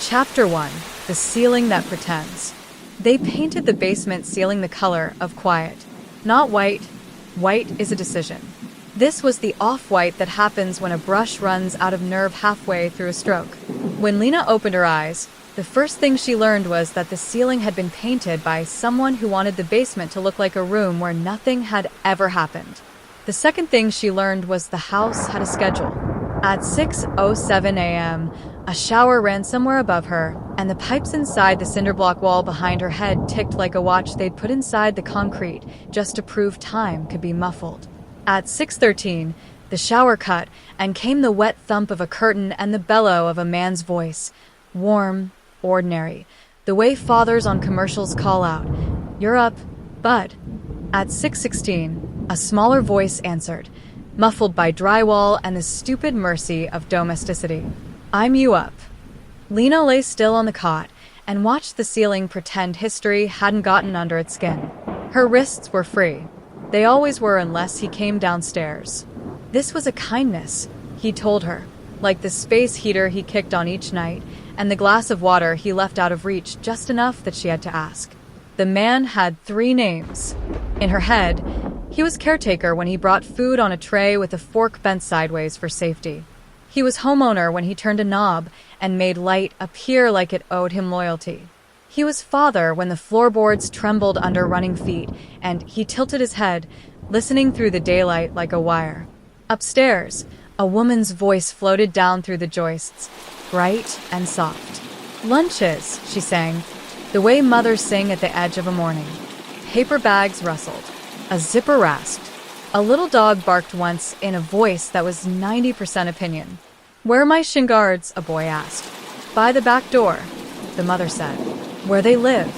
Chapter 1. The Ceiling That Pretends. They painted the basement ceiling the color of quiet. Not white. White is a decision. This was the off-white that happens when a brush runs out of nerve halfway through a stroke. When Lena opened her eyes, the first thing she learned was that the ceiling had been painted by someone who wanted the basement to look like a room where nothing had ever happened. The second thing she learned was the house had a schedule. At 6:07 a.m., a shower ran somewhere above her, and the pipes inside the cinderblock wall behind her head ticked like a watch they'd put inside the concrete just to prove time could be muffled. At 6:13, the shower cut, and came the wet thump of a curtain and the bellow of a man's voice. Warm, ordinary, the way fathers on commercials call out, "You're up, bud." At 6:16, a smaller voice answered, muffled by drywall and the stupid mercy of domesticity. "I'm you up." Lena lay still on the cot and watched the ceiling pretend history hadn't gotten under its skin. Her wrists were free. They always were unless he came downstairs. This was a kindness, he told her, like the space heater he kicked on each night and the glass of water he left out of reach just enough that she had to ask. The man had 3 names. In her head, he was caretaker when he brought food on a tray with a fork bent sideways for safety. He was homeowner when he turned a knob and made light appear like it owed him loyalty. He was father when the floorboards trembled under running feet and he tilted his head, listening through the daylight like a wire. Upstairs, a woman's voice floated down through the joists, bright and soft. "Lunches," she sang, the way mothers sing at the edge of a morning. Paper bags rustled. A zipper rasped. A little dog barked once in a voice that was 90% opinion. "Where are my shin guards?" a boy asked. "By the back door," the mother said. "Where they live."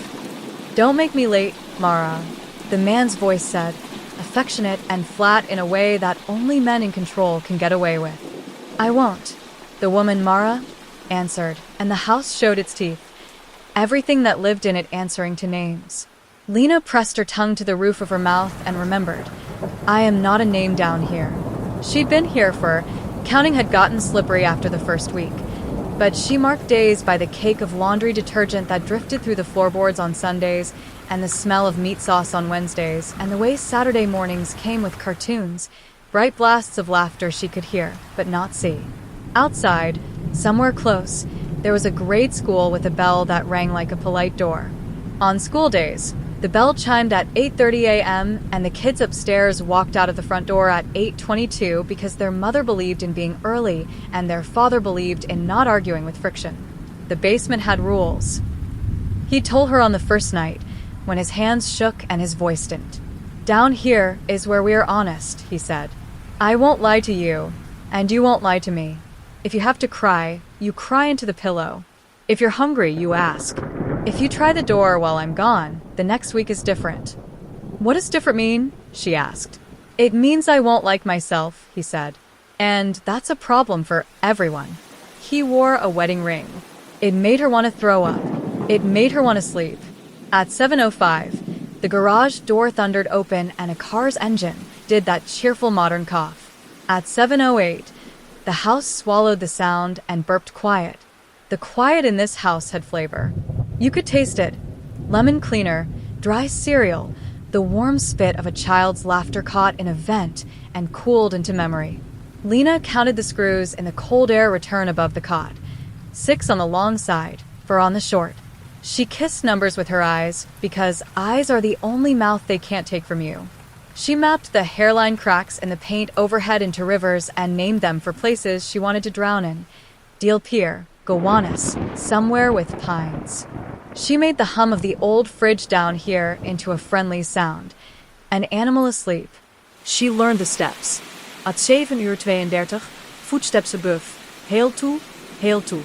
"Don't make me late, Mara," the man's voice said, affectionate and flat in a way that only men in control can get away with. "I won't," the woman Mara answered, and the house showed its teeth, everything that lived in it answering to names. Lena pressed her tongue to the roof of her mouth and remembered, "I am not a name down here." She'd been here for, counting had gotten slippery after the first week, but she marked days by the cake of laundry detergent that drifted through the floorboards on Sundays, and the smell of meat sauce on Wednesdays, and the way Saturday mornings came with cartoons, bright blasts of laughter she could hear, but not see. Outside, somewhere close, there was a grade school with a bell that rang like a polite door. On school days, the bell chimed at 8:30 a.m., and the kids upstairs walked out of the front door at 8:22 because their mother believed in being early and their father believed in not arguing with friction. The basement had rules. He told her on the first night, when his hands shook and his voice didn't. "Down here is where we are honest," he said. "I won't lie to you, and you won't lie to me. If you have to cry, you cry into the pillow. If you're hungry, you ask. If you try the door while I'm gone, the next week is different." "What does different mean?" she asked. "It means I won't like myself," he said. "And that's a problem for everyone." He wore a wedding ring. It made her want to throw up. It made her want to sleep. At 7:05, the garage door thundered open and a car's engine did that cheerful modern cough. At 7:08, the house swallowed the sound and burped quiet. The quiet in this house had flavor. You could taste it. Lemon cleaner, dry cereal, the warm spit of a child's laughter caught in a vent and cooled into memory. Lena counted the screws in the cold air return above the cot. 6 on the long side, 4 on the short. She kissed numbers with her eyes because eyes are the only mouth they can't take from you. She mapped the hairline cracks in the paint overhead into rivers and named them for places she wanted to drown in. Deal Pier, Gowanus, somewhere with pines. She made the hum of the old fridge down here into a friendly sound. An animal asleep. She learned the steps. At 7:32, footsteps above. Heel toe, heel toe.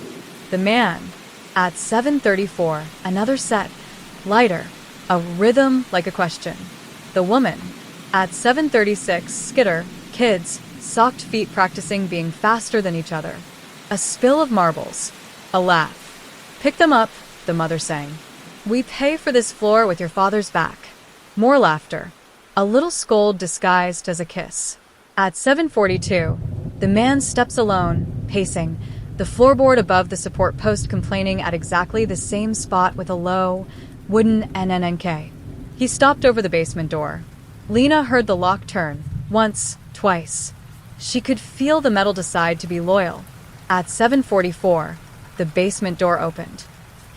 The man. At 7:34, another set. Lighter. A rhythm like a question. The woman. At 7:36, skitter. Kids. Socked feet practicing being faster than each other. A spill of marbles. A laugh. "Pick them up," the mother sang. "We pay for this floor with your father's back." More laughter. A little scold disguised as a kiss. At 7:42, the man steps alone, pacing, the floorboard above the support post complaining at exactly the same spot with a low, wooden NNNK. He stopped over the basement door. Lena heard the lock turn, once, twice. She could feel the metal decide to be loyal. At 7:44, the basement door opened.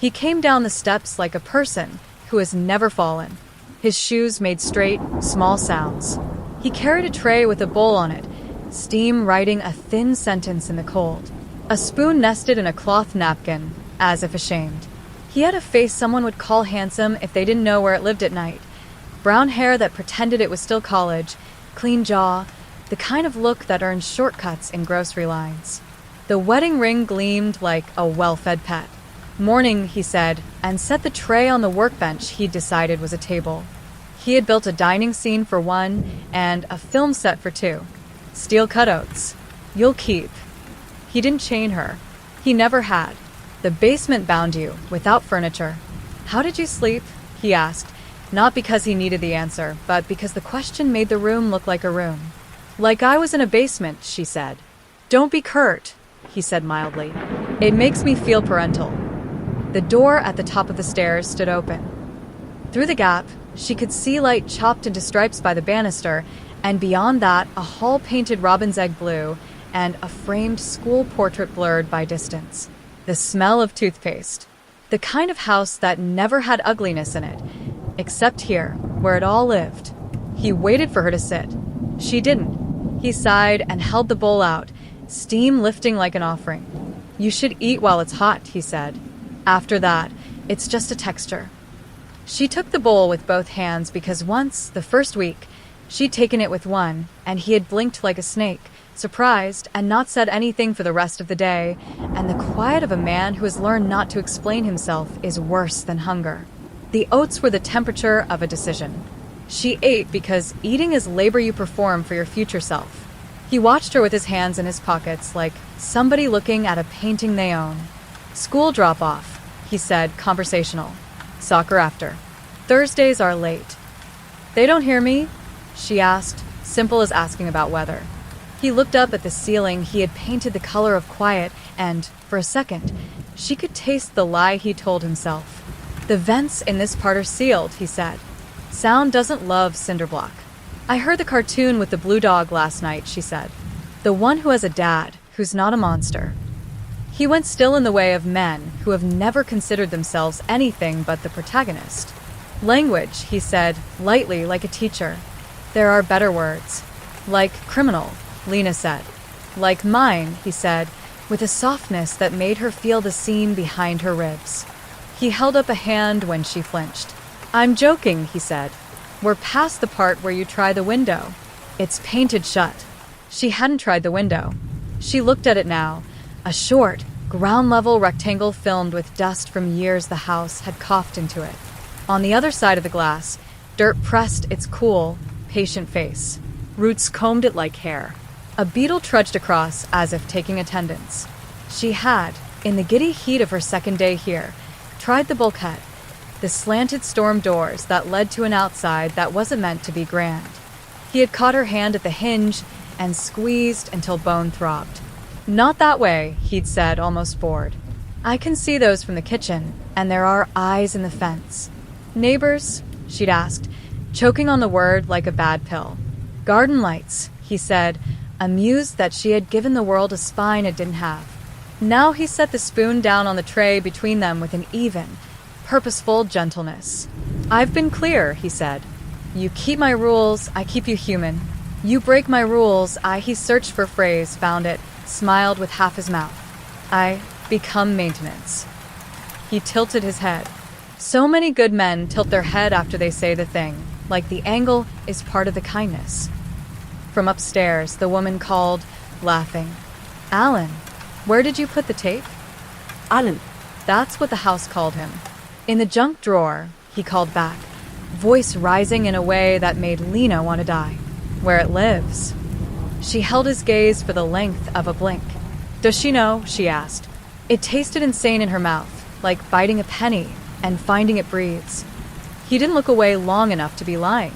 He came down the steps like a person who has never fallen. His shoes made straight, small sounds. He carried a tray with a bowl on it, steam writing a thin sentence in the cold. A spoon nested in a cloth napkin, as if ashamed. He had a face someone would call handsome if they didn't know where it lived at night. Brown hair that pretended it was still college, clean jaw, the kind of look that earned shortcuts in grocery lines. The wedding ring gleamed like a well-fed pet. Morning, he said, and set the tray on the workbench he'd decided was a table. He had built a dining scene for one and a film set for two. Steel cutouts. You'll keep. He didn't chain her. He never had. The basement bound you, without furniture. How did you sleep? He asked, not because he needed the answer, but because the question made the room look like a room. Like I was in a basement, she said. Don't be curt, he said mildly. It makes me feel parental. The door at the top of the stairs stood open. Through the gap, she could see light chopped into stripes by the banister, and beyond that, a hall painted robin's egg blue and a framed school portrait blurred by distance. The smell of toothpaste. The kind of house that never had ugliness in it, except here, where it all lived. He waited for her to sit. She didn't. He sighed and held the bowl out, steam lifting like an offering. You should eat while it's hot, he said. After that, it's just a texture. She took the bowl with both hands because once, the first week, she'd taken it with one, and he had blinked like a snake, surprised, and not said anything for the rest of the day, and the quiet of a man who has learned not to explain himself is worse than hunger. The oats were the temperature of a decision. She ate because eating is labor you perform for your future self. He watched her with his hands in his pockets like somebody looking at a painting they own. School drop-off, he said, conversational. Soccer after. Thursdays are late. They don't hear me? She asked, simple as asking about weather. He looked up at the ceiling he had painted the color of quiet, and, for a second, she could taste the lie he told himself. The vents in this part are sealed, he said. Sound doesn't love cinderblock. I heard the cartoon with the blue dog last night, she said. The one who has a dad, who's not a monster. He went still in the way of men who have never considered themselves anything but the protagonist. Language, he said, lightly like a teacher. There are better words. Like criminal, Lena said. Like mine, he said, with a softness that made her feel the seam behind her ribs. He held up a hand when she flinched. I'm joking, he said. We're past the part where you try the window. It's painted shut. She hadn't tried the window. She looked at it now. A short, ground-level rectangle filmed with dust from years the house had coughed into it. On the other side of the glass, dirt pressed its cool, patient face. Roots combed it like hair. A beetle trudged across as if taking attendance. She had, in the giddy heat of her second day here, tried the bulkhead, the slanted storm doors that led to an outside that wasn't meant to be grand. He had caught her hand at the hinge and squeezed until bone throbbed. Not that way, he'd said, almost bored. I can see those from the kitchen, and there are eyes in the fence. Neighbors? She'd asked, choking on the word like a bad pill. Garden lights, he said, amused that she had given the world a spine it didn't have. Now he set the spoon down on the tray between them with an even, purposeful gentleness. I've been clear, he said. You keep my rules, I keep you human. You break my rules, he searched for a phrase, found it, smiled with half his mouth. I become maintenance. He tilted his head. So many good men tilt their head after they say the thing, like the angle is part of the kindness. From upstairs, the woman called, laughing. Alan, where did you put the tape? Alan. That's what the house called him. In the junk drawer, he called back, voice rising in a way that made Lena want to die. Where it lives. She held his gaze for the length of a blink. Does she know? She asked. It tasted insane in her mouth, like biting a penny and finding it breathes. He didn't look away long enough to be lying.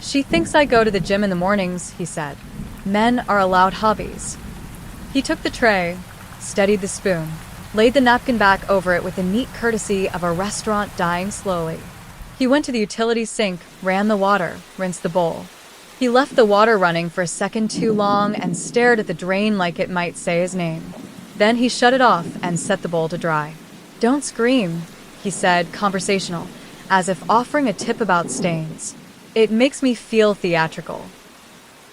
She thinks I go to the gym in the mornings, he said. Men are allowed hobbies. He took the tray. steadied the spoon, laid the napkin back over it with the neat courtesy of a restaurant dying slowly. He went to the utility sink, ran the water, rinsed the bowl. He left the water running for a second too long and stared at the drain like it might say his name. Then he shut it off and set the bowl to dry. "Don't scream," he said, conversational, as if offering a tip about stains. "It makes me feel theatrical."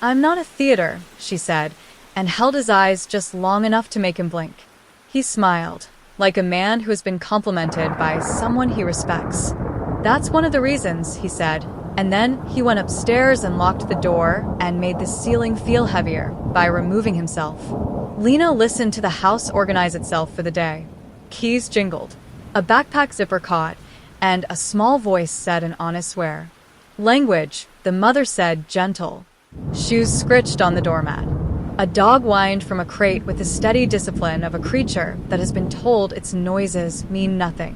"I'm not a theater," she said, and held his eyes just long enough to make him blink. He smiled, like a man who has been complimented by someone he respects. "That's one of the reasons," he said, and then he went upstairs and locked the door and made the ceiling feel heavier by removing himself. Lena listened to the house organize itself for the day. Keys jingled, a backpack zipper caught, and a small voice said an honest swear. "Language," the mother said, gentle. Shoes scritched on the doormat. A dog whined from a crate with the steady discipline of a creature that has been told its noises mean nothing.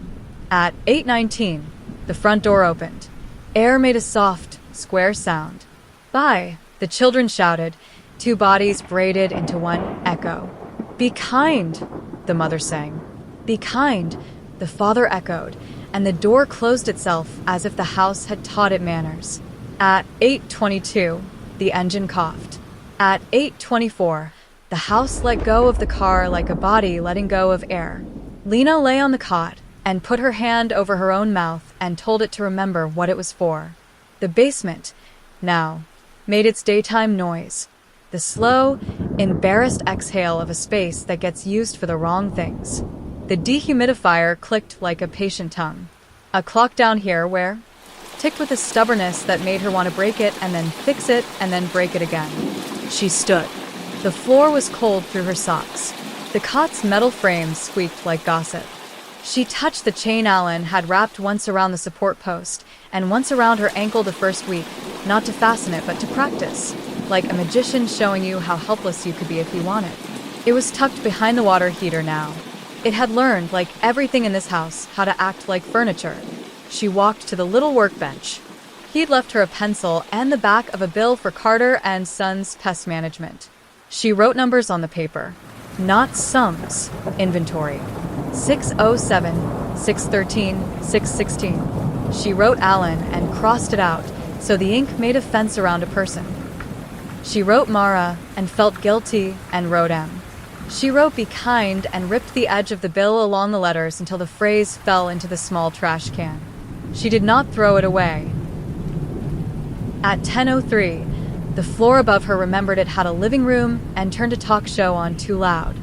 At 8:19, the front door opened. Air made a soft, square sound. "Bye," the children shouted, two bodies braided into one echo. "Be kind," the mother sang. "Be kind," the father echoed, and the door closed itself as if the house had taught it manners. At 8:22, the engine coughed. At 8:24, the house let go of the car like a body letting go of air. Lena lay on the cot and put her hand over her own mouth and told it to remember what it was for. The basement, now, made its daytime noise. The slow, embarrassed exhale of a space that gets used for the wrong things. The dehumidifier clicked like a patient tongue. A clock down here where? Ticked with a stubbornness that made her want to break it and then fix it and then break it again. She stood. The floor was cold through her socks. The cot's metal frame squeaked like gossip. She touched the chain Alan had wrapped once around the support post and once around her ankle the first week, not to fasten it but to practice, like a magician showing you how helpless you could be if you wanted. It was tucked behind the water heater now. It had learned, like everything in this house, how to act like furniture. She walked to the little workbench. He'd left her a pencil and the back of a bill for Carter and Sons Pest Management. She wrote numbers on the paper. Not sums. Inventory. 607, 613, 616. She wrote Alan and crossed it out, so the ink made a fence around a person. She wrote Mara and felt guilty and wrote M. She wrote "Be kind" and ripped the edge of the bill along the letters until the phrase fell into the small trash can. She did not throw it away. At 10:03, the floor above her remembered it had a living room and turned a talk show on too loud.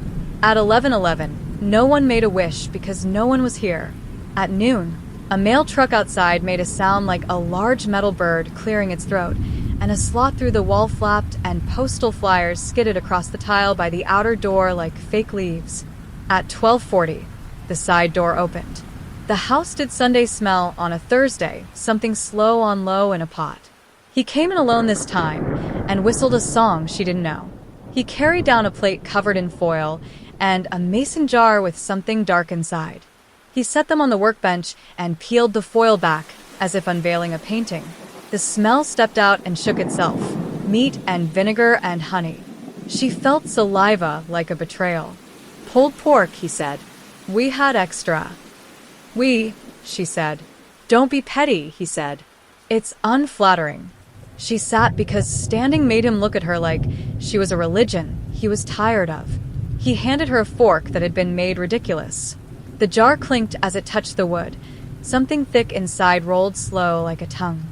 At 11:11, no one made a wish because no one was here. At noon, a mail truck outside made a sound like a large metal bird clearing its throat, and a slot through the wall flapped and postal flyers skidded across the tile by the outer door like fake leaves. At 12:40, the side door opened. The house did Sunday smell on a Thursday, something slow on low in a pot. He came in alone this time and whistled a song she didn't know. He carried down a plate covered in foil and a mason jar with something dark inside. He set them on the workbench and peeled the foil back as if unveiling a painting. The smell stepped out and shook itself, meat and vinegar and honey. She felt saliva like a betrayal. "Pulled pork," he said. "We had extra." "We," she said. "Don't be petty," he said. "It's unflattering." She sat because standing made him look at her like she was a religion he was tired of. He handed her a fork that had been made ridiculous. The jar clinked as it touched the wood. Something thick inside rolled slow like a tongue.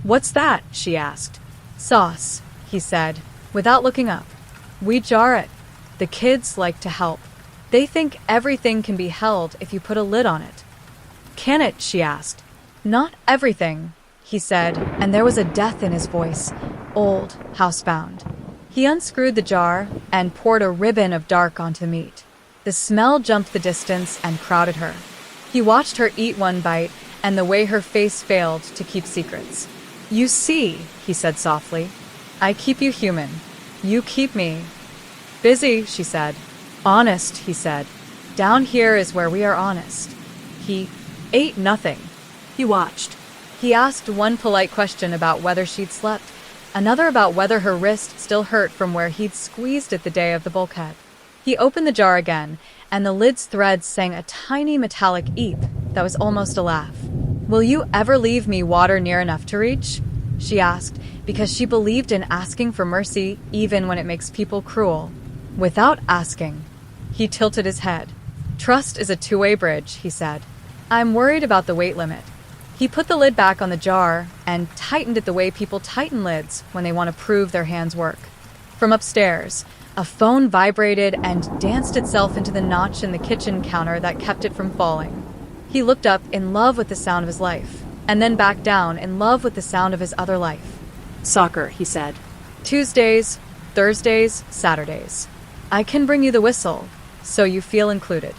"What's that?" she asked. "Sauce," he said, without looking up. "We jar it. The kids like to help. They think everything can be held if you put a lid on it." "Can it?" she asked. "Not everything," he said, and there was a death in his voice, old, housebound. He unscrewed the jar and poured a ribbon of dark onto meat. The smell jumped the distance and crowded her. He watched her eat one bite and the way her face failed to keep secrets. "You see," he said softly, "I keep you human. You keep me." "Busy," she said. "Honest," he said. "Down here is where we are honest." He ate nothing. He watched. He asked one polite question about whether she'd slept, another about whether her wrist still hurt from where he'd squeezed it the day of the bulkhead. He opened the jar again, and the lid's threads sang a tiny metallic eep that was almost a laugh. "Will you ever leave me water near enough to reach?" she asked, because she believed in asking for mercy even when it makes people cruel. Without asking, he tilted his head. "Trust is a two-way bridge," he said. "I'm worried about the weight limit." He put the lid back on the jar and tightened it the way people tighten lids when they want to prove their hands work. From upstairs, a phone vibrated and danced itself into the notch in the kitchen counter that kept it from falling. He looked up in love with the sound of his life, and then back down in love with the sound of his other life. "Soccer," he said. "Tuesdays, Thursdays, Saturdays. I can bring you the whistle, so you feel included."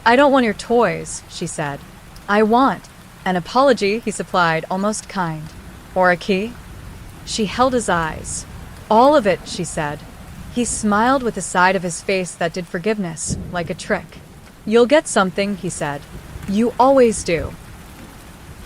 "I don't want your toys," she said. "I want an apology," he supplied, almost kind. "Or a key?" She held his eyes. "All of it," she said. He smiled with a side of his face that did forgiveness, like a trick. "You'll get something," he said. "You always do."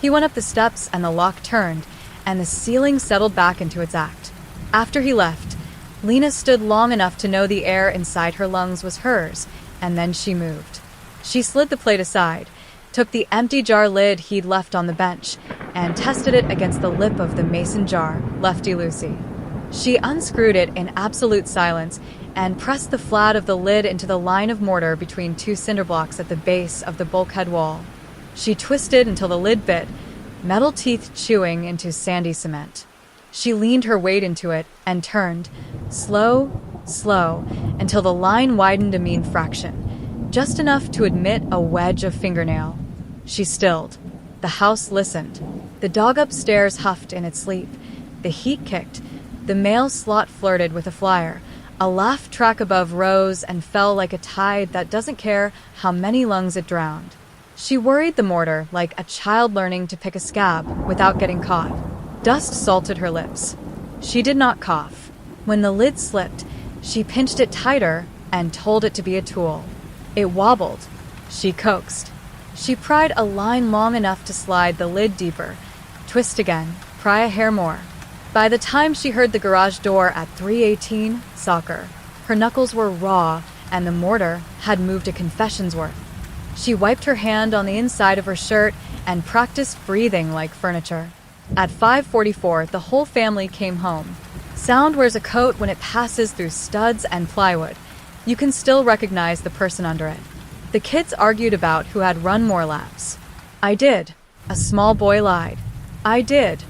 He went up the steps and the lock turned, and the ceiling settled back into its act. After he left, Lena stood long enough to know the air inside her lungs was hers, and then she moved. She slid the plate aside, took the empty jar lid he'd left on the bench, and tested it against the lip of the mason jar, lefty-loosey. She unscrewed it in absolute silence and pressed the flat of the lid into the line of mortar between two cinder blocks at the base of the bulkhead wall. She twisted until the lid bit, metal teeth chewing into sandy cement. She leaned her weight into it and turned, slow, until the line widened a mean fraction, just enough to admit a wedge of fingernail. She stilled. The house listened. The dog upstairs huffed in its sleep. The heat kicked. The mail slot flirted with a flyer. A laugh track above rose and fell like a tide that doesn't care how many lungs it drowned. She worried the mortar like a child learning to pick a scab without getting caught. Dust salted her lips. She did not cough. When the lid slipped, she pinched it tighter and told it to be a tool. It wobbled. She coaxed. She pried a line long enough to slide the lid deeper. Twist again. Pry a hair more. By the time she heard the garage door at 318, soccer, her knuckles were raw and the mortar had moved a confession's worth. She wiped her hand on the inside of her shirt and practiced breathing like furniture. At 5:44, the whole family came home. Sound wears a coat when it passes through studs and plywood. You can still recognize the person under it. The kids argued about who had run more laps. "I did." A small boy lied. "I did."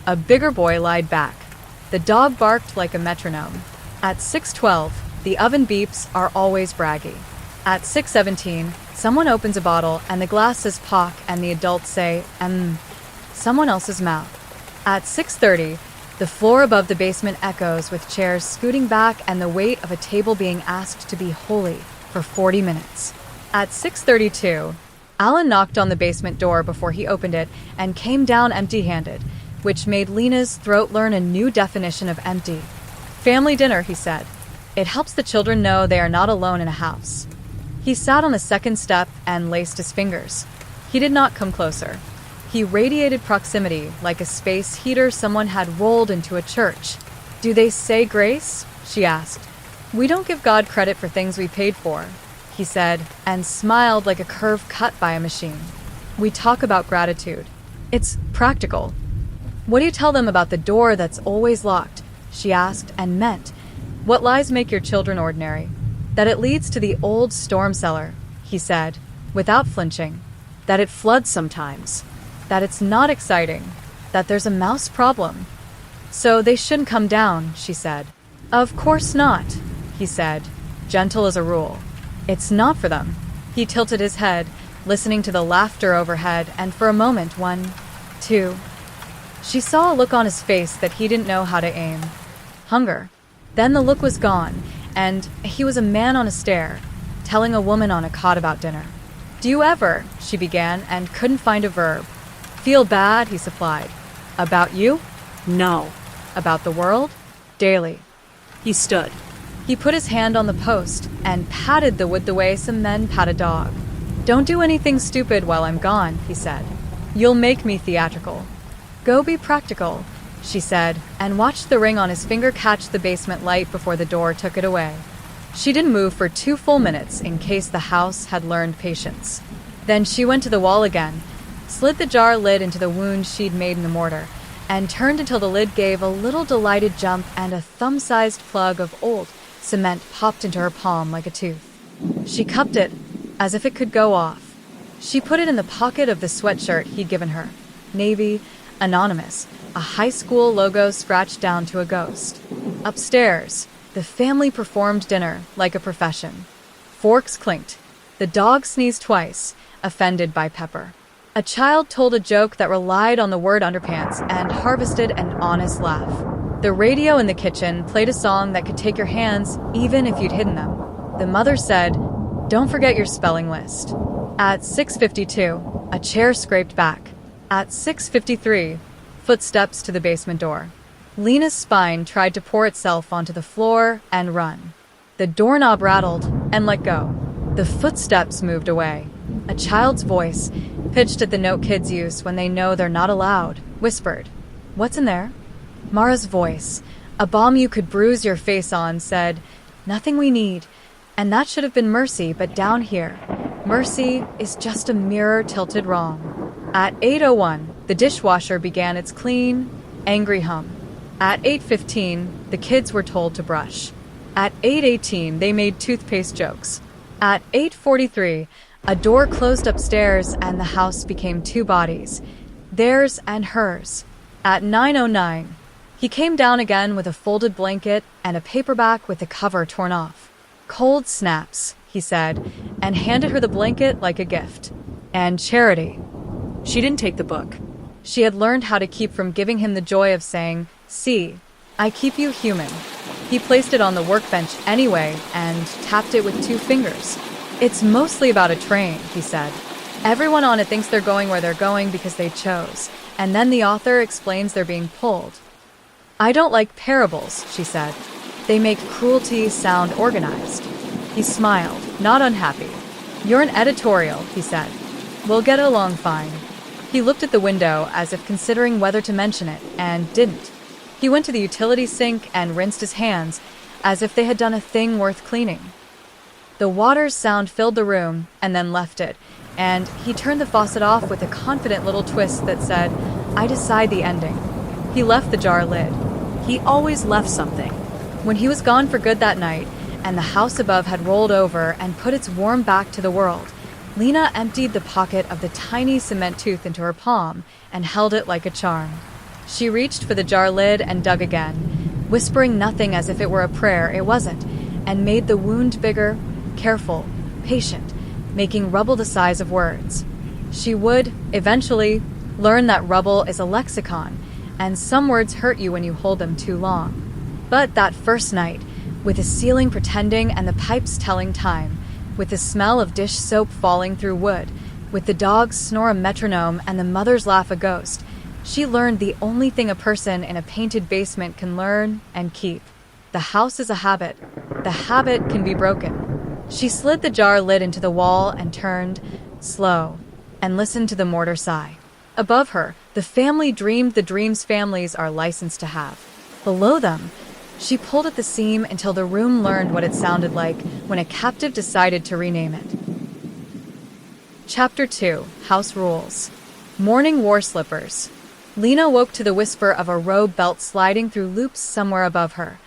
A bigger boy lied back. The dog barked like a metronome. At 6:12, the oven beeps are always braggy. At 6:17, someone opens a bottle and the glass says "pock" and the adults say, someone else's mouth. At 6:30, the floor above the basement echoes with chairs scooting back and the weight of a table being asked to be holy for 40 minutes. At 6:32, Alan knocked on the basement door before he opened it and came down empty-handed, which made Lena's throat learn a new definition of empty. "Family dinner," he said. "It helps the children know they are not alone in a house." He sat on the second step and laced his fingers. He did not come closer. He radiated proximity like a space heater someone had rolled into a church. "Do they say grace?" she asked. "We don't give God credit for things we paid for," he said, and smiled like a curve cut by a machine. "We talk about gratitude. It's practical." "What do you tell them about the door that's always locked?" she asked, and meant, "What lies make your children ordinary?" "That it leads to the old storm cellar," he said, without flinching. "That it floods sometimes. That it's not exciting. That there's a mouse problem." "So they shouldn't come down," she said. "Of course not," he said, gentle as a rule. "It's not for them." He tilted his head, listening to the laughter overhead, and for a moment, 1, 2. She saw a look on his face that he didn't know how to aim. Hunger. Then the look was gone, and he was a man on a stair, telling a woman on a cot about dinner. "Do you ever," she began, and couldn't find a verb. "Feel bad," he supplied. "About you?" "No." "About the world?" "Daily." He stood. He put his hand on the post and patted the wood the way some men pat a dog. "Don't do anything stupid while I'm gone," he said. "You'll make me theatrical." "Go be practical," she said, and watched the ring on his finger catch the basement light before the door took it away. She didn't move for 2 full minutes in case the house had learned patience. Then she went to the wall again, slid the jar lid into the wound she'd made in the mortar, and turned until the lid gave a little delighted jump and a thumb-sized plug of old cement popped into her palm like a tooth. She cupped it as if it could go off. She put it in the pocket of the sweatshirt he'd given her. Navy, anonymous, a high school logo scratched down to a ghost. Upstairs, the family performed dinner like a profession. Forks clinked. The dog sneezed twice, offended by pepper. A child told a joke that relied on the word underpants and harvested an honest laugh. The radio in the kitchen played a song that could take your hands even if you'd hidden them. The mother said, "Don't forget your spelling list." At 6:52, a chair scraped back. At 6:53, footsteps to the basement door. Lena's spine tried to pour itself onto the floor and run. The doorknob rattled and let go. The footsteps moved away. A child's voice, pitched at the note kids use when they know they're not allowed, whispered, "What's in there?" Mara's voice, a bomb you could bruise your face on, said, "Nothing we need." And that should have been mercy, but down here, mercy is just a mirror tilted wrong. At 8:01, the dishwasher began its clean, angry hum. At 8:15, the kids were told to brush. At 8:18, they made toothpaste jokes. At 8:43, a door closed upstairs and the house became 2 bodies, theirs and hers. At 9:09, he came down again with a folded blanket and a paperback with the cover torn off. "Cold snaps," he said, and handed her the blanket like a gift. And Charity. She didn't take the book. She had learned how to keep from giving him the joy of saying, "See, I keep you human." He placed it on the workbench anyway and tapped it with 2 fingers. "It's mostly about a train," he said. "Everyone on it thinks they're going where they're going because they chose, and then the author explains they're being pulled." "I don't like parables," she said. "They make cruelty sound organized." He smiled, not unhappy. "You're an editorial," he said. "We'll get along fine." He looked at the window as if considering whether to mention it, and didn't. He went to the utility sink and rinsed his hands as if they had done a thing worth cleaning. The water's sound filled the room and then left it, and he turned the faucet off with a confident little twist that said, "I decide the ending." He left the jar lid. He always left something. When he was gone for good that night, and the house above had rolled over and put its warm back to the world, Lena emptied the pocket of the tiny cement tooth into her palm and held it like a charm. She reached for the jar lid and dug again, whispering nothing as if it were a prayer it wasn't, and made the wound bigger, careful, patient, making rubble the size of words. She would, eventually, learn that rubble is a lexicon, and some words hurt you when you hold them too long. But that first night, with the ceiling pretending and the pipes telling time, with the smell of dish soap falling through wood, with the dogs snore a metronome and the mothers laugh a ghost, she learned the only thing a person in a painted basement can learn and keep. The house is a habit. The habit can be broken. She slid the jar lid into the wall and turned, slow, and listened to the mortar sigh. Above her, the family dreamed the dreams families are licensed to have. Below them, she pulled at the seam until the room learned what it sounded like when a captive decided to rename it. Chapter 2, House Rules. Morning War Slippers. Lena woke to the whisper of a robe belt sliding through loops somewhere above her,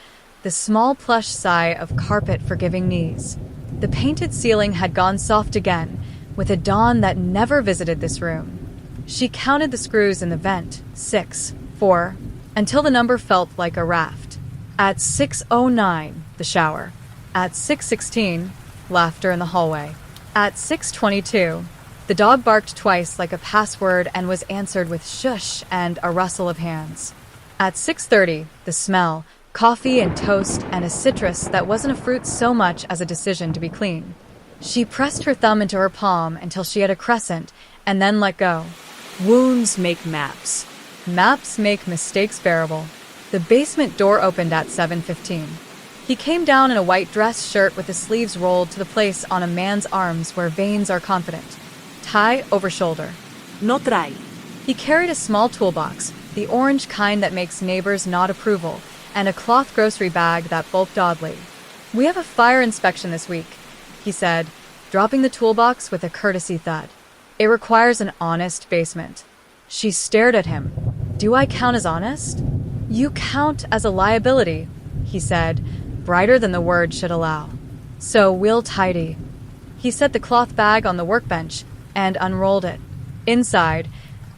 the small plush sigh of carpet forgiving knees. The painted ceiling had gone soft again, with a dawn that never visited this room. She counted the screws in the vent, 6, 4, until the number felt like a raft. At 6:09, the shower. At 6:16, laughter in the hallway. At 6:22, the dog barked twice like a password and was answered with shush and a rustle of hands. At 6:30, the smell, coffee and toast and a citrus that wasn't a fruit so much as a decision to be clean. She pressed her thumb into her palm until she had a crescent and then let go. Wounds make maps. Maps make mistakes bearable. The basement door opened at 7:15. He came down in a white dress shirt with the sleeves rolled to the place on a man's arms where veins are confident. Tie over shoulder. No trae. He carried a small toolbox, the orange kind that makes neighbors nod approval, and a cloth grocery bag that bulked oddly. We have a fire inspection this week, he said, dropping the toolbox with a courtesy thud. It requires an honest basement. She stared at him. Do I count as honest? You count as a liability, he said, brighter than the word should allow. So we'll tidy. He set the cloth bag on the workbench and unrolled it. Inside,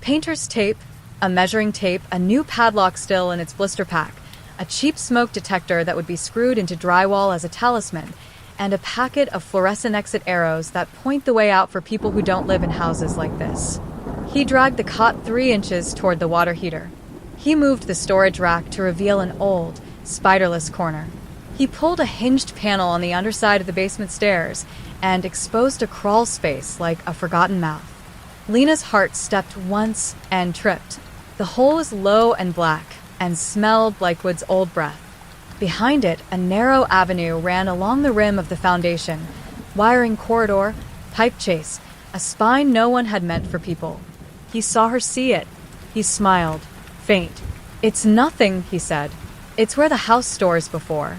painter's tape, a measuring tape, a new padlock still in its blister pack, a cheap smoke detector that would be screwed into drywall as a talisman, and a packet of fluorescent exit arrows that point the way out for people who don't live in houses like this. He dragged the cot 3 inches toward the water heater. He moved the storage rack to reveal an old, spiderless corner. He pulled a hinged panel on the underside of the basement stairs and exposed a crawl space like a forgotten mouth. Lena's heart stepped once and tripped. The hole was low and black and smelled like Wood's old breath. Behind it, a narrow avenue ran along the rim of the foundation, wiring corridor, pipe chase, a spine no one had meant for people. He saw her see it. He smiled, faint. It's nothing, he said. It's where the house stores before.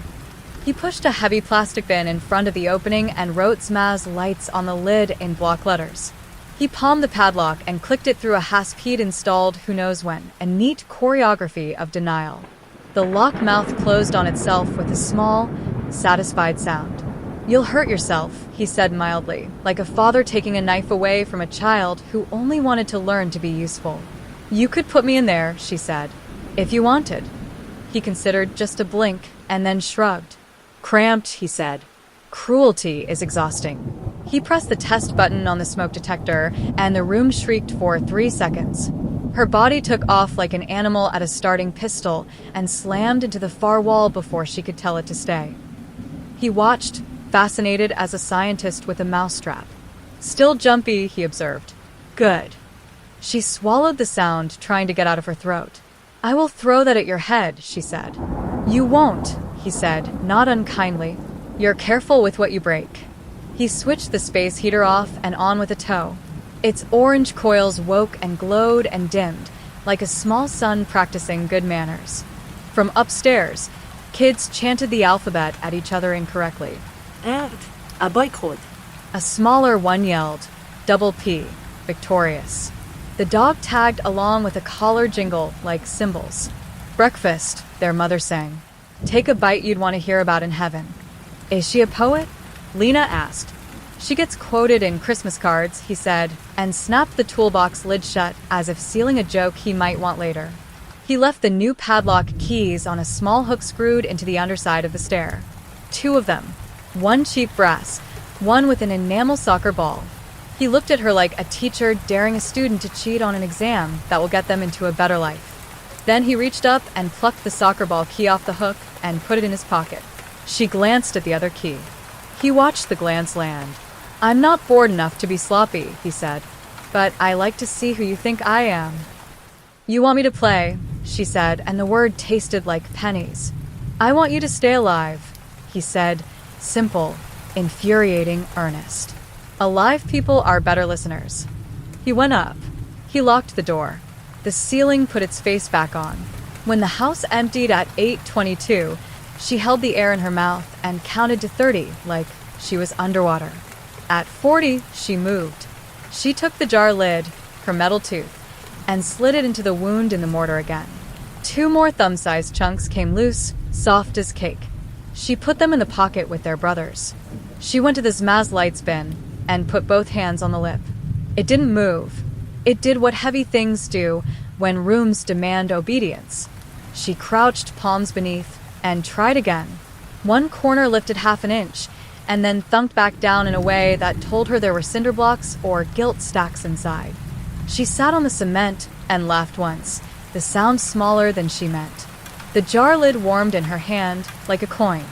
He pushed a heavy plastic bin in front of the opening and wrote Zmaz lights on the lid in block letters. He palmed the padlock and clicked it through a hasp he'd installed who knows when, a neat choreography of denial. The lock mouth closed on itself with a small, satisfied sound. You'll hurt yourself, he said mildly, like a father taking a knife away from a child who only wanted to learn to be useful. You could put me in there, she said, if you wanted. He considered just a blink and then shrugged. Cramped, he said. Cruelty is exhausting. He pressed the test button on the smoke detector, and the room shrieked for 3 seconds. Her body took off like an animal at a starting pistol and slammed into the far wall before she could tell it to stay. He watched, fascinated as a scientist with a mousetrap. Still jumpy, he observed. Good. She swallowed the sound, trying to get out of her throat. I will throw that at your head, she said. You won't, he said, not unkindly. You're careful with what you break. He switched the space heater off and on with a toe. Its orange coils woke and glowed and dimmed, like a small sun practicing good manners. From upstairs, kids chanted the alphabet at each other incorrectly. A boycott. A smaller one yelled, double P, victorious. The dog tagged along with a collar jingle like cymbals. Breakfast, their mother sang. Take a bite you'd want to hear about in heaven. Is she a poet? Lena asked. She gets quoted in Christmas cards, he said, and snapped the toolbox lid shut as if sealing a joke he might want later. He left the new padlock keys on a small hook screwed into the underside of the stair. 2 of them. One cheap brass, one with an enamel soccer ball. He looked at her like a teacher daring a student to cheat on an exam that will get them into a better life. Then he reached up and plucked the soccer ball key off the hook and put it in his pocket. She glanced at the other key. He watched the glance land. I'm not bored enough to be sloppy, he said, but I like to see who you think I am. You want me to play, she said, and the word tasted like pennies. I want you to stay alive, he said, simple, infuriating, earnest. Alive people are better listeners. He went up. He locked the door. The ceiling put its face back on. When the house emptied at 8:22, she held the air in her mouth and counted to 30 like she was underwater. At 40, she moved. She took the jar lid, her metal tooth, and slid it into the wound in the mortar again. 2 more thumb-sized chunks came loose, soft as cake. She put them in the pocket with their brothers. She went to the Zmaz lights bin and put both hands on the lip. It didn't move. It did what heavy things do when rooms demand obedience. She crouched, palms beneath, and tried again. One corner lifted half an inch, and then thunked back down in a way that told her there were cinder blocks or gilt stacks inside. She sat on the cement and laughed once, the sound smaller than she meant. The jar lid warmed in her hand like a coin.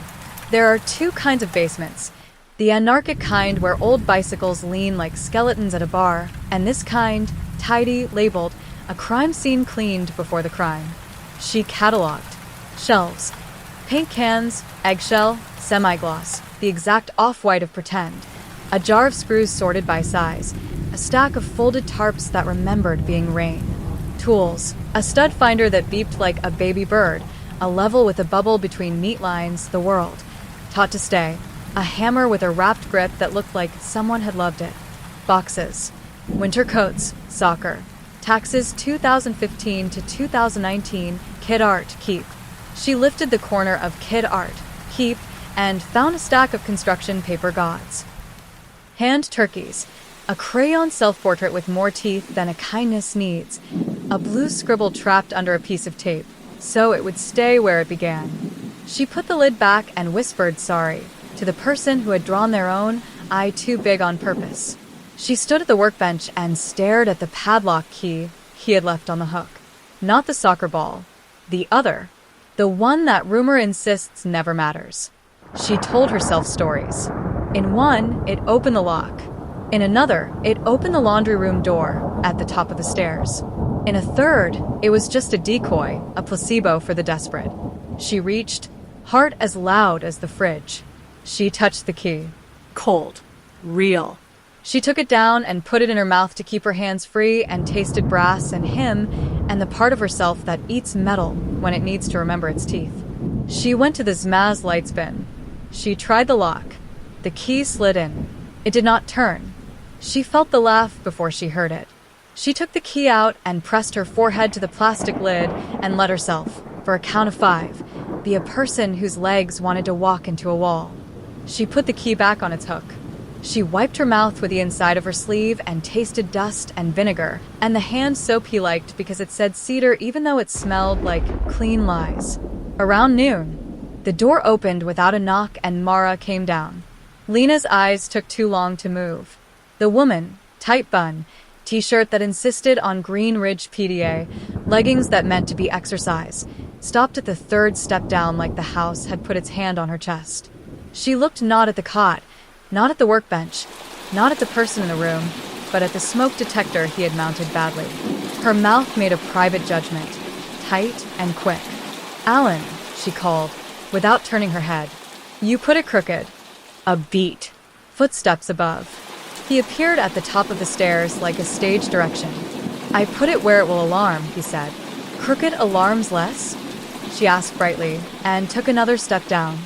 There are 2 kinds of basements. The anarchic kind where old bicycles lean like skeletons at a bar, and this kind, tidy, labeled, a crime scene cleaned before the crime. She catalogued. Shelves. Paint cans, eggshell, semi-gloss, the exact off-white of pretend. A jar of screws sorted by size. A stack of folded tarps that remembered being rain. Tools. A stud finder that beeped like a baby bird. A level with a bubble between neat lines, the world. taught to stay. A hammer with a wrapped grip that looked like someone had loved it. Boxes. Winter coats. Soccer. Taxes 2015 to 2019. Kid art. Keep. She lifted the corner of Kid art. Keep. And found a stack of construction paper gods. Hand turkeys. A crayon self-portrait with more teeth than a kindness needs. A blue scribble trapped under a piece of tape, so it would stay where it began. She put the lid back and whispered sorry to the person who had drawn their own eye too big on purpose. She stood at the workbench and stared at the padlock key he had left on the hook. Not the soccer ball. The other. The one that rumor insists never matters. She told herself stories. In one, it opened the lock. In another, it opened the laundry room door at the top of the stairs. In a third, it was just a decoy, a placebo for the desperate. She reached, heart as loud as the fridge. She touched the key. Cold. Real. She took it down and put it in her mouth to keep her hands free and tasted brass and him and the part of herself that eats metal when it needs to remember its teeth. She went to the Zmaz lights bin. She tried the lock. The key slid in. It did not turn. She felt the laugh before she heard it. She took the key out and pressed her forehead to the plastic lid and let herself, for a count of 5, be a person whose legs wanted to walk into a wall. She put the key back on its hook. She wiped her mouth with the inside of her sleeve and tasted dust and vinegar, and the hand soap he liked because it said cedar even though it smelled like clean lies. Around noon, the door opened without a knock and Mara came down. Lena's eyes took too long to move. The woman, tight bun, t-shirt that insisted on Green Ridge PDA, leggings that meant to be exercise, stopped at the third step down like the house had put its hand on her chest. She looked not at the cot, not at the workbench, not at the person in the room, but at the smoke detector he had mounted badly. Her mouth made a private judgment, tight and quick. "Alan," she called, without turning her head. "You put it crooked." A beat. Footsteps above. He appeared at the top of the stairs like a stage direction. "I put it where it will alarm," he said. "Crooked alarms less?" She asked brightly, and took another step down.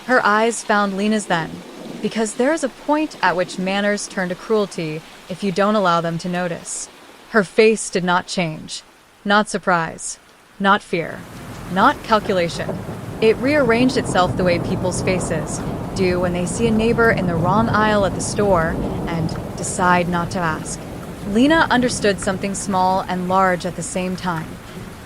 Her eyes found Lena's then, because there is a point at which manners turn to cruelty if you don't allow them to notice. Her face did not change. Not surprise. Not fear. Not calculation. It rearranged itself the way people's faces do when they see a neighbor in the wrong aisle at the store and decide not to ask. Lena understood something small and large at the same time.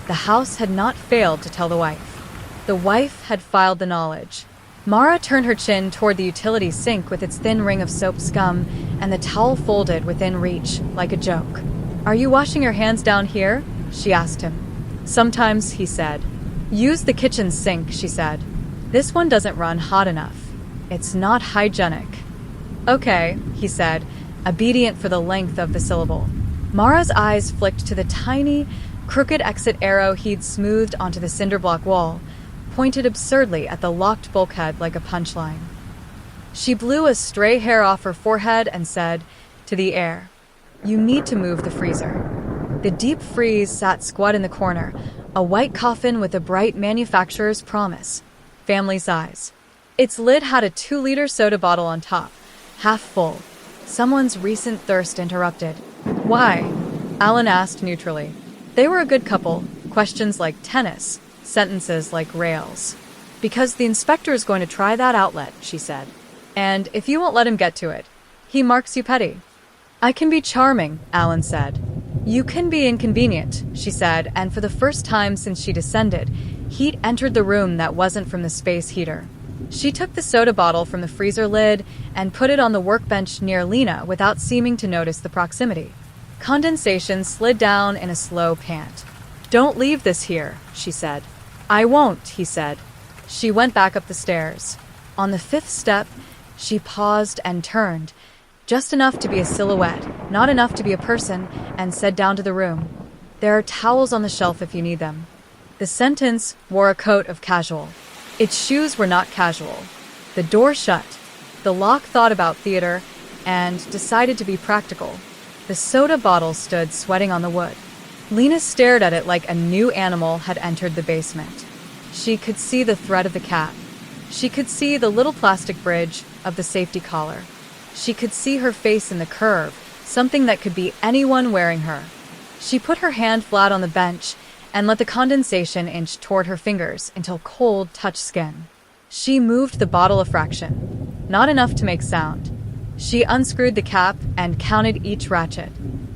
The house had not failed to tell the wife. The wife had filed the knowledge. Mara turned her chin toward the utility sink with its thin ring of soap scum and the towel folded within reach, like a joke. "Are you washing your hands down here?" she asked him. "Sometimes," he said. "Use the kitchen sink," she said. "This one doesn't run hot enough. It's not hygienic." "Okay," he said, obedient for the length of the syllable. Mara's eyes flicked to the tiny, crooked exit arrow he'd smoothed onto the cinder block wall, pointed absurdly at the locked bulkhead like a punchline. She blew a stray hair off her forehead and said, to the air, "You need to move the freezer." The deep freeze sat squat in the corner, a white coffin with a bright manufacturer's promise, family size. Its lid had a 2-liter soda bottle on top, half full. Someone's recent thirst interrupted. "Why?" Alan asked neutrally. They were a good couple, questions like tennis, sentences like rails. "Because the inspector is going to try that outlet," she said. "And if you won't let him get to it, he marks you petty." "I can be charming," Alan said. "You can be inconvenient," she said, and for the first time since she descended, heat entered the room that wasn't from the space heater. She took the soda bottle from the freezer lid and put it on the workbench near Lena without seeming to notice the proximity. Condensation slid down in a slow pant. "Don't leave this here," she said. "I won't," he said. She went back up the stairs. On the 5th step, she paused and turned, just enough to be a silhouette, not enough to be a person, and said down to the room, "There are towels on the shelf if you need them." The sentence wore a coat of casual. Its shoes were not casual. The door shut. The lock thought about theater and decided to be practical. The soda bottle stood sweating on the wood. Lena stared at it like a new animal had entered the basement. She could see the thread of the cap. She could see the little plastic bridge of the safety collar. She could see her face in the curve, something that could be anyone wearing her. She put her hand flat on the bench and let the condensation inch toward her fingers until cold touched skin. She moved the bottle a fraction, not enough to make sound. She unscrewed the cap and counted each ratchet.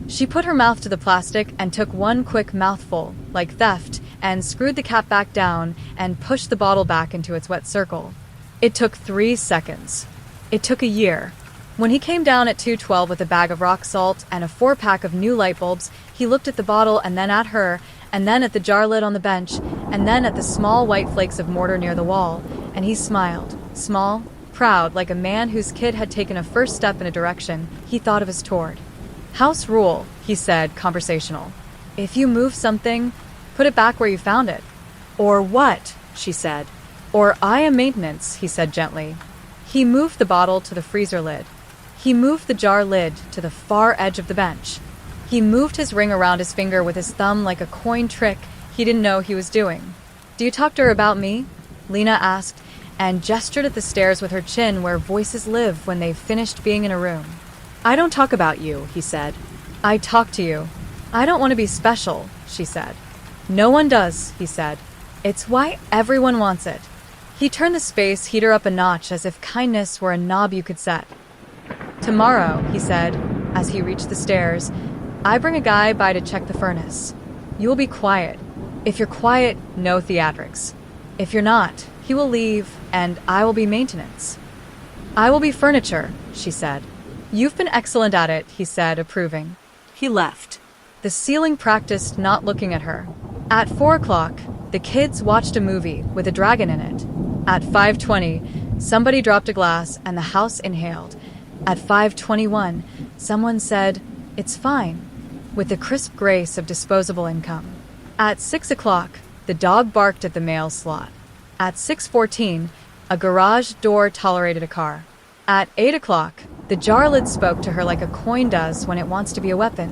She put her mouth to the plastic and took one quick mouthful, like theft, and screwed the cap back down and pushed the bottle back into its wet circle. It took 3 seconds. It took a year. When he came down at 2:12 with a bag of rock salt and a 4-pack of new light bulbs, he looked at the bottle and then at her, and then at the jar lid on the bench, and then at the small white flakes of mortar near the wall, and he smiled, small, proud, like a man whose kid had taken a first step in a direction he thought of as toward. House rule, he said, conversational. If you move something, put it back where you found it. Or what? She said. Or I am maintenance, he said gently. He moved the bottle to the freezer lid. He moved the jar lid to the far edge of the bench. He moved his ring around his finger with his thumb like a coin trick he didn't know he was doing. Do you talk to her about me? Lena asked, and gestured at the stairs with her chin where voices live when they've finished being in a room. I don't talk about you, he said. I talk to you. I don't want to be special, she said. No one does, he said. It's why everyone wants it. He turned the space heater up a notch as if kindness were a knob you could set. Tomorrow, he said, as he reached the stairs, I bring a guy by to check the furnace. You will be quiet. If you're quiet, no theatrics. If you're not, he will leave, and I will be maintenance. I will be furniture, she said. You've been excellent at it, he said, approving. He left. The ceiling practiced not looking at her. At 4 o'clock, the kids watched a movie with a dragon in it. At 5:20, somebody dropped a glass and the house inhaled. At 5:21, someone said, "It's fine," with the crisp grace of disposable income. At 6 o'clock, the dog barked at the mail slot. At 6:14, a garage door tolerated a car. At 8 o'clock, the jar lid spoke to her like a coin does when it wants to be a weapon.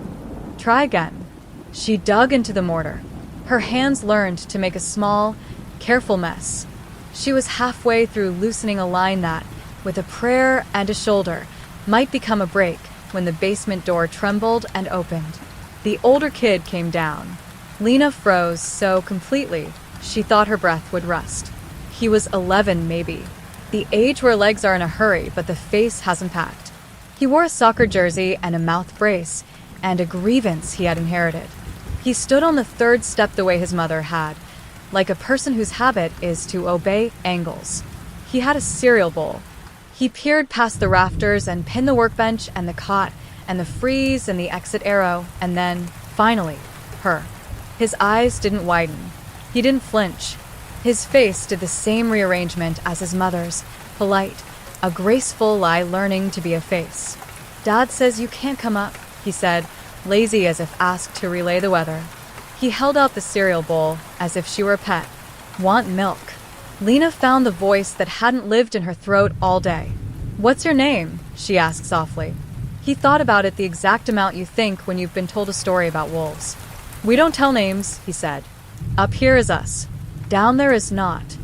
Try again. She dug into the mortar. Her hands learned to make a small, careful mess. She was halfway through loosening a line that, with a prayer and a shoulder, might become a break when the basement door trembled and opened. The older kid came down. Lena froze so completely she thought her breath would rust. He was 11, maybe. The age where legs are in a hurry, but the face hasn't packed. He wore a soccer jersey and a mouth brace, and a grievance he had inherited. He stood on the 3rd step the way his mother had, like a person whose habit is to obey angles. He had a cereal bowl. He peered past the rafters and pinned the workbench and the cot and the freeze and the exit arrow, and then, finally, her. His eyes didn't widen. He didn't flinch. His face did the same rearrangement as his mother's, polite, a graceful lie learning to be a face. Dad says you can't come up, he said, lazy as if asked to relay the weather. He held out the cereal bowl as if she were a pet. Want milk? Lena found the voice that hadn't lived in her throat all day. What's your name? She asked softly. He thought about it the exact amount you think when you've been told a story about wolves. We don't tell names, he said. Up here is us. Down there is not.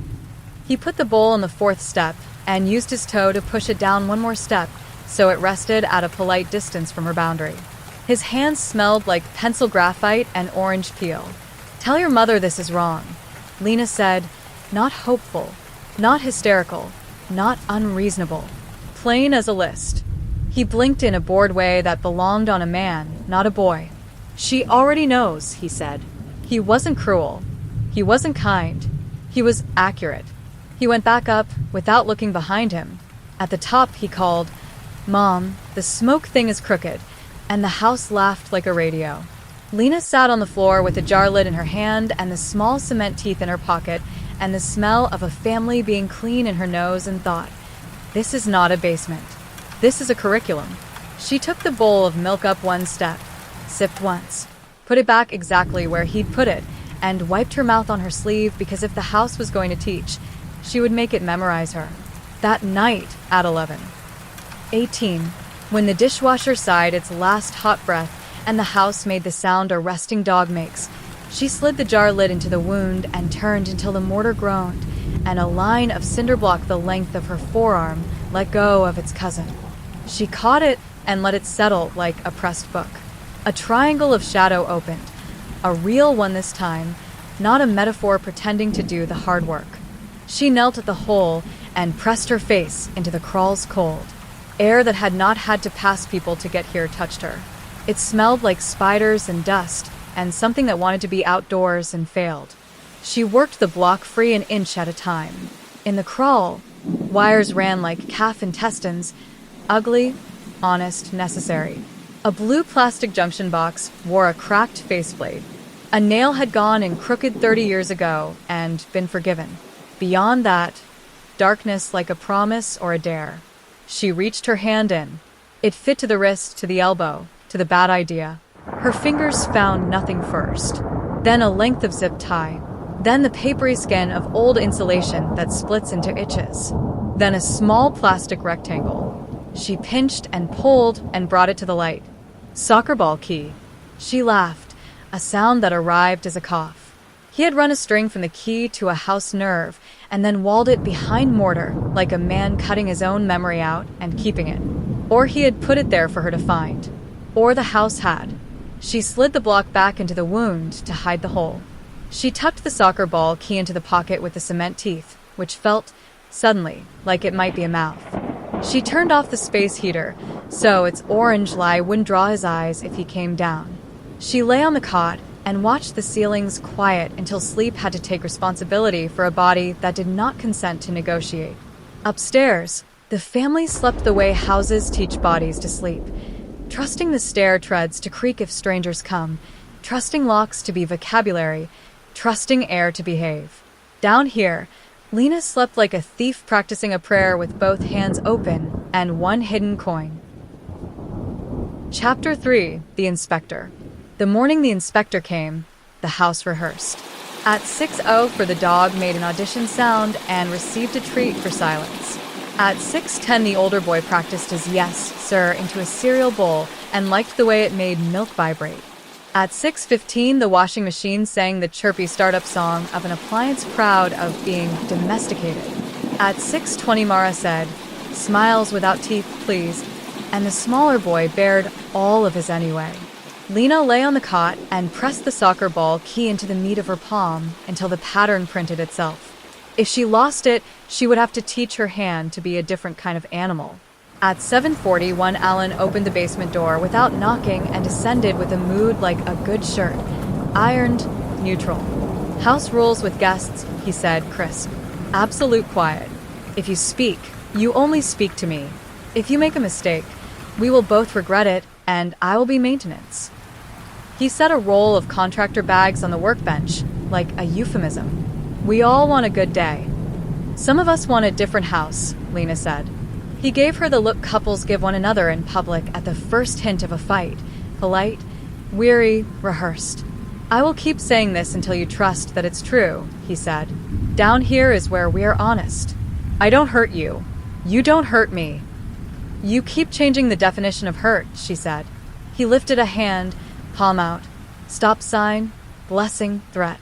He put the bowl on the 4th step and used his toe to push it down one more step so it rested at a polite distance from her boundary. His hands smelled like pencil graphite and orange peel. Tell your mother this is wrong, Lena said, not hopeful, not hysterical, not unreasonable, plain as a list. He blinked in a bored way that belonged on a man, not a boy. She already knows, he said. He wasn't cruel. He wasn't kind. He was accurate. He went back up without looking behind him. At the top, he called, "Mom, the smoke thing is crooked," and the house laughed like a radio. Lena sat on the floor with the jar lid in her hand and the small cement teeth in her pocket and the smell of a family being clean in her nose and thought, this is not a basement. This is a curriculum. She took the bowl of milk up one step, sipped once, put it back exactly where he'd put it, and wiped her mouth on her sleeve because if the house was going to teach, she would make it memorize her. That night at 11. 18. When the dishwasher sighed its last hot breath and the house made the sound a resting dog makes, she slid the jar lid into the wound and turned until the mortar groaned and a line of cinder block the length of her forearm let go of its cousin. She caught it and let it settle like a pressed book. A triangle of shadow opened, a real one this time, not a metaphor pretending to do the hard work. She knelt at the hole and pressed her face into the crawl's cold. Air that had not had to pass people to get here touched her. It smelled like spiders and dust, and something that wanted to be outdoors and failed. She worked the block free an inch at a time. In the crawl, wires ran like calf intestines, ugly, honest, necessary. A blue plastic junction box wore a cracked faceplate. A nail had gone in crooked 30 years ago and been forgiven. Beyond that, darkness like a promise or a dare. She reached her hand in. It fit to the wrist, to the elbow, to the bad idea. Her fingers found nothing first. Then a length of zip tie. Then the papery skin of old insulation that splits into itches. Then a small plastic rectangle. She pinched and pulled and brought it to the light. Soccer ball key. She laughed, a sound that arrived as a cough. He had run a string from the key to a house nerve and then walled it behind mortar like a man cutting his own memory out and keeping it. Or he had put it there for her to find. Or the house had. She slid the block back into the wound to hide the hole. She tucked the soccer ball key into the pocket with the cement teeth, which felt, suddenly, like it might be a mouth. She turned off the space heater, so its orange light wouldn't draw his eyes if he came down. She lay on the cot and watched the ceilings quiet until sleep had to take responsibility for a body that did not consent to negotiate. Upstairs, the family slept the way houses teach bodies to sleep, trusting the stair treads to creak if strangers come, trusting locks to be vocabulary, trusting air to behave. Down here, Lena slept like a thief practicing a prayer with both hands open and one hidden coin. Chapter 3: The Inspector. The morning the inspector came, the house rehearsed. At 6:00 for the dog made an audition sound and received a treat for silence. At 6:10 the older boy practiced his yes, sir into a cereal bowl and liked the way it made milk vibrate. At 6:15 the washing machine sang the chirpy startup song of an appliance proud of being domesticated. At 6:20 Mara said, "Smiles without teeth, please," and the smaller boy bared all of his anyway. Lena lay on the cot and pressed the soccer ball key into the meat of her palm until the pattern printed itself. If she lost it, she would have to teach her hand to be a different kind of animal. At 7:41, Alan opened the basement door without knocking and descended with a mood like a good shirt. Ironed, neutral. "House rules with guests," he said, crisp. "Absolute quiet. If you speak, you only speak to me. If you make a mistake, we will both regret it, and I will be maintenance." He set a roll of contractor bags on the workbench, like a euphemism. "We all want a good day. Some of us want a different house," Lena said. He gave her the look couples give one another in public at the first hint of a fight. Polite, weary, rehearsed. "I will keep saying this until you trust that it's true," he said. "Down here is where we're honest. I don't hurt you. You don't hurt me." "You keep changing the definition of hurt," she said. He lifted a hand, palm out. Stop sign, blessing, threat.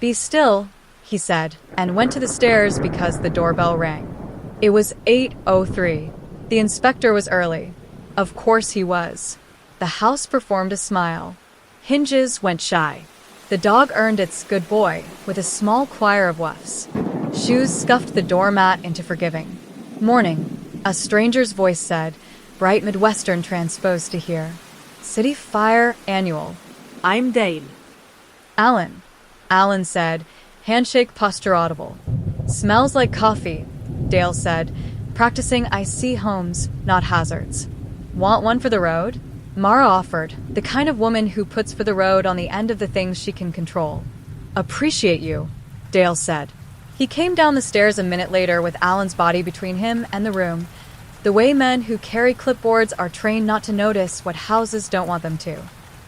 "Be still," he said, and went to the stairs because the doorbell rang. It was 8:03. The inspector was early. Of course he was. The house performed a smile. Hinges went shy. The dog earned its good boy with a small choir of wuffs. Shoes scuffed the doormat into forgiving. "Morning," a stranger's voice said, bright Midwestern transposed to here. "City Fire Annual." I'm Dane. "Alan," Alan said, handshake posture audible. "Smells like coffee," Dale said, practicing "I see homes, not hazards." "Want one for the road?" Mara offered, the kind of woman who puts for the road on the end of the things she can control. "Appreciate you," Dale said. He came down the stairs a minute later with Alan's body between him and the room, the way men who carry clipboards are trained not to notice what houses don't want them to.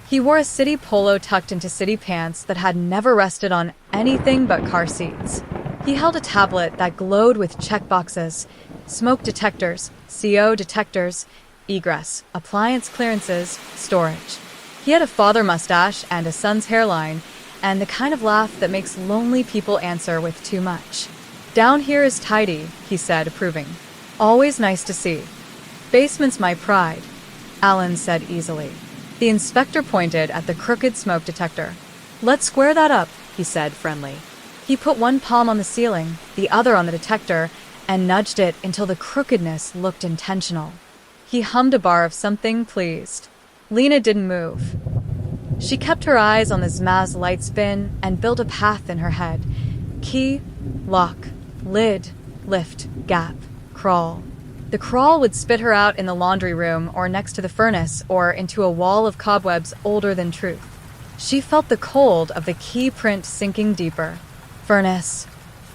He wore a city polo tucked into city pants that had never rested on anything but car seats. He held a tablet that glowed with checkboxes, smoke detectors, CO detectors, egress, appliance clearances, storage. He had a father mustache and a son's hairline, and the kind of laugh that makes lonely people answer with too much. Down here is tidy, he said, approving. Always nice to see. Basement's my pride, Alan said easily. The inspector pointed at the crooked smoke detector. Let's square that up, he said, friendly. He put one palm on the ceiling, the other on the detector, and nudged it until the crookedness looked intentional. He hummed a bar of something pleased. Lena didn't move. She kept her eyes on the Zmaz light spin and built a path in her head. Key, lock, lid, lift, gap, crawl. The crawl would spit her out in the laundry room or next to the furnace or into a wall of cobwebs older than truth. She felt the cold of the key print sinking deeper. Furnace,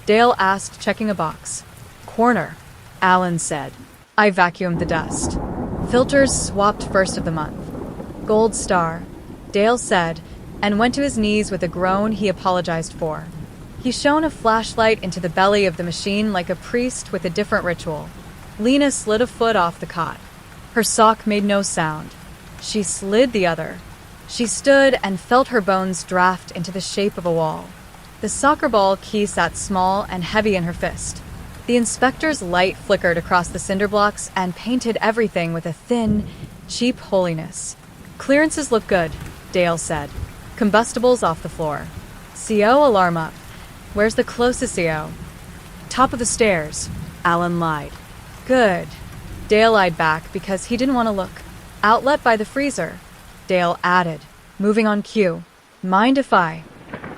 Dale asked, checking a box. Corner, Alan said. I vacuumed the dust. Filters swapped first of the month. Gold star, Dale said, and went to his knees with a groan he apologized for. He shone a flashlight into the belly of the machine like a priest with a different ritual. Lena slid a foot off the cot. Her sock made no sound. She slid the other. She stood and felt her bones draft into the shape of a wall. The soccer ball key sat small and heavy in her fist. The inspector's light flickered across the cinder blocks and painted everything with a thin, cheap holiness. Clearances look good, Dale said. Combustibles off the floor. CO alarm up. Where's the closest CO? Top of the stairs, Alan lied. Good. Dale eyed back because he didn't want to look. Outlet by the freezer, Dale added, moving on cue. Mind if I?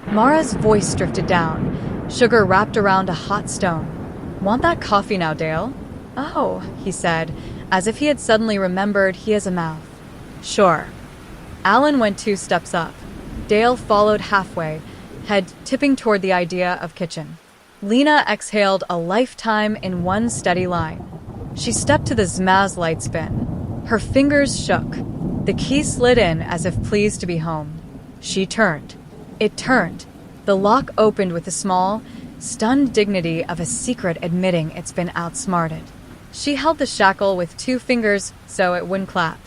Mara's voice drifted down, sugar wrapped around a hot stone. Want that coffee now, Dale? Oh, he said, as if he had suddenly remembered he has a mouth. Sure. Alan went 2 steps up. Dale followed halfway, head tipping toward the idea of kitchen. Lena exhaled a lifetime in one steady line. She stepped to the Zmaz light spin. Her fingers shook. The key slid in as if pleased to be home. She turned. It turned. The lock opened with the small, stunned dignity of a secret admitting it's been outsmarted. She held the shackle with 2 fingers so it wouldn't clap.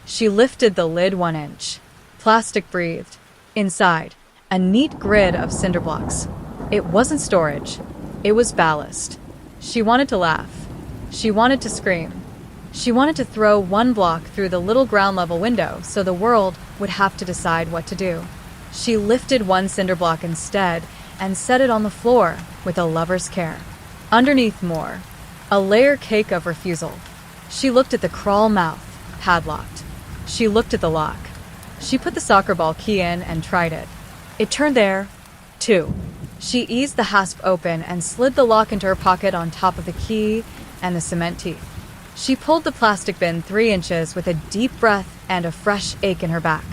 She lifted the lid 1 inch. Plastic breathed. Inside, a neat grid of cinder blocks. It wasn't storage. It was ballast. She wanted to laugh. She wanted to scream. She wanted to throw 1 block through the little ground-level window so the world would have to decide what to do. She lifted 1 cinder block instead and set it on the floor with a lover's care. Underneath more, a layer cake of refusal. She looked at the crawl mouth, padlocked. She looked at the lock. She put the soccer ball key in and tried it. It turned there, too. She eased the hasp open and slid the lock into her pocket on top of the key and the cement teeth. She pulled the plastic bin 3 inches with a deep breath and a fresh ache in her back.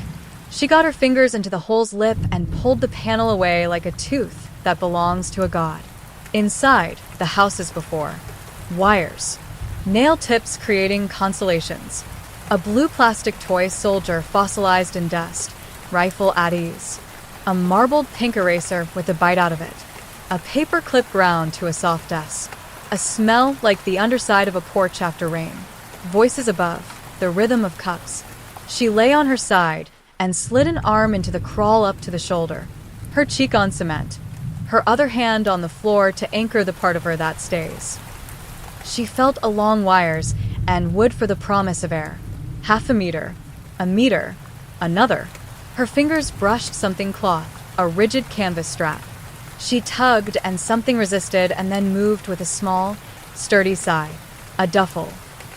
She got her fingers into the hole's lip and pulled the panel away like a tooth that belongs to a god. Inside, the house as before. Wires. Nail tips creating constellations. A blue plastic toy soldier fossilized in dust. Rifle at ease. A marbled pink eraser with a bite out of it. A paper clip ground to a soft desk. A smell like the underside of a porch after rain. Voices above, the rhythm of cups. She lay on her side and slid an arm into the crawl up to the shoulder, her cheek on cement, her other hand on the floor to anchor the part of her that stays. She felt along wires and wood for the promise of air. Half a meter, another. Her fingers brushed something cloth, a rigid canvas strap. She tugged and something resisted and then moved with a small, sturdy sigh. A duffel.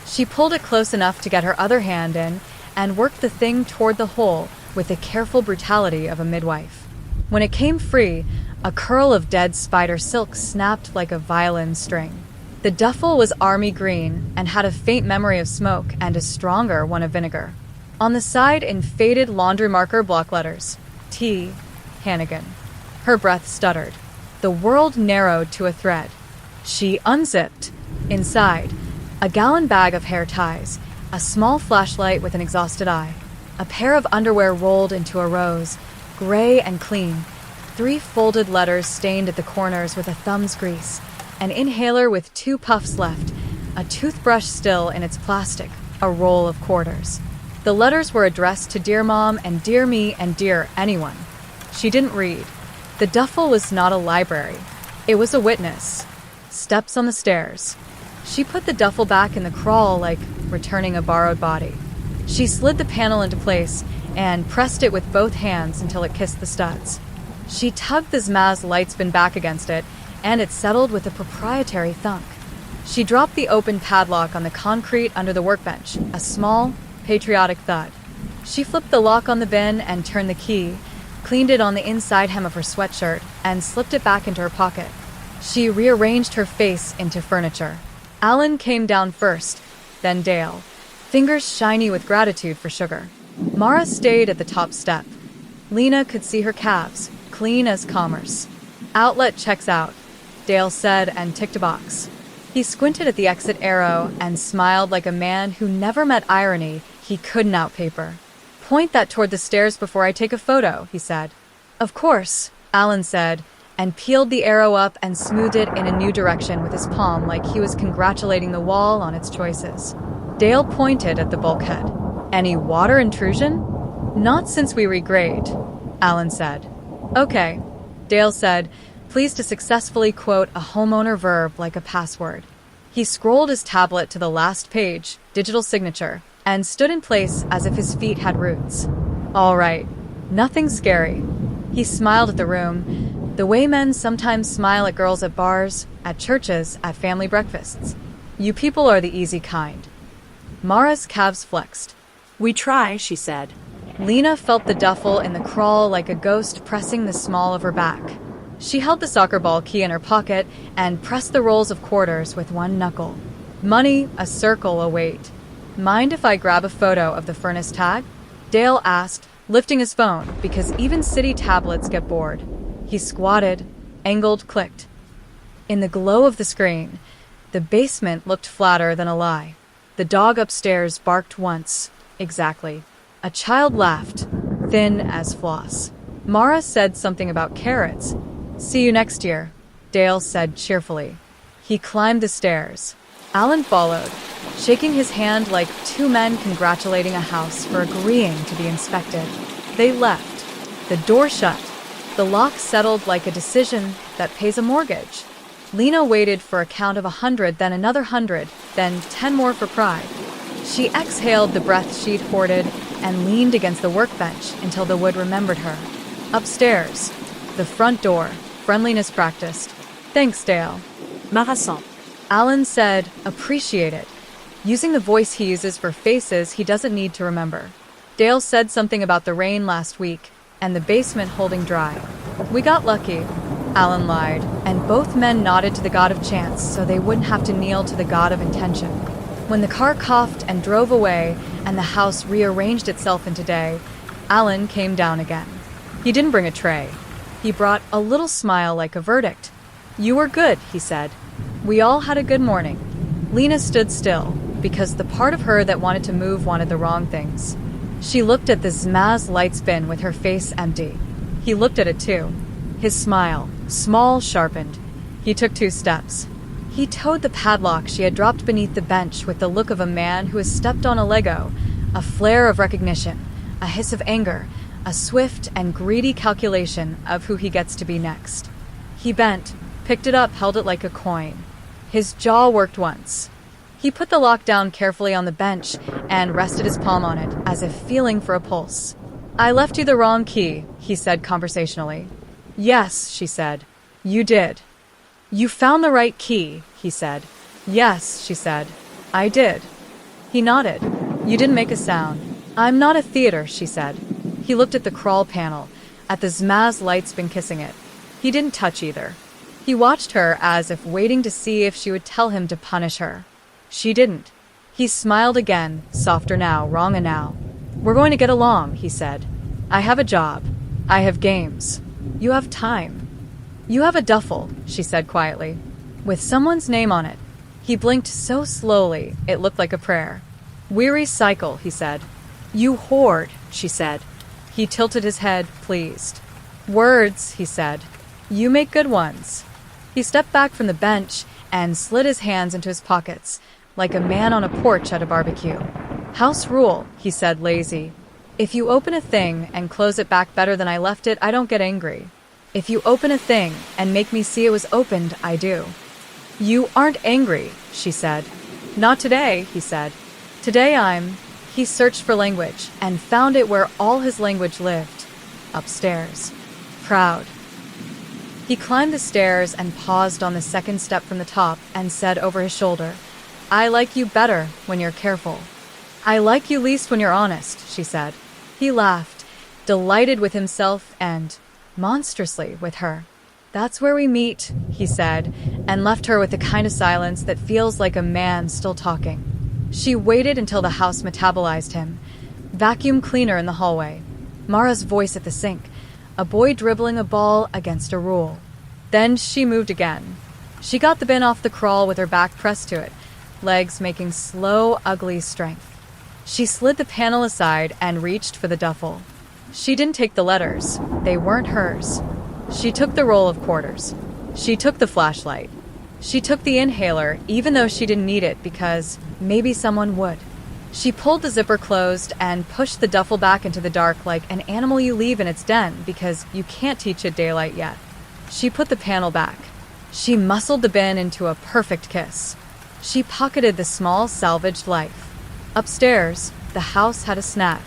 She pulled it close enough to get her other hand in and worked the thing toward the hole with the careful brutality of a midwife. When it came free, a curl of dead spider silk snapped like a violin string. The duffel was army green and had a faint memory of smoke and a stronger one of vinegar. On the side, in faded laundry marker block letters, T. Hannigan. Her breath stuttered. The world narrowed to a thread. She unzipped. Inside, a gallon bag of hair ties, a small flashlight with an exhausted eye, a pair of underwear rolled into a rose, gray and clean, 3 folded letters stained at the corners with a thumb's grease, an inhaler with 2 puffs left, a toothbrush still in its plastic, a roll of quarters. The letters were addressed to Dear Mom and Dear Me and Dear Anyone. She didn't read. The duffel was not a library. It was a witness. Steps on the stairs. She put the duffel back in the crawl like returning a borrowed body. She slid the panel into place and pressed it with both hands until it kissed the studs. She tugged the Zmaz light spin back against it, and it settled with a proprietary thunk. She dropped the open padlock on the concrete under the workbench, a small, patriotic thud. She flipped the lock on the bin and turned the key, cleaned it on the inside hem of her sweatshirt, and slipped it back into her pocket. She rearranged her face into furniture. Alan came down first, then Dale, fingers shiny with gratitude for sugar. Mara stayed at the top step. Lena could see her calves, clean as commerce. Outlet checks out, Dale said and ticked a box. He squinted at the exit arrow and smiled like a man who never met irony he couldn't outpaper. Point that toward the stairs before I take a photo, he said. Of course, Alan said, and peeled the arrow up and smoothed it in a new direction with his palm like he was congratulating the wall on its choices. Dale pointed at the bulkhead. Any water intrusion? Not since we regrade, Alan said. Okay, Dale said, pleased to successfully quote a homeowner verb like a password. He scrolled his tablet to the last page, digital signature, and stood in place as if his feet had roots. All right, nothing scary. He smiled at the room, the way men sometimes smile at girls at bars, at churches, at family breakfasts. You people are the easy kind. Mara's calves flexed. We try, she said. Lena felt the duffel in the crawl like a ghost pressing the small of her back. She held the soccer ball key in her pocket and pressed the rolls of quarters with one knuckle. Money, a circle, a weight. Mind if I grab a photo of the furnace tag? Dale asked, lifting his phone, because even city tablets get bored. He squatted, angled, clicked. In the glow of the screen, the basement looked flatter than a lie. The dog upstairs barked once, exactly. A child laughed, thin as floss. Mara said something about carrots. See you next year, Dale said cheerfully. He climbed the stairs. Alan followed, shaking his hand like two men congratulating a house for agreeing to be inspected. They left. The door shut. The lock settled like a decision that pays a mortgage. Lena waited for a count of 100, then another 100, then 10 more for pride. She exhaled the breath she'd hoarded and leaned against the workbench until the wood remembered her. Upstairs, the front door, friendliness practiced. Thanks, Dale. Marasan. Alan said, appreciate it, using the voice he uses for faces he doesn't need to remember. Dale said something about the rain last week and the basement holding dry. We got lucky, Alan lied, and both men nodded to the god of chance so they wouldn't have to kneel to the god of intention. When the car coughed and drove away and the house rearranged itself into day, Alan came down again. He didn't bring a tray. He brought a little smile like a verdict. You were good, he said. We all had a good morning. Lena stood still, because the part of her that wanted to move wanted the wrong things. She looked at the Zmaz light spin with her face empty. He looked at it too. His smile, small, sharpened. He took 2 steps. He towed the padlock she had dropped beneath the bench with the look of a man who has stepped on a Lego, a flare of recognition, a hiss of anger, a swift and greedy calculation of who he gets to be next. He bent, picked it up, held it like a coin. His jaw worked once. He put the lock down carefully on the bench and rested his palm on it, as if feeling for a pulse. I left you the wrong key, he said conversationally. Yes, she said. You did. You found the right key, he said. Yes, she said. I did. He nodded. You didn't make a sound. I'm not a theater, she said. He looked at the crawl panel, at the Zmaz light spin kissing it. He didn't touch either. He watched her as if waiting to see if she would tell him to punish her. She didn't. He smiled again, softer now, wronger now. We're going to get along, he said. I have a job. I have games. You have time. You have a duffel, she said quietly, with someone's name on it. He blinked so slowly, it looked like a prayer. We recycle, he said. You hoard, she said. He tilted his head, pleased. Words, he said. You make good ones. He stepped back from the bench and slid his hands into his pockets, like a man on a porch at a barbecue. House rule, he said, lazy. If you open a thing and close it back better than I left it, I don't get angry. If you open a thing and make me see it was opened, I do. You aren't angry, she said. Not today, he said. Today I'm... He searched for language and found it where all his language lived. Upstairs. Proud. He climbed the stairs and paused on the second step from the top and said over his shoulder, I like you better when you're careful. I like you least when you're honest, she said. He laughed, delighted with himself and, monstrously, with her. That's where we meet, he said, and left her with the kind of silence that feels like a man still talking. She waited until the house metabolized him. Vacuum cleaner in the hallway. Mara's voice at the sink. A boy dribbling a ball against a rule. Then she moved again. She got the bin off the crawl with her back pressed to it, legs making slow, ugly strength. She slid the panel aside and reached for the duffel. She didn't take the letters. They weren't hers. She took the roll of quarters. She took the flashlight. She took the inhaler, even though she didn't need it because maybe someone would. She pulled the zipper closed and pushed the duffel back into the dark like an animal you leave in its den because you can't teach it daylight yet. She put the panel back. She muscled the bin into a perfect kiss. She pocketed the small salvaged life. Upstairs, the house had a snack.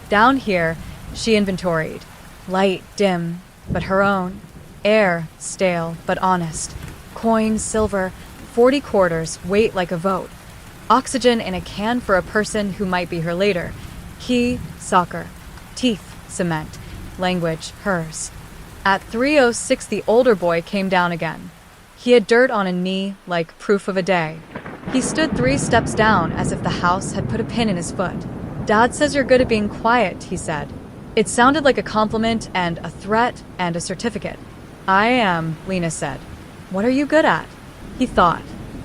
Down here, she inventoried. Light, dim, but her own. Air, stale, but honest. Coin, silver, 40 quarters, weight like a vote. Oxygen in a can for a person who might be her later. Key, soccer. Teeth, cement. Language, hers. At 3:06, the older boy came down again. He had dirt on a knee, like proof of a day. He stood 3 steps down as if the house had put a pin in his foot. Dad says you're good at being quiet, he said. It sounded like a compliment and a threat and a certificate. I am, Lena said. What are you good at? He thought.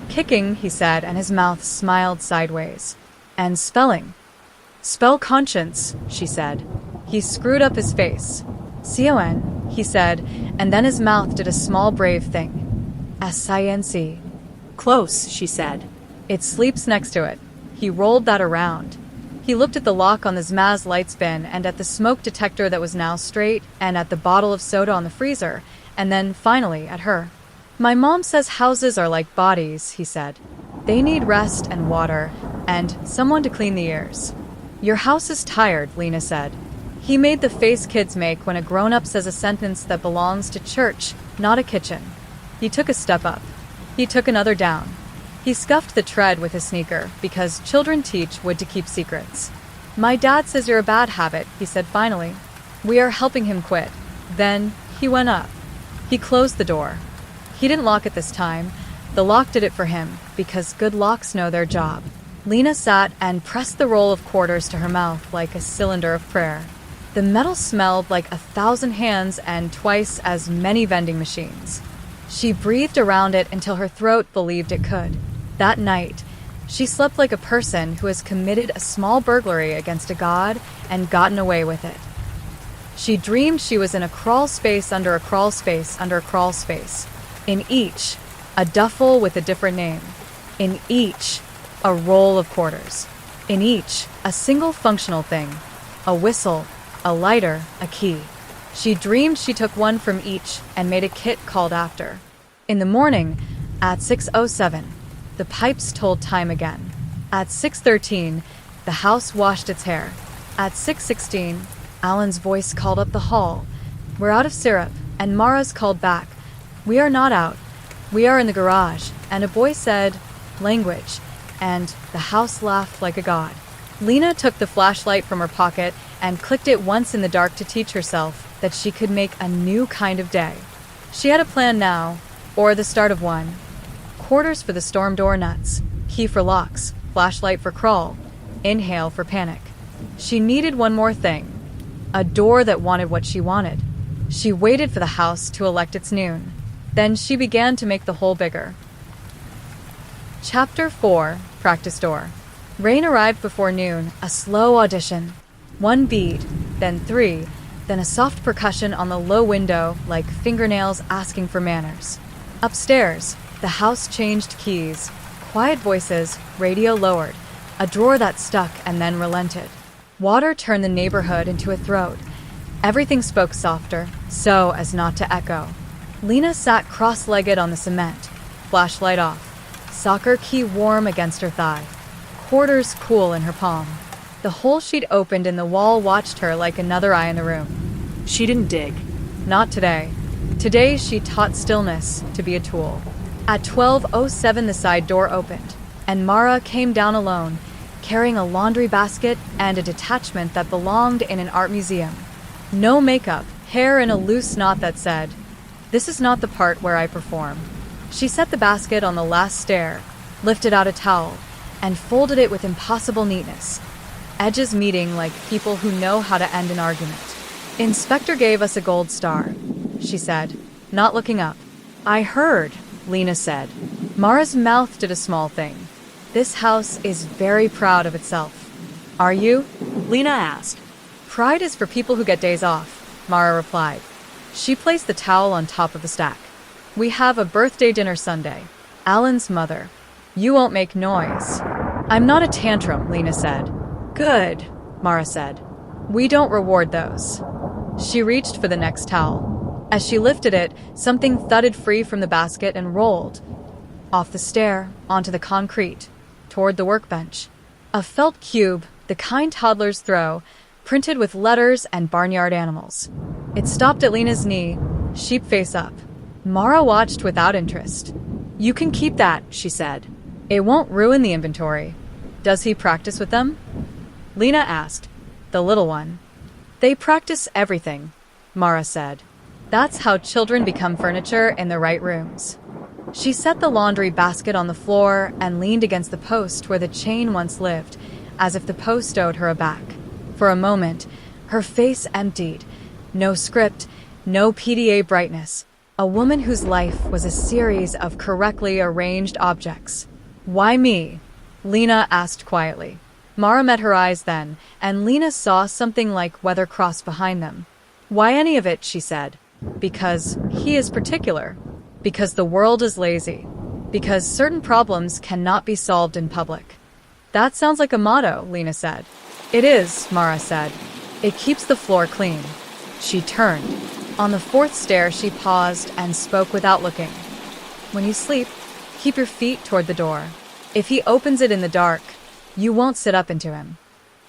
Kicking, he said, and his mouth smiled sideways. And spelling. Spell conscience, she said. He screwed up his face. C-O-N, he said, and then his mouth did a small brave thing. S-I-N-C. Close, she said. It sleeps next to it. He rolled that around. He looked at the lock on the Zmaz lights bin and at the smoke detector that was now straight and at the bottle of soda on the freezer, and then, finally, at her. My mom says houses are like bodies, he said. They need rest and water, and someone to clean the ears. Your house is tired, Lena said. He made the face kids make when a grown-up says a sentence that belongs to church, not a kitchen. He took a step up. He took another down. He scuffed the tread with his sneaker, because children teach wood to keep secrets. My dad says you're a bad habit, he said finally. We are helping him quit. Then he went up. He closed the door. He didn't lock it this time. The lock did it for him, because good locks know their job. Lena sat and pressed the roll of quarters to her mouth like a cylinder of prayer. The metal smelled like 1,000 hands and twice as many vending machines. She breathed around it until her throat believed it could. That night, she slept like a person who has committed a small burglary against a god and gotten away with it. She dreamed she was in a crawl space under a crawl space under a crawl space. In each, a duffel with a different name. In each, a roll of quarters. In each, a single functional thing. A whistle, a lighter, a key. She dreamed she took one from each and made a kit called after. In the morning, at 6:07, the pipes told time again. At 6:13, the house washed its hair. At 6:16, Alan's voice called up the hall. We're out of syrup, and Mara's called back. We are not out. We are in the garage. And a boy said, language. And the house laughed like a god. Lena took the flashlight from her pocket and clicked it once in the dark to teach herself that she could make a new kind of day. She had a plan now, or the start of one. Quarters for the storm door nuts, key for locks, flashlight for crawl, inhale for panic. She needed one more thing, a door that wanted what she wanted. She waited for the house to elect its noon. Then she began to make the hole bigger. Chapter 4, Practice Door. Rain arrived before noon, a slow audition. 1 bead, then 3, then a soft percussion on the low window like fingernails asking for manners. Upstairs, the house changed keys. Quiet voices, radio lowered, a drawer that stuck and then relented. Water turned the neighborhood into a throat. Everything spoke softer, so as not to echo. Lena sat cross-legged on the cement. flashlight off. Soccer key warm against her thigh. Quarters cool in her palm. The hole she'd opened in the wall watched her like another eye in the room. She didn't dig. Not today. Today she taught stillness to be a tool. At 12:07 the side door opened, and Mara came down alone, carrying a laundry basket and a detachment that belonged in an art museum. No makeup, hair in a loose knot that said, "This is not the part where I perform." She set the basket on the last stair, lifted out a towel, and folded it with impossible neatness. Edges meeting like people who know how to end an argument. "Inspector gave us a gold star," she said, not looking up. I heard, Lena said. Mara's mouth did a small thing. "This house is very proud of itself." "Are you?" Lena asked. "Pride is for people who get days off," Mara replied. She placed the towel on top of the stack. "We have a birthday dinner Sunday. Alan's mother. You won't make noise." "I'm not a tantrum," Lena said. Good, Mara said. "We don't reward those." She reached for the next towel. As she lifted it, something thudded free from the basket and rolled off the stair, onto the concrete, toward the workbench. A felt cube, the kind toddlers throw, printed with letters and barnyard animals. It stopped at Lena's knee, sheep face up. Mara watched without interest. "You can keep that," she said. "It won't ruin the inventory." "Does he practice with them?" Lena asked. "The little one." "They practice everything," Mara said. "That's how children become furniture in the right rooms." She set the laundry basket on the floor and leaned against the post where the chain once lived, as if the post owed her a back. For a moment, her face emptied. No script, no PDA brightness. A woman whose life was a series of correctly arranged objects. "Why me?" Lena asked quietly. Mara met her eyes then, and Lena saw something like weather cross behind them. "Why any of it?" she said. "Because he is particular. Because the world is lazy. Because certain problems cannot be solved in public." "That sounds like a motto," Lena said. "It is," Mara said. "It keeps the floor clean." She turned. On the fourth stair, she paused and spoke without looking. "When you sleep, keep your feet toward the door. If he opens it in the dark, you won't sit up into him."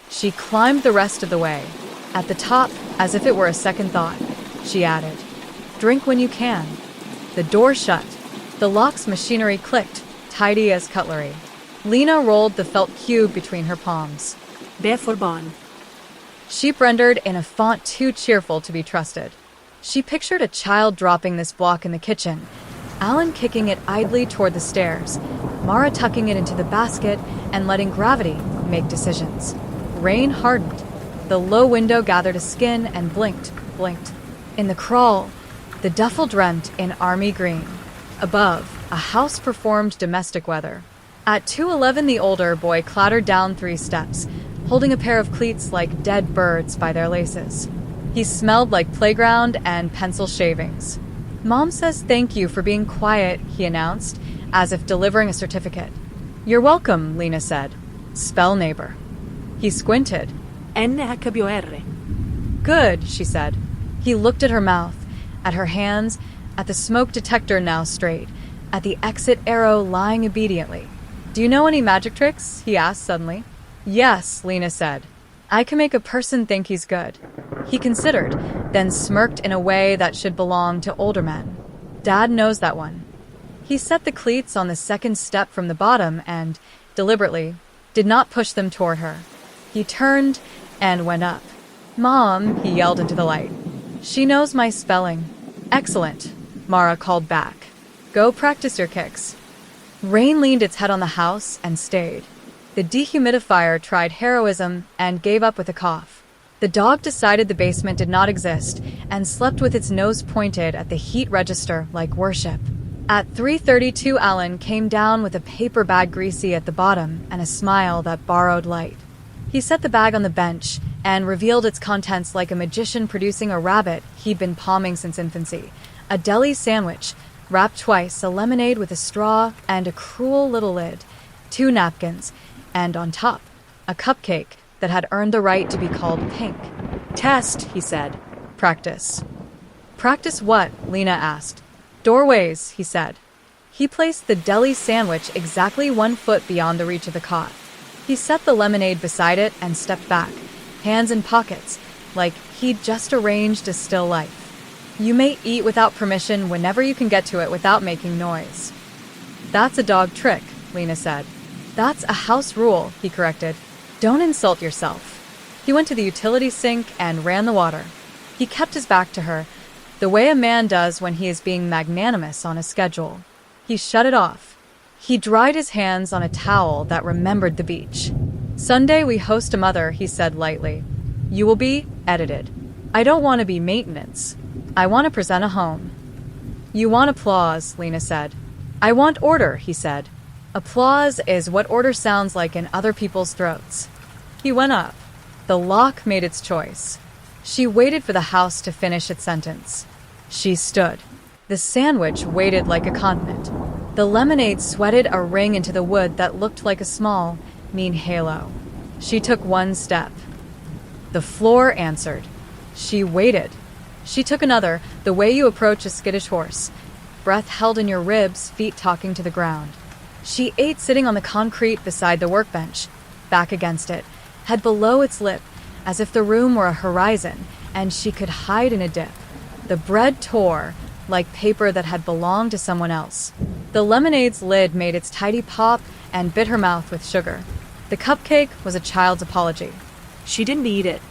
She climbed the rest of the way. At the top, as if it were a second thought, she added, "Drink when you can." The door shut. The lock's machinery clicked, tidy as cutlery. Lena rolled the felt cube between her palms. "Det får barn." Sheep rendered in a font too cheerful to be trusted. She pictured a child dropping this block in the kitchen, Alan kicking it idly toward the stairs, Mara tucking it into the basket and letting gravity make decisions. Rain hardened. The low window gathered a skin and blinked. In the crawl, the duffel dreamt in army green. Above, a house performed domestic weather. At 2:11, the older boy clattered down 3 steps, holding a pair of cleats like dead birds by their laces. He smelled like playground and pencil shavings. "Mom says thank you for being quiet," he announced, as if delivering a certificate. "You're welcome," Lena said. "Spell neighbor." He squinted. NHBOR. "Good," she said. He looked at her mouth, at her hands, at the smoke detector now straight, at the exit arrow lying obediently. "Do you know any magic tricks?" he asked suddenly. "Yes," Lena said. "I can make a person think he's good." He considered, then smirked in a way that should belong to older men. "Dad knows that one." He set the cleats on the second step from the bottom and, deliberately, did not push them toward her. He turned and went up. "Mom," he yelled into the light. "She knows my spelling." "Excellent," Mara called back. "Go practice your kicks." Rain leaned its head on the house and stayed. The dehumidifier tried heroism and gave up with a cough. The dog decided the basement did not exist and slept with its nose pointed at the heat register like worship. At 3:32, Alan came down with a paper bag greasy at the bottom and a smile that borrowed light. He set the bag on the bench and revealed its contents like a magician producing a rabbit he'd been palming since infancy. A deli sandwich, wrapped twice, a lemonade with a straw and a cruel little lid, 2 napkins, and on top, a cupcake that had earned the right to be called pink. "Test," he said. "Practice." "Practice what?" Lena asked. "Doorways," he said. He placed the deli sandwich exactly 1 foot beyond the reach of the cot. He set the lemonade beside it and stepped back, hands in pockets, like he'd just arranged a still life. You may eat without permission whenever you can get to it without making noise. That's a dog trick, Lena said. That's a house rule, he corrected. Don't insult yourself. He went to the utility sink and ran the water. He kept his back to her, the way a man does when he is being magnanimous on a schedule. He shut it off. He dried his hands on a towel that remembered the beach. Sunday we host a mother, he said lightly. You will be edited. I don't want to be maintenance. I want to present a home. You want applause, Lena said. I want order, he said. Applause is what order sounds like in other people's throats. He went up. The lock made its choice. She waited for the house to finish its sentence. She stood. The sandwich waited like a continent. The lemonade sweated a ring into the wood that looked like a small, mean halo. She took 1 step. The floor answered. She waited. She took another, the way you approach a skittish horse. Breath held in your ribs, feet talking to the ground. She ate sitting on the concrete beside the workbench, back against it, head below its lip, as if the room were a horizon, and she could hide in a dip. The bread tore, like paper that had belonged to someone else. The lemonade's lid made its tidy pop and bit her mouth with sugar. The cupcake was a child's apology. She didn't eat it.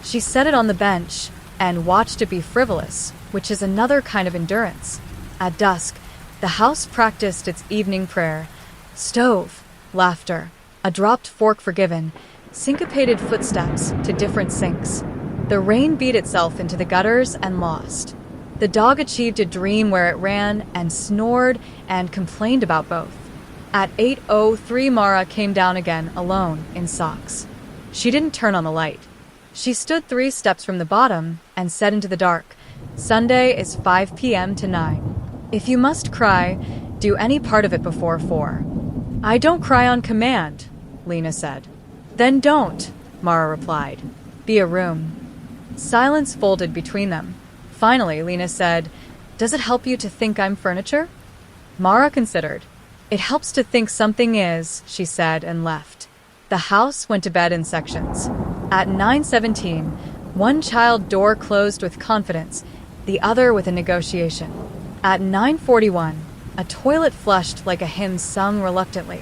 She set it on the bench and watched it be frivolous, which is another kind of endurance. At dusk, the house practiced its evening prayer. Stove, laughter, a dropped fork forgiven, syncopated footsteps to different sinks. The rain beat itself into the gutters and lost. The dog achieved a dream where it ran and snored and complained about both. At 8:03, Mara came down again, alone, in socks. She didn't turn on the light. She stood 3 steps from the bottom and said into the dark, Sunday is 5 p.m. to 9. If you must cry, do any part of it before 4. I don't cry on command, Lena said. Then don't, Mara replied. Be a room. Silence folded between them. Finally, Lena said, Does it help you to think I'm furniture? Mara considered. It helps to think something is, she said, and left. The house went to bed in sections. At 9:17, one child door closed with confidence, the other with a negotiation. At 9:41, a toilet flushed like a hymn sung reluctantly.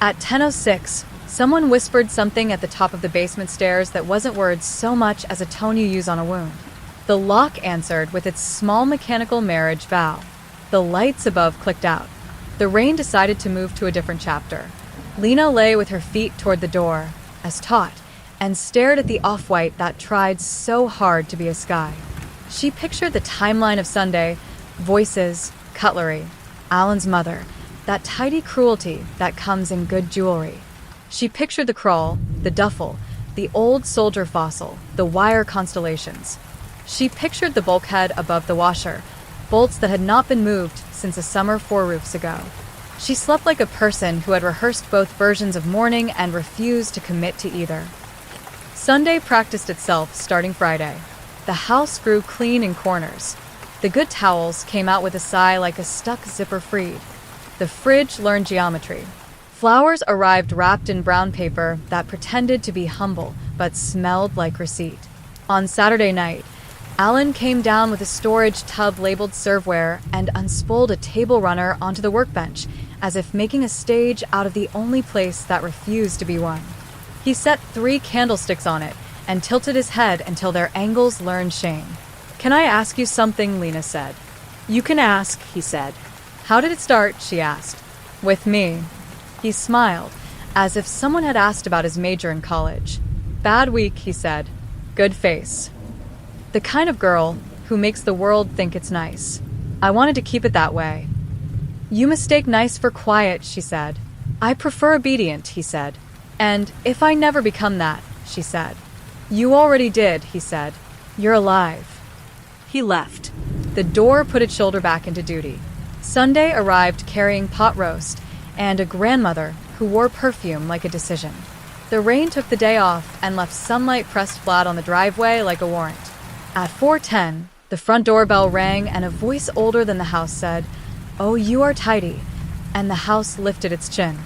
At 10:06, someone whispered something at the top of the basement stairs that wasn't words so much as a tone you use on a wound. The lock answered with its small mechanical marriage vow. The lights above clicked out. The rain decided to move to a different chapter. Lena lay with her feet toward the door, as taught, and stared at the off-white that tried so hard to be a sky. She pictured the timeline of Sunday, voices, cutlery, Alan's mother, that tidy cruelty that comes in good jewelry. She pictured the crawl, the duffel, the old soldier fossil, the wire constellations. She pictured the bulkhead above the washer, bolts that had not been moved since a summer 4 roofs ago. She slept like a person who had rehearsed both versions of mourning and refused to commit to either. Sunday practiced itself starting Friday. The house grew clean in corners. The good towels came out with a sigh like a stuck zipper freed. The fridge learned geometry. Flowers arrived wrapped in brown paper that pretended to be humble but smelled like receipt. On Saturday night, Alan came down with a storage tub labeled serveware and unspooled a table runner onto the workbench, as if making a stage out of the only place that refused to be one. He set 3 candlesticks on it and tilted his head until their angles learned shame. Can I ask you something? Lena said. You can ask, he said. How did it start? She asked. With me. He smiled, as if someone had asked about his major in college. Bad week, he said. Good face. The kind of girl who makes the world think it's nice. I wanted to keep it that way. You mistake nice for quiet, she said. I prefer obedient, he said. And if I never become that, she said. You already did, he said. You're alive. He left. The door put its shoulder back into duty. Sunday arrived carrying pot roast and a grandmother who wore perfume like a decision. The rain took the day off and left sunlight pressed flat on the driveway like a warrant. At 4:10, the front doorbell rang and a voice older than the house said, Oh, you are tidy. and the house lifted its chin.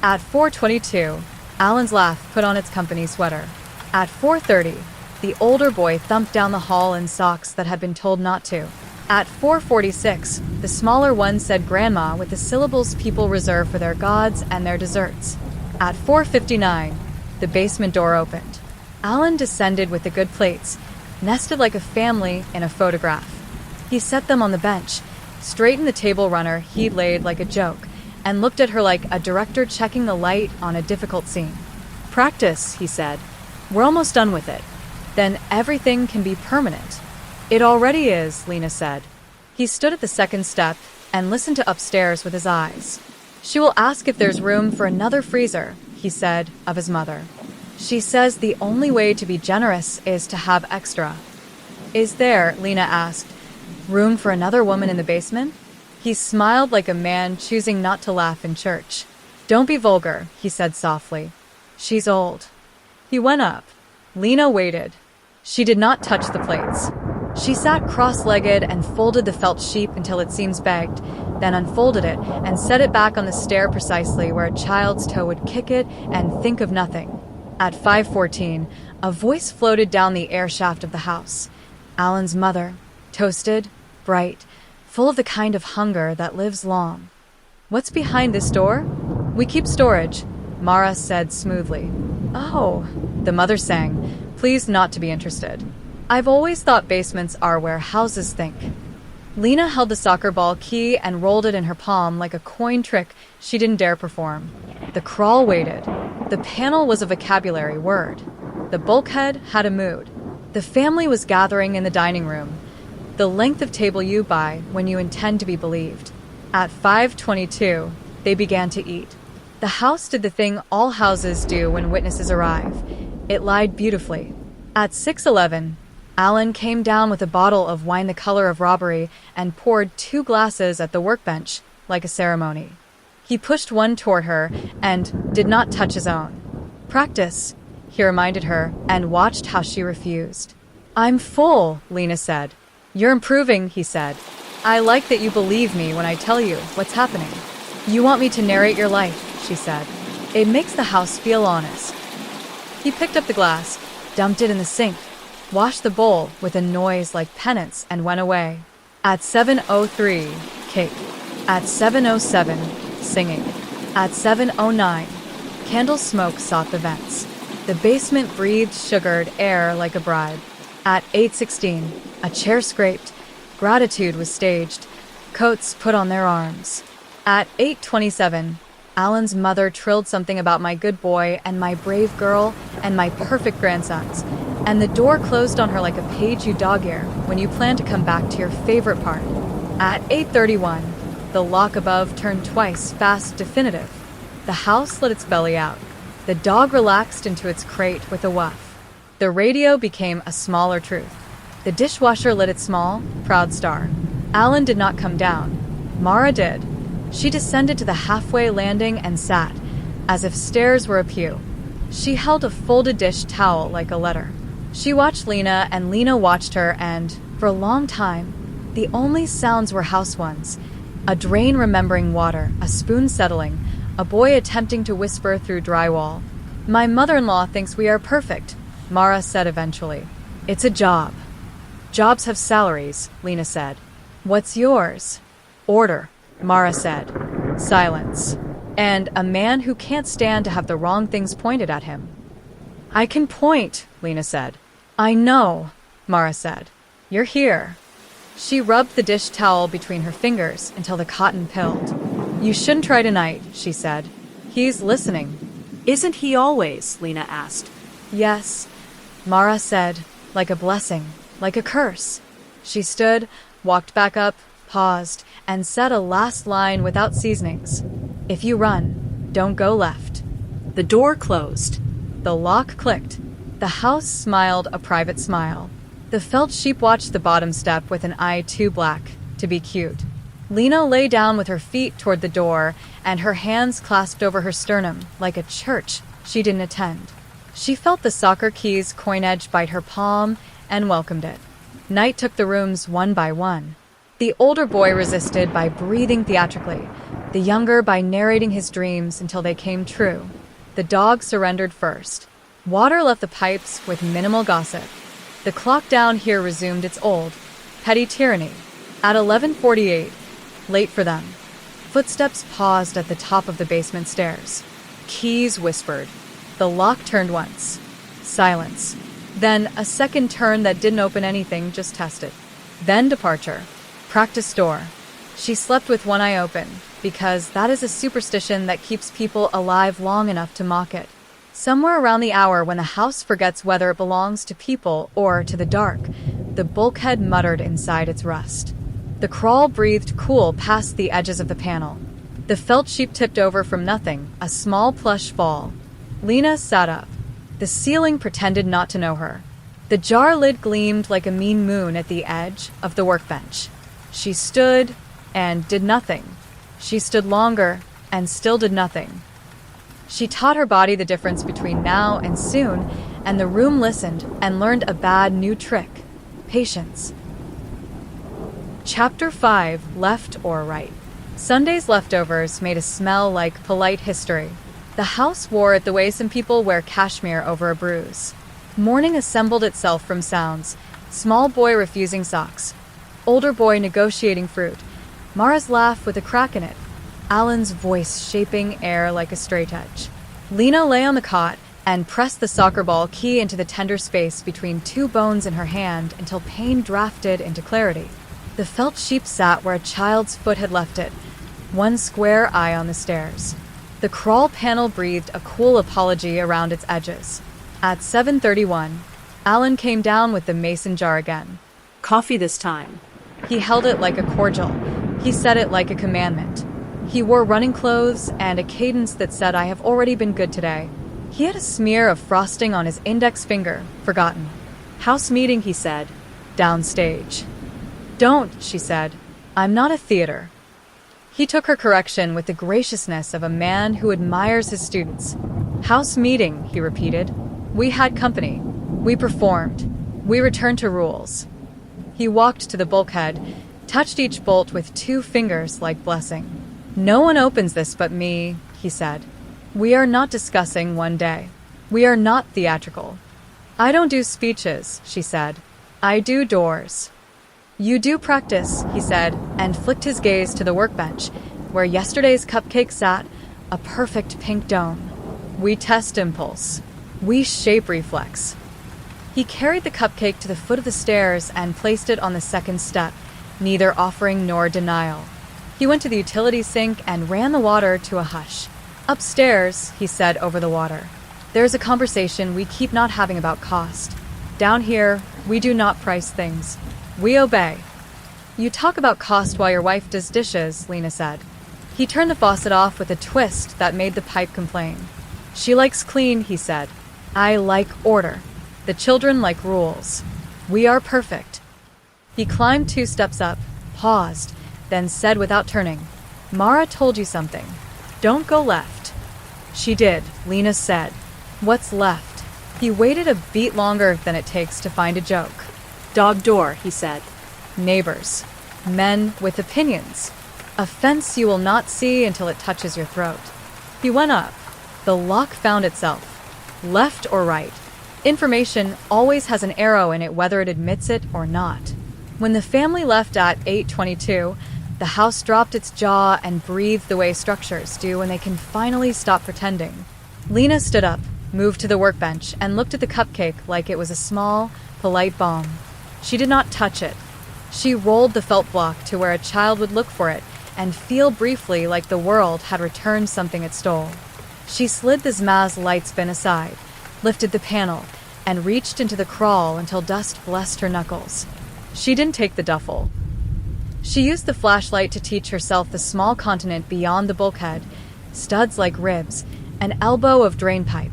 At 4:22, Alan's laugh put on its company sweater. At 4:30, the older boy thumped down the hall in socks that had been told not to. At 4:46, the smaller one said grandma with the syllables people reserve for their gods and their desserts. At 4:59, the basement door opened. Alan descended with the good plates, nested like a family in a photograph. He set them on the bench, straightened the table runner he'd laid like a joke, and looked at her like a director checking the light on a difficult scene. Practice, he said. We're almost done with it. Then everything can be permanent. It already is, Lena said. He stood at the second step and listened to upstairs with his eyes. She will ask if there's room for another freezer, he said of his mother. She says the only way to be generous is to have extra. Is there, Lena asked, room for another woman in the basement? He smiled like a man choosing not to laugh in church. Don't be vulgar, he said softly. She's old. He went up. Lena waited. She did not touch the plates. She sat cross-legged and folded the felt sheep until it seems bagged, then unfolded it and set it back on the stair precisely where a child's toe would kick it and think of nothing. At 5:14, a voice floated down the air shaft of the house. Alan's mother, toasted, bright, full of the kind of hunger that lives long. What's behind this door? We keep storage, Mara said smoothly. Oh, the mother sang, pleased not to be interested. I've always thought basements are where houses think. Lena held the soccer ball key and rolled it in her palm like a coin trick she didn't dare perform. The crawl waited. The panel was a vocabulary word. The bulkhead had a mood. The family was gathering in the dining room, the length of table you buy when you intend to be believed. At 5:22, they began to eat. The house did the thing all houses do when witnesses arrive. It lied beautifully. At 6:11, Alan came down with a bottle of wine the color of robbery and poured 2 glasses at the workbench, like a ceremony. He pushed one toward her and did not touch his own. Practice, he reminded her, and watched how she refused. I'm full, Lena said. You're improving, he said. I like that you believe me when I tell you what's happening. You want me to narrate your life, she said. It makes the house feel honest. He picked up the glass, dumped it in the sink, washed the bowl with a noise like penance, and went away. At 7:03, cake. At 7:07, singing. At 7:09, candle smoke sought the vents. The basement breathed sugared air like a bribe. At 8:16, a chair scraped. Gratitude was staged. Coats put on their arms. At 8:27, Alan's mother trilled something about my good boy and my brave girl and my perfect grandsons, and the door closed on her like a page you dog-ear when you plan to come back to your favorite part. At 8:31, the lock above turned twice, fast, definitive. The house let its belly out. The dog relaxed into its crate with a wuff. The radio became a smaller truth. The dishwasher lit its small, proud star. Alan did not come down. Mara did. She descended to the halfway landing and sat, as if stairs were a pew. She held a folded dish towel like a letter. She watched Lena, and Lena watched her, and, for a long time, the only sounds were house ones. A drain remembering water, a spoon settling, a boy attempting to whisper through drywall. My mother-in-law thinks we are perfect, Mara said eventually. It's a job. Jobs have salaries, Lena said. What's yours? Order, Mara said. Silence. And a man who can't stand to have the wrong things pointed at him. I can point, Lena said. I know, Mara said. You're here. She rubbed the dish towel between her fingers until the cotton pilled. You shouldn't try tonight, she said. He's listening. Isn't he always? Lena asked. Yes, Mara said, like a blessing, like a curse. She stood, walked back up, paused, and said a last line without seasonings. If you run, don't go left. The door closed. The lock clicked. The house smiled a private smile. The felt sheep watched the bottom step with an eye too black to be cute. Lena lay down with her feet toward the door and her hands clasped over her sternum like a church she didn't attend. She felt the soccer keys coin edge bite her palm and welcomed it. Night took the rooms one by one. The older boy resisted by breathing theatrically, the younger by narrating his dreams until they came true. The dog surrendered first. Water left the pipes with minimal gossip. The clock down here resumed its old, petty tyranny. At 11:48, late for them. Footsteps paused at the top of the basement stairs. Keys whispered. The lock turned once. Silence. Then a second turn that didn't open anything, just tested. Then departure. Practice door. She slept with one eye open, because that is a superstition that keeps people alive long enough to mock it. Somewhere around the hour when the house forgets whether it belongs to people or to the dark, the bulkhead muttered inside its rust. The crawl breathed cool past the edges of the panel. The felt sheep tipped over from nothing, a small plush fall. Lena sat up. The ceiling pretended not to know her. The jar lid gleamed like a mean moon at the edge of the workbench. She stood and did nothing. She stood longer and still did nothing. She taught her body the difference between now and soon, and the room listened and learned a bad new trick: patience. Chapter 5, Left or Right. Sunday's leftovers made a smell like polite history. The house wore it the way some people wear cashmere over a bruise. Morning assembled itself from sounds: small boy refusing socks, older boy negotiating fruit, Mara's laugh with a crack in it, Alan's voice shaping air like a straight edge. Lena lay on the cot and pressed the soccer ball key into the tender space between two bones in her hand until pain drafted into clarity. The felt sheep sat where a child's foot had left it, one square eye on the stairs. The crawl panel breathed a cool apology around its edges. At 7:31, Alan came down with the mason jar again. Coffee this time. He held it like a cordial. He said it like a commandment. He wore running clothes and a cadence that said, "I have already been good today." He had a smear of frosting on his index finger, forgotten. "House meeting," he said. Downstage. "Don't," she said. "I'm not a theater." He took her correction with the graciousness of a man who admires his students. "House meeting," he repeated. "We had company. We performed. We returned to rules." He walked to the bulkhead, touched each bolt with 2 fingers like blessing. "No one opens this but me," he said. "We are not discussing one day. We are not theatrical." "I don't do speeches," she said. "I do doors." "You do practice," he said, and flicked his gaze to the workbench, where yesterday's cupcake sat, a perfect pink dome. "We test impulse. We shape reflex." He carried the cupcake to the foot of the stairs and placed it on the second step, neither offering nor denial. He went to the utility sink and ran the water to a hush. "Upstairs," he said over the water, "there's a conversation we keep not having about cost. Down here, we do not price things. We obey." "You talk about cost while your wife does dishes," Lena said. He turned the faucet off with a twist that made the pipe complain. "She likes clean," he said. "I like order. The children like rules. We are perfect." He climbed 2 steps up, paused, then said without turning, "Mara told you something. Don't go left." "She did," Lena said. "What's left?" He waited a beat longer than it takes to find a joke. Dog door, he said. Neighbors. Men with opinions. A fence you will not see until it touches your throat. He went up. The lock found itself. Left or right. Information always has an arrow in it whether it admits it or not. When the family left at 8:22, the house dropped its jaw and breathed the way structures do when they can finally stop pretending. Lena stood up, moved to the workbench, and looked at the cupcake like it was a small, polite bomb. She did not touch it. She rolled the felt block to where a child would look for it and feel briefly like the world had returned something it stole. She slid the Zmaz light spin aside, lifted the panel, and reached into the crawl until dust blessed her knuckles. She didn't take the duffel. She used the flashlight to teach herself the small continent beyond the bulkhead, studs like ribs, an elbow of drain pipe,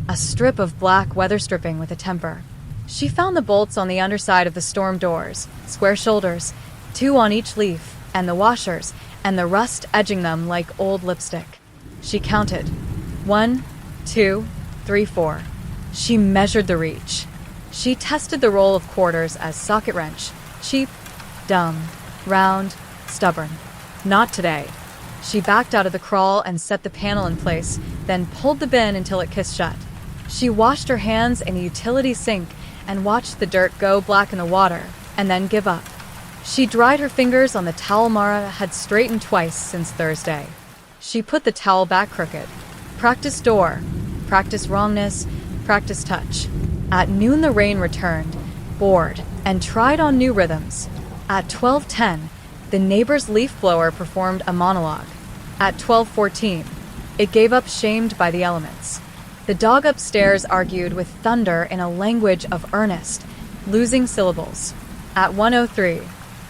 a strip of black weather stripping with a temper. She found the bolts on the underside of the storm doors, square shoulders, 2 on each leaf, and the washers, and the rust edging them like old lipstick. She counted. 1, 2, 3, 4. She measured the reach. She tested the roll of quarters as socket wrench, cheap, dumb, round, stubborn. Not today. She backed out of the crawl and set the panel in place, then pulled the bin until it kissed shut. She washed her hands in a utility sink and watched the dirt go black in the water, and then give up. She dried her fingers on the towel Mara had straightened twice since Thursday. She put the towel back crooked. Practice door, practice wrongness, practice touch. At noon the rain returned, bored, and tried on new rhythms. At 12:10, the neighbor's leaf blower performed a monologue. At 12:14, it gave up, shamed by the elements. The dog upstairs argued with thunder in a language of earnest, losing syllables. At 1:03,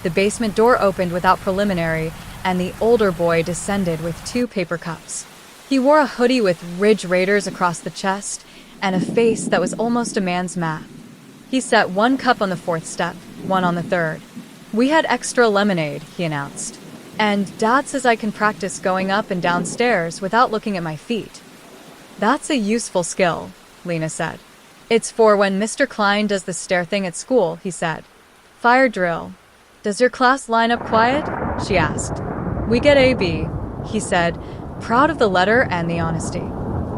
the basement door opened without preliminary, and the older boy descended with 2 paper cups. He wore a hoodie with Ridge Raiders across the chest and a face that was almost a man's math. He set 1 cup on the 4th step, 1 on the 3rd. "We had extra lemonade," he announced. "And Dad says I can practice going up and down stairs without looking at my feet." "That's a useful skill," Lena said. "It's for when Mr. Klein does the stair thing at school," he said. "Fire drill. Does your class line up quiet?" she asked. "We get AB," he said, proud of the letter and the honesty.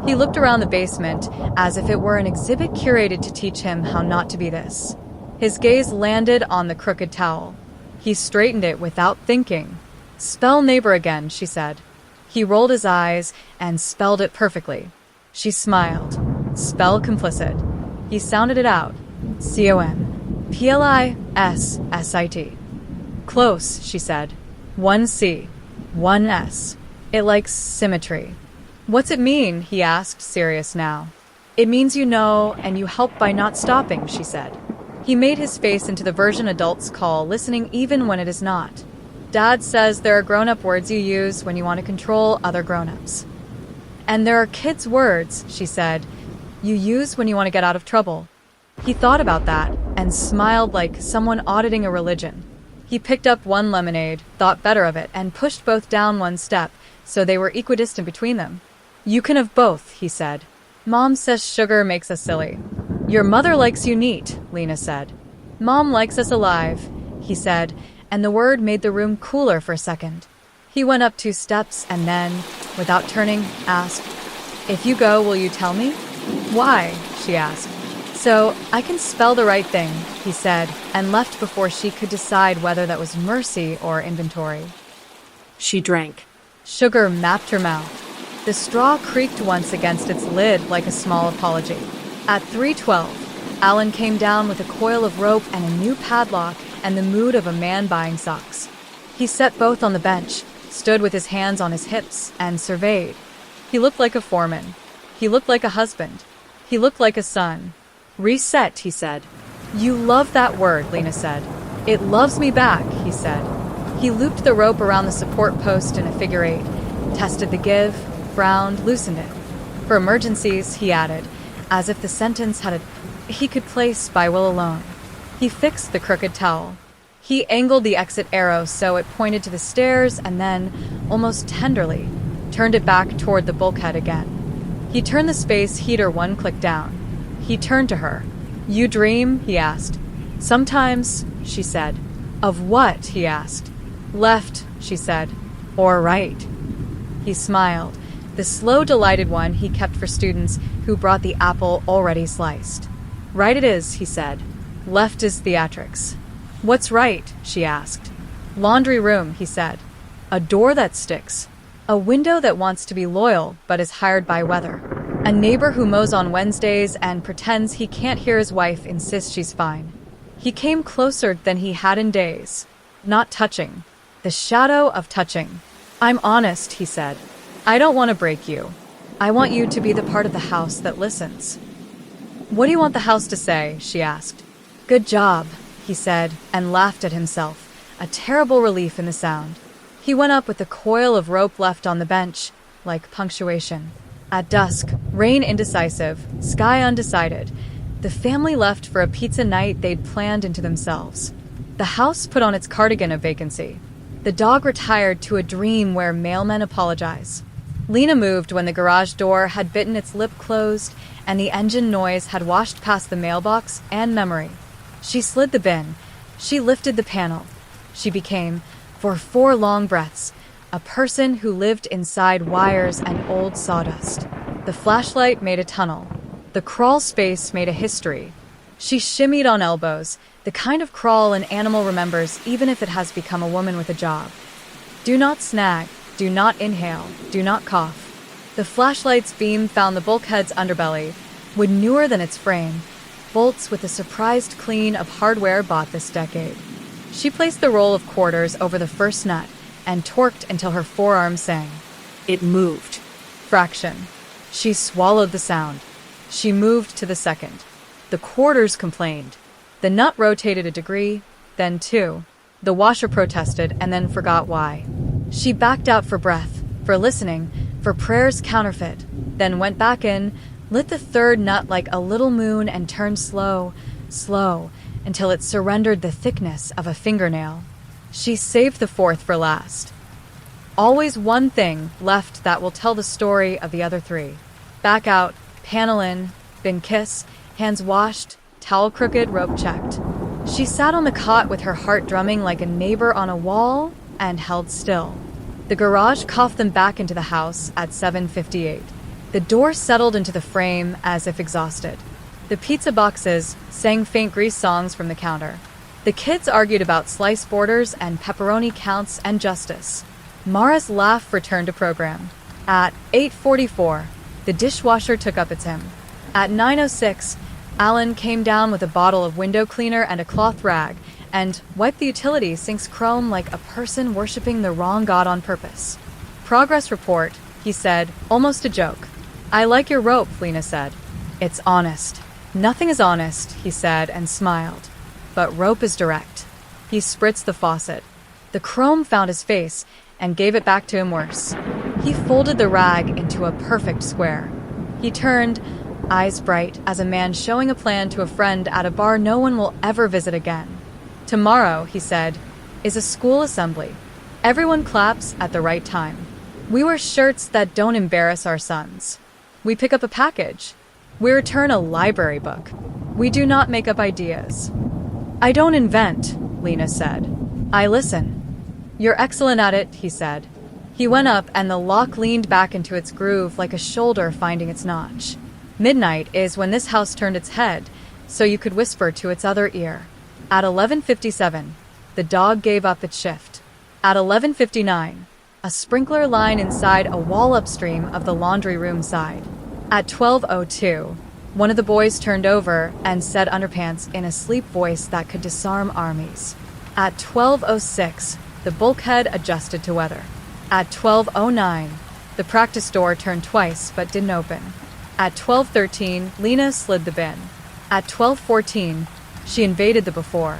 He looked around the basement as if it were an exhibit curated to teach him how not to be this. His gaze landed on the crooked towel. He straightened it without thinking. "Spell neighbor again," she said. He rolled his eyes and spelled it perfectly. She smiled. "Spell complicit." He sounded it out. "COMPLISSIT." "Close," she said. 1 C, 1 S. It likes symmetry. "What's it mean?" he asked, serious now. "It means you know, and you help by not stopping," she said. He made his face into the version adults call listening even when it is not. "Dad says there are grown-up words you use when you want to control other grown-ups. And there are kids' words," she said, "you use when you want to get out of trouble." He thought about that and smiled like someone auditing a religion. He picked up 1 lemonade, thought better of it, and pushed both down 1 step, so they were equidistant between them. "You can have both," he said. "Mom says sugar makes us silly." "Your mother likes you neat," Lena said. "Mom likes us alive," he said, and the word made the room cooler for a second. He went up 2 steps and then, without turning, asked, "If you go, will you tell me?" "Why?" she asked. "So I can spell the right thing," he said, and left before she could decide whether that was mercy or inventory. She drank. Sugar mapped her mouth. The straw creaked once against its lid like a small apology. At 3:12, Alan came down with a coil of rope and a new padlock and the mood of a man buying socks. He set both on the bench, stood with his hands on his hips, and surveyed. He looked like a foreman. He looked like a husband. He looked like a son. "Reset," he said. "You love that word," Lena said. "It loves me back," he said. He looped the rope around the support post in a figure 8, tested the give, frowned, loosened it. "For emergencies," he added, as if the sentence had he could place by will alone. He fixed the crooked towel. He angled the exit arrow so it pointed to the stairs and then, almost tenderly, turned it back toward the bulkhead again. He turned the space heater 1 click down. He turned to her. "You dream?" he asked. "Sometimes," she said. "Of what?" he asked. "Left," she said. "Or right." He smiled, the slow, delighted one he kept for students who brought the apple already sliced. "Right it is," he said. "Left is theatrics." "What's right?" she asked. "Laundry room," he said. "A door that sticks. A window that wants to be loyal but is hired by weather. A neighbor who mows on Wednesdays and pretends he can't hear his wife insist she's fine." He came closer than he had in days. Not touching. The shadow of touching. "I'm honest," he said. "I don't want to break you. I want you to be the part of the house that listens." "What do you want the house to say?" she asked. "Good job," he said, and laughed at himself, a terrible relief in the sound. He went up with the coil of rope left on the bench, like punctuation. At dusk, rain indecisive, sky undecided, the family left for a pizza night they'd planned into themselves. The house put on its cardigan of vacancy. The dog retired to a dream where mailmen apologize. Lena moved when the garage door had bitten its lip closed and the engine noise had washed past the mailbox and memory. She slid the bin. She lifted the panel. She became, for 4 long breaths, a person who lived inside wires and old sawdust. The flashlight made a tunnel. The crawl space made a history. She shimmied on elbows, the kind of crawl an animal remembers even if it has become a woman with a job. Do not snag, do not inhale, do not cough. The flashlight's beam found the bulkhead's underbelly, wood newer than its frame, bolts with a surprised clean of hardware bought this decade. She placed the roll of quarters over the first nut and torqued until her forearm sang. It moved. Fraction. She swallowed the sound. She moved to the second. The quarters complained. The nut rotated a degree, then two. The washer protested and then forgot why. She backed out for breath, for listening, for prayer's counterfeit, then went back in, lit the third nut like a little moon and turned slow, slow, until it surrendered the thickness of a fingernail. She saved the fourth for last. Always one thing left that will tell the story of the other three. Back out, panel in, bin kiss, hands washed, towel crooked, rope checked. She sat on the cot with her heart drumming like a neighbor on a wall and held still. The garage coughed them back into the house at 7:58. The door settled into the frame as if exhausted. The pizza boxes sang faint grease songs from the counter. The kids argued about slice borders and pepperoni counts and justice. Mara's laugh returned to program. At 8:44, the dishwasher took up its hymn. At 9:06, Alan came down with a bottle of window cleaner and a cloth rag and wiped the utility sink's chrome like a person worshipping the wrong god on purpose. Progress report, he said, almost a joke. I like your rope, Lena said. It's honest. Nothing is honest, he said and smiled. But rope is direct. He spritzed the faucet. The chrome found his face and gave it back to him worse. He folded the rag into a perfect square. He turned, eyes bright, as a man showing a plan to a friend at a bar no one will ever visit again. Tomorrow, he said, is a school assembly. Everyone claps at the right time. We wear shirts that don't embarrass our sons. We pick up a package. We return a library book. We do not make up ideas. I don't invent, Lena said. I listen. You're excellent at it, he said. He went up and the lock leaned back into its groove like a shoulder finding its notch. Midnight is when this house turned its head, so you could whisper to its other ear. At 11:57, the dog gave up its shift. At 11:59, a sprinkler line inside a wall upstream of the laundry room side. At 12:02, one of the boys turned over and said underpants in a sleep voice that could disarm armies. At 12:06, the bulkhead adjusted to weather. At 12:09, the practice door turned twice but didn't open. At 12:13, Lena slid the bin. At 12:14, she invaded the before.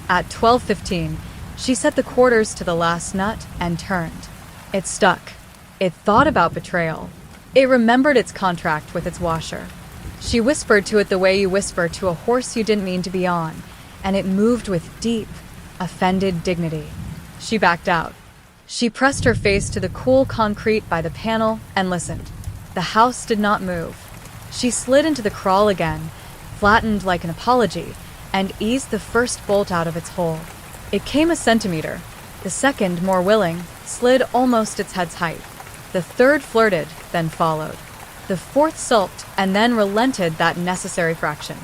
At 12:15, she set the quarters to the last nut and turned. It stuck. It thought about betrayal. It remembered its contract with its washer. She whispered to it the way you whisper to a horse you didn't mean to be on, and it moved with deep, offended dignity. She backed out. She pressed her face to the cool concrete by the panel and listened. The house did not move. She slid into the crawl again, flattened like an apology, and eased the first bolt out of its hole. It came a centimeter. The second, more willing, slid almost its head's height. The third flirted, then followed. The fourth sulked and then relented that necessary fraction.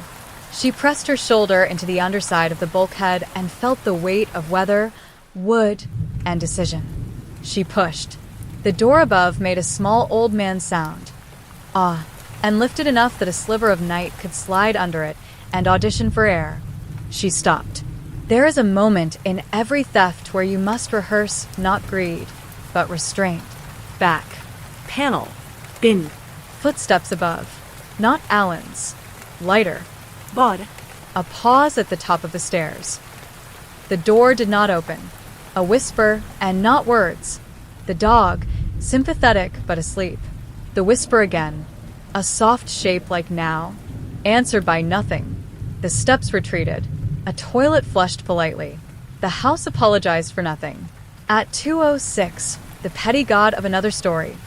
She pressed her shoulder into the underside of the bulkhead and felt the weight of weather, wood, and decision. She pushed. The door above made a small old man sound. And lifted enough that a sliver of night could slide under it and audition for air. She stopped. There is a moment in every theft where you must rehearse not greed, but restraint. Back. Panel. Bin. Footsteps above. Not Alan's. Lighter. Bod. A pause at the top of the stairs. The door did not open. A whisper, and not words. The dog, sympathetic but asleep. The whisper again. A soft shape like now. Answered by nothing. The steps retreated. A toilet flushed politely. The house apologized for nothing. At 2:06, the petty god of another story.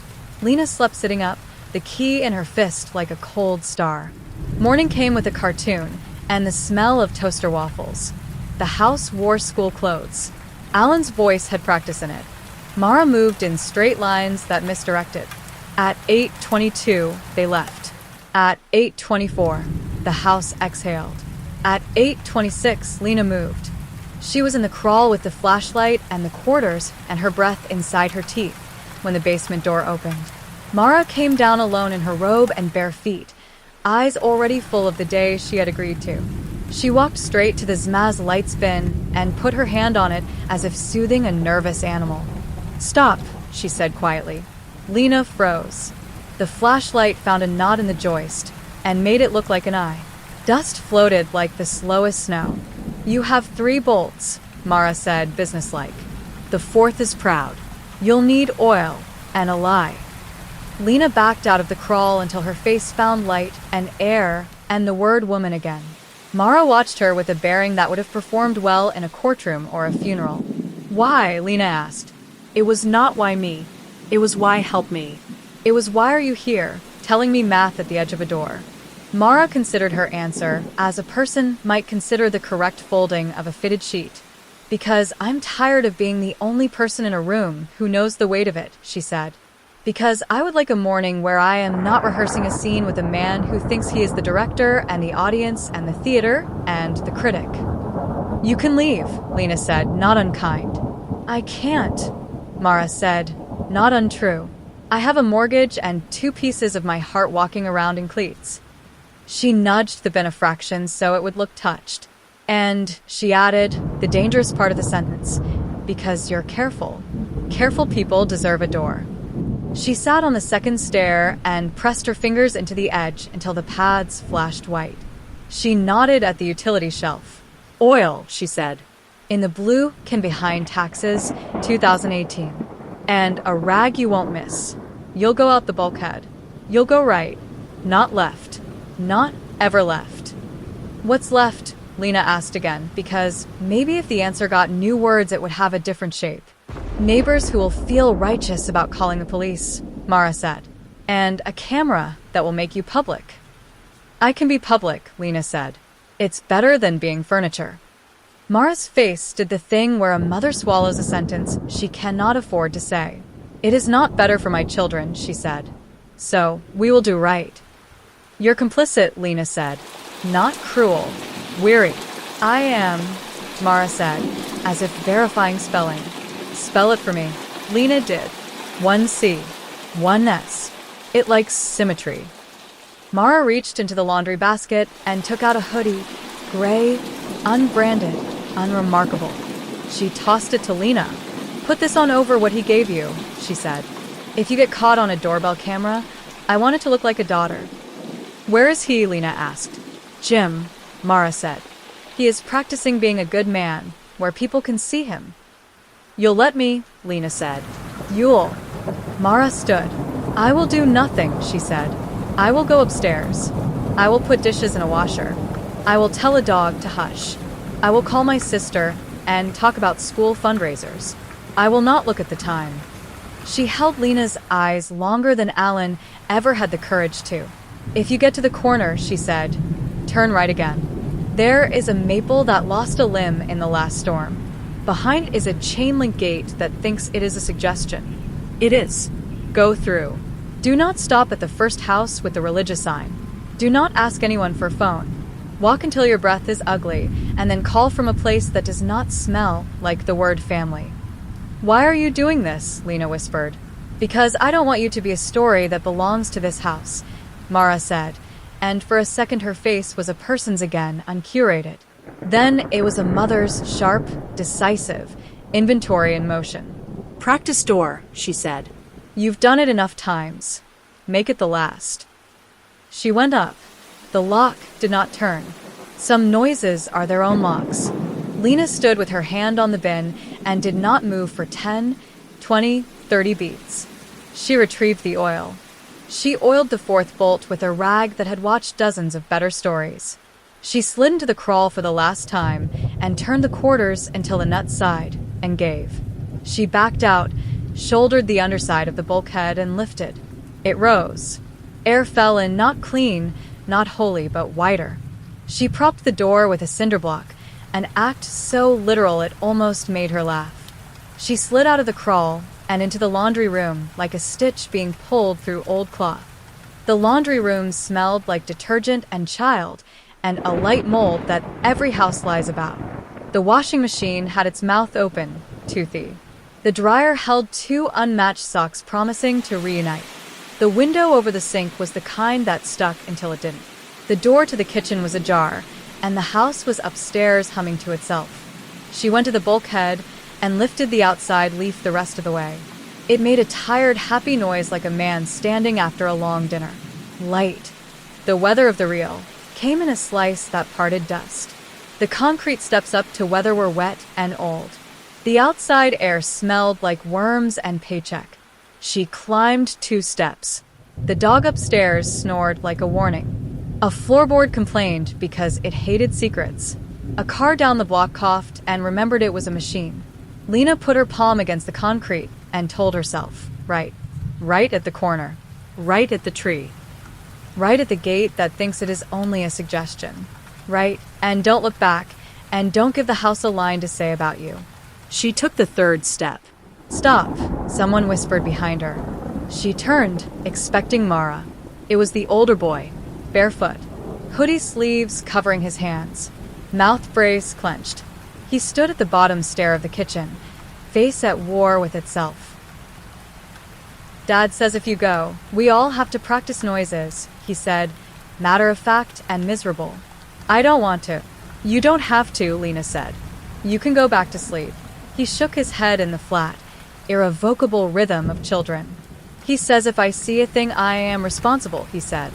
Lena slept sitting up, the key in her fist like a cold star. Morning came with a cartoon and the smell of toaster waffles. The house wore school clothes. Alan's voice had practice in it. Mara moved in straight lines that misdirected. At 8:22, they left. At 8:24, the house exhaled. At 8:26, Lena moved. She was in the crawl with the flashlight and the quarters and her breath inside her teeth when the basement door opened. Mara came down alone in her robe and bare feet, eyes already full of the day she had agreed to. She walked straight to the Zmaz lights bin and put her hand on it as if soothing a nervous animal. "Stop," she said quietly. Lena froze. The flashlight found a knot in the joist and made it look like an eye. Dust floated like the slowest snow. "You have 3 bolts," Mara said, businesslike. "The 4th is proud. You'll need oil and a lie." Lena backed out of the crawl until her face found light and air and the word woman again. Mara watched her with a bearing that would have performed well in a courtroom or a funeral. "Why?" Lena asked. It was not why me. It was why help me. It was why are you here, telling me math at the edge of a door? Mara considered her answer as a person might consider the correct folding of a fitted sheet. "Because I'm tired of being the only person in a room who knows the weight of it," she said. "Because I would like a morning where I am not rehearsing a scene with a man who thinks he is the director and the audience and the theater and the critic." "You can leave," Lena said, not unkind. "I can't," Mara said, not untrue. "I have a mortgage and 2 pieces of my heart walking around in cleats." She nudged the benefraction so it would look touched. And, she added, the dangerous part of the sentence, "because you're careful. Careful people deserve a door." She sat on the second stair and pressed her fingers into the edge until the pads flashed white. She nodded at the utility shelf. "Oil," she said. "In the blue can behind taxes, 2018. And a rag you won't miss. You'll go out the bulkhead. You'll go right, not left. Not ever left." "What's left?" Lena asked again, because maybe if the answer got new words it would have a different shape. "Neighbors who will feel righteous about calling the police," Mara said. "And a camera that will make you public." "I can be public," Lena said. "It's better than being furniture." Mara's face did the thing where a mother swallows a sentence she cannot afford to say. "It is not better for my children," she said. "So, we will do right." "You're complicit," Lena said. "Not cruel. Weary." "I am," Mara said, as if verifying spelling. "Spell it for me." Lena did. 1 C, 1 S. It likes symmetry. Mara reached into the laundry basket and took out a hoodie, gray, unbranded, unremarkable. She tossed it to Lena. "Put this on over what he gave you," she said. "If you get caught on a doorbell camera, I want it to look like a daughter." "Where is he?" Lena asked. "Jim," Mara said. "He is practicing being a good man, where people can see him." "You'll let me," Lena said. "You'll." Mara stood. "I will do nothing," she said. "I will go upstairs. I will put dishes in a washer. I will tell a dog to hush. I will call my sister and talk about school fundraisers. I will not look at the time." She held Lena's eyes longer than Alan ever had the courage to. "If you get to the corner," she said, "turn right again. There is a maple that lost a limb in the last storm. Behind is a chain-link gate that thinks it is a suggestion. It is. Go through. Do not stop at the first house with the religious sign. Do not ask anyone for a phone. Walk until your breath is ugly, and then call from a place that does not smell like the word family." "Why are you doing this?" Lena whispered. "Because I don't want you to be a story that belongs to this house," Mara said, and for a second her face was a person's again, uncurated. Then it was a mother's sharp, decisive, inventory in motion. "Practice door," she said. "You've done it enough times. Make it the last." She went up. The lock did not turn. Some noises are their own locks. Lena stood with her hand on the bin and did not move for 10, 20, 30 beats. She retrieved the oil. She oiled the 4th bolt with a rag that had watched dozens of better stories. She slid into the crawl for the last time and turned the quarters until the nut sighed and gave. She backed out, shouldered the underside of the bulkhead and lifted. It rose. Air fell in, not clean, not wholly, but wider. She propped the door with a cinder block, an act so literal it almost made her laugh. She slid out of the crawl and into the laundry room like a stitch being pulled through old cloth. The laundry room smelled like detergent and child, and a light mold that every house lies about. The washing machine had its mouth open, toothy. The dryer held two unmatched socks promising to reunite. The window over the sink was the kind that stuck until it didn't. The door to the kitchen was ajar, and the house was upstairs humming to itself. She went to the bulkhead and lifted the outside leaf the rest of the way. It made a tired, happy noise like a man standing after a long dinner. Light, the weather of the real, came in a slice that parted dust. The concrete steps up to weather were wet and old. The outside air smelled like worms and paycheck. She climbed 2 steps. The dog upstairs snored like a warning. A floorboard complained because it hated secrets. A car down the block coughed and remembered it was a machine. Lena put her palm against the concrete and told herself, right at the corner, right at the tree, right at the gate that thinks it is only a suggestion, right, and don't look back, and don't give the house a line to say about you. She took the 3rd step. Stop, someone whispered behind her. She turned, expecting Mara. It was the older boy, barefoot, hoodie sleeves covering his hands, mouth brace clenched. He stood at the bottom stair of the kitchen, face at war with itself. Dad says if you go, we all have to practice noises, he said, matter of fact and miserable. I don't want to. You don't have to, Lena said. You can go back to sleep. He shook his head in the flat, irrevocable rhythm of children. He says if I see a thing I am responsible, he said.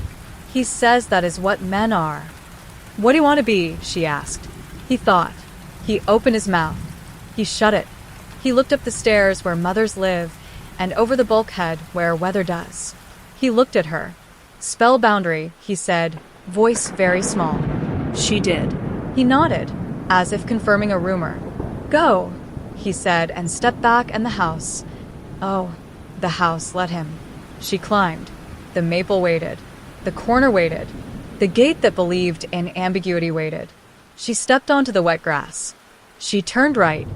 He says that is what men are. What do you want to be? She asked. He thought. He opened his mouth. He shut it. He looked up the stairs where mothers live and over the bulkhead where weather does. He looked at her. Spell boundary, he said, voice very small. She did. He nodded, as if confirming a rumor. Go, he said, and stepped back and the house. Oh, the house let him. She climbed. The maple waited. The corner waited. The gate that believed in ambiguity waited. She stepped onto the wet grass. She turned right.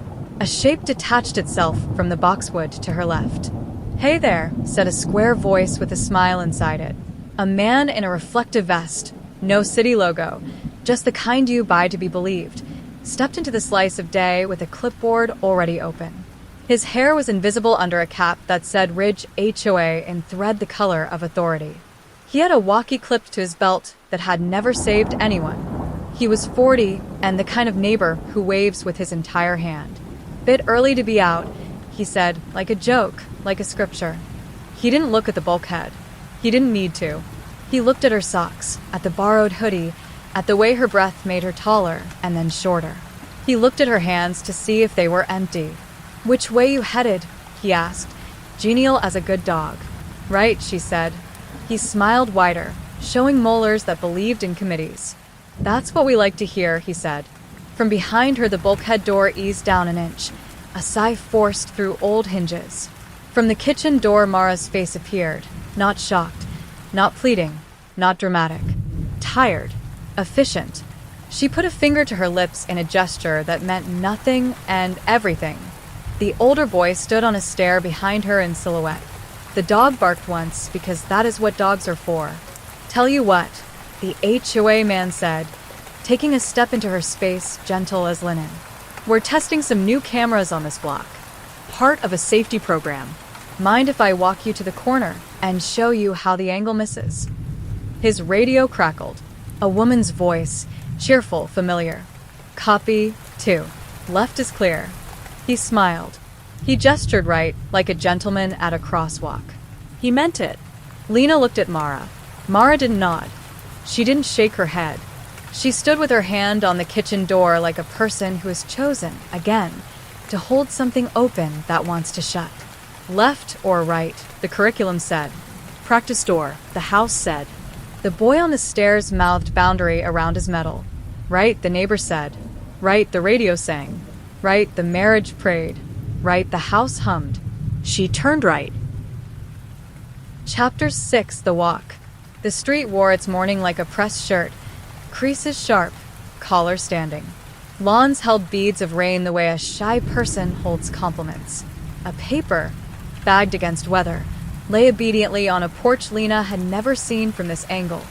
A shape detached itself from the boxwood to her left. Hey there, said a square voice with a smile inside it. A man in a reflective vest, no city logo, just the kind you buy to be believed, stepped into the slice of day with a clipboard already open. His hair was invisible under a cap that said Ridge HOA in thread the color of authority. He had a walkie clipped to his belt that had never saved anyone. He was 40 and the kind of neighbor who waves with his entire hand. Bit early to be out, he said, like a joke, like a scripture. He didn't look at the bulkhead. He didn't need to. He looked at her socks, at the borrowed hoodie, at the way her breath made her taller and then shorter. He looked at her hands to see if they were empty. Which way you headed? He asked, genial as a good dog. Right, she said. He smiled wider, showing molars that believed in committees. That's what we like to hear, he said. From behind her, the bulkhead door eased down an inch, a sigh forced through old hinges. From the kitchen door, Mara's face appeared, not shocked, not pleading, not dramatic. Tired, efficient. She put a finger to her lips in a gesture that meant nothing and everything. The older boy stood on a stair behind her in silhouette. The dog barked once because that is what dogs are for. Tell you what, the HOA man said, taking a step into her space, gentle as linen. We're testing some new cameras on this block. Part of a safety program. Mind if I walk you to the corner and show you how the angle misses? His radio crackled. A woman's voice, cheerful, familiar. Copy 2. Left is clear. He smiled. He gestured right, like a gentleman at a crosswalk. He meant it. Lena looked at Mara. Mara didn't nod. She didn't shake her head. She stood with her hand on the kitchen door like a person who has chosen, again, to hold something open that wants to shut. Left or right, the curriculum said. Practice door, the house said. The boy on the stairs mouthed boundary around his medal. Right, the neighbor said. Right, the radio sang. Right, the marriage prayed. Right, the house hummed. She turned right. Chapter 6, The Walk. The street wore its mourning like a pressed shirt. Creases sharp, collar standing. Lawns held beads of rain the way a shy person holds compliments. A paper, bagged against weather, lay obediently on a porch Lena had never seen from this angle,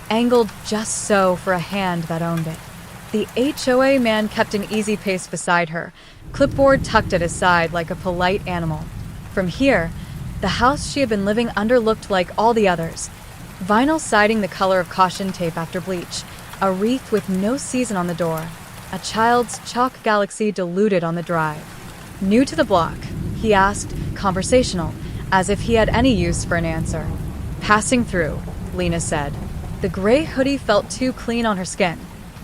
angled just so for a hand that owned it. The HOA man kept an easy pace beside her, clipboard tucked at his side like a polite animal. From here, the house she had been living under looked like all the others. Vinyl siding the color of caution tape after bleach, a wreath with no season on the door, a child's chalk galaxy diluted on the drive. New to the block, he asked, conversational, as if he had any use for an answer. Passing through, Lena said. The gray hoodie felt too clean on her skin,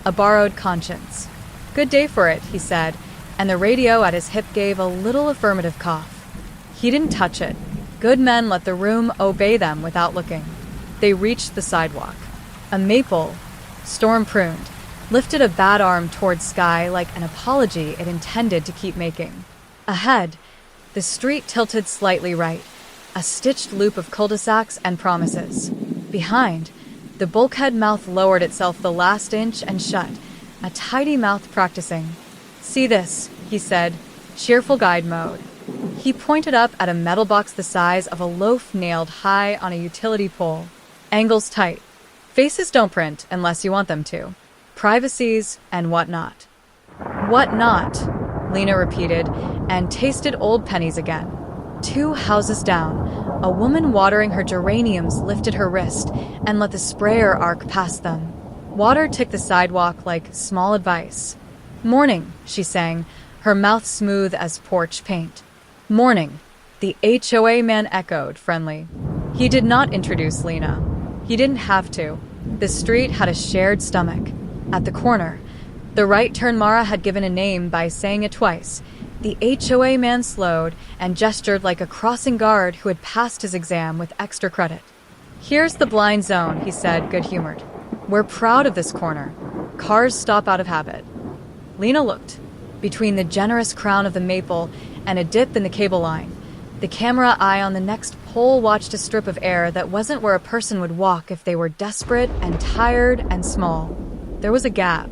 a borrowed conscience. Good day for it, he said, and the radio at his hip gave a little affirmative cough. He didn't touch it. Good men let the room obey them without looking. They reached the sidewalk. A maple, storm-pruned, lifted a bad arm towards sky like an apology it intended to keep making. Ahead, the street tilted slightly right, a stitched loop of cul-de-sacs and promises. Behind, the bulkhead mouth lowered itself the last inch and shut, a tidy mouth practicing. See this, he said, cheerful guide mode. He pointed up at a metal box the size of a loaf nailed high on a utility pole. Angles tight. Faces don't print unless you want them to. Privacies and whatnot. What not? Lena repeated and tasted old pennies again. 2 houses down, a woman watering her geraniums lifted her wrist and let the sprayer arc past them. Water ticked the sidewalk like small advice. Morning, she sang, her mouth smooth as porch paint. Morning, the HOA man echoed, friendly. He did not introduce Lena. He didn't have to. The street had a shared stomach. At the corner, the right turn Mara had given a name by saying it twice. The HOA man slowed and gestured like a crossing guard who had passed his exam with extra credit. Here's the blind zone, he said, good-humored. We're proud of this corner. Cars stop out of habit. Lena looked. Between the generous crown of the maple and a dip in the cable line, the camera eye on the next pole watched a strip of air that wasn't where a person would walk if they were desperate and tired and small. There was a gap.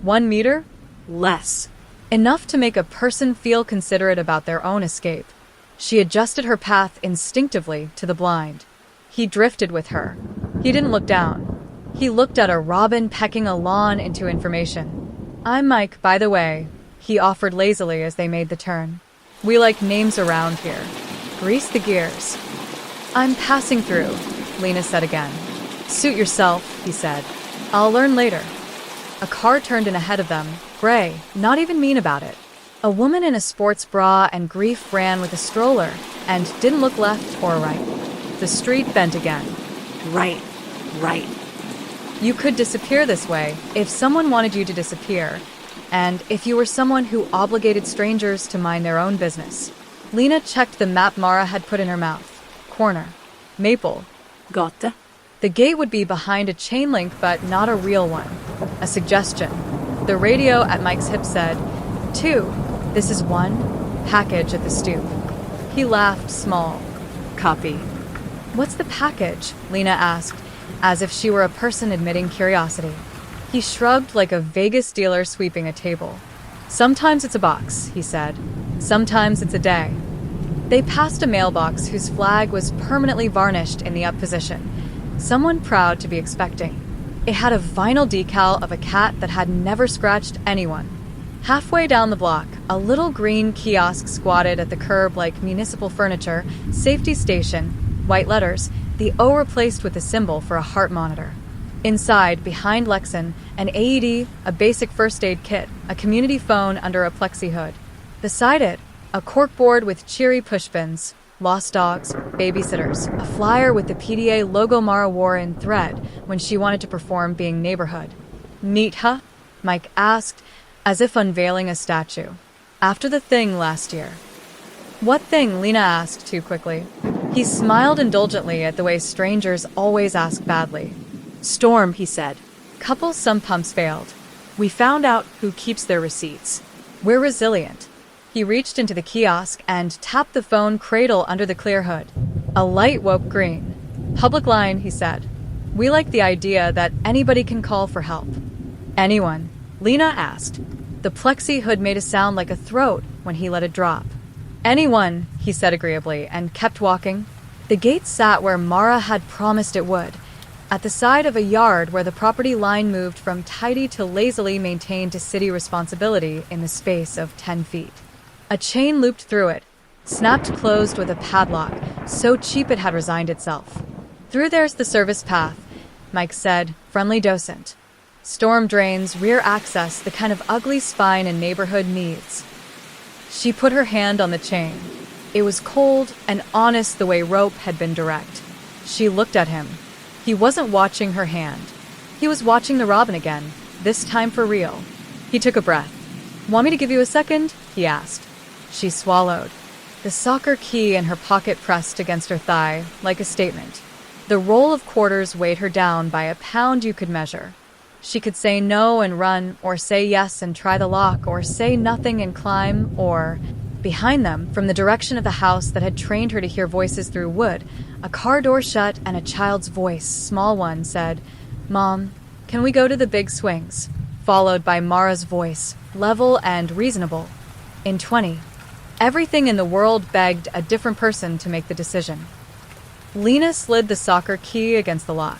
1 meter? Less. Enough to make a person feel considerate about their own escape. She adjusted her path instinctively to the blind. He drifted with her. He didn't look down. He looked at a robin pecking a lawn into information. I'm Mike, by the way, he offered lazily as they made the turn. We like names around here. Grease the gears. I'm passing through, Lena said again. Suit yourself, he said. I'll learn later. A car turned in ahead of them, gray, not even mean about it. A woman in a sports bra and grief ran with a stroller and didn't look left or right. The street bent again. Right. You could disappear this way if someone wanted you to disappear, and if you were someone who obligated strangers to mind their own business. Lena checked the map Mara had put in her mouth. Corner. Maple. Gotte. The gate would be behind a chain link, but not a real one. A suggestion. The radio at Mike's hip said, 2. This is 1. Package at the stoop. He laughed small. Copy. What's the package? Lena asked, as if she were a person admitting curiosity. He shrugged like a Vegas dealer sweeping a table. Sometimes it's a box, he said. Sometimes it's a day. They passed a mailbox whose flag was permanently varnished in the up position. Someone proud to be expecting. It had a vinyl decal of a cat that had never scratched anyone. Halfway down the block, a little green kiosk squatted at the curb like municipal furniture, safety station, white letters, the O replaced with a symbol for a heart monitor. Inside, behind Lexan, an AED, a basic first aid kit, a community phone under a plexi hood. Beside it, a corkboard with cheery pushpins, lost dogs, babysitters, a flyer with the PDA logo Mara wore in thread when she wanted to perform being neighborhood. Neat, huh? Mike asked, as if unveiling a statue. After the thing last year. What thing? Lena asked too quickly. He smiled indulgently at the way strangers always ask badly. Storm, he said. Couple some pumps failed. We found out who keeps their receipts. We're resilient. He reached into the kiosk and tapped the phone cradle under the clear hood. A light woke green. Public line, he said. We like the idea that anybody can call for help. Anyone? Lena asked. The plexi hood made a sound like a throat when he let it drop. Anyone, he said agreeably, and kept walking. The gate sat where Mara had promised it would, at the side of a yard where the property line moved from tidy to lazily maintained to city responsibility in the space of 10 feet. A chain looped through it, snapped closed with a padlock, so cheap it had resigned itself. Through there's the service path, Mike said, friendly docent. Storm drains, rear access, the kind of ugly spine a neighborhood needs. She put her hand on the chain. It was cold and honest the way rope had been direct. She looked at him. He wasn't watching her hand. He was watching the robin again, this time for real. He took a breath. Want me to give you a second? He asked. She swallowed. The soccer key in her pocket pressed against her thigh, like a statement. The roll of quarters weighed her down by a pound you could measure. She could say no and run, or say yes and try the lock, or say nothing and climb, or... Behind them, from the direction of the house that had trained her to hear voices through wood, a car door shut and a child's voice, small one, said, "Mom, can we go to the big swings?" Followed by Mara's voice, level and reasonable. In 20. Everything in the world begged a different person to make the decision. Lena slid the soccer key against the lock.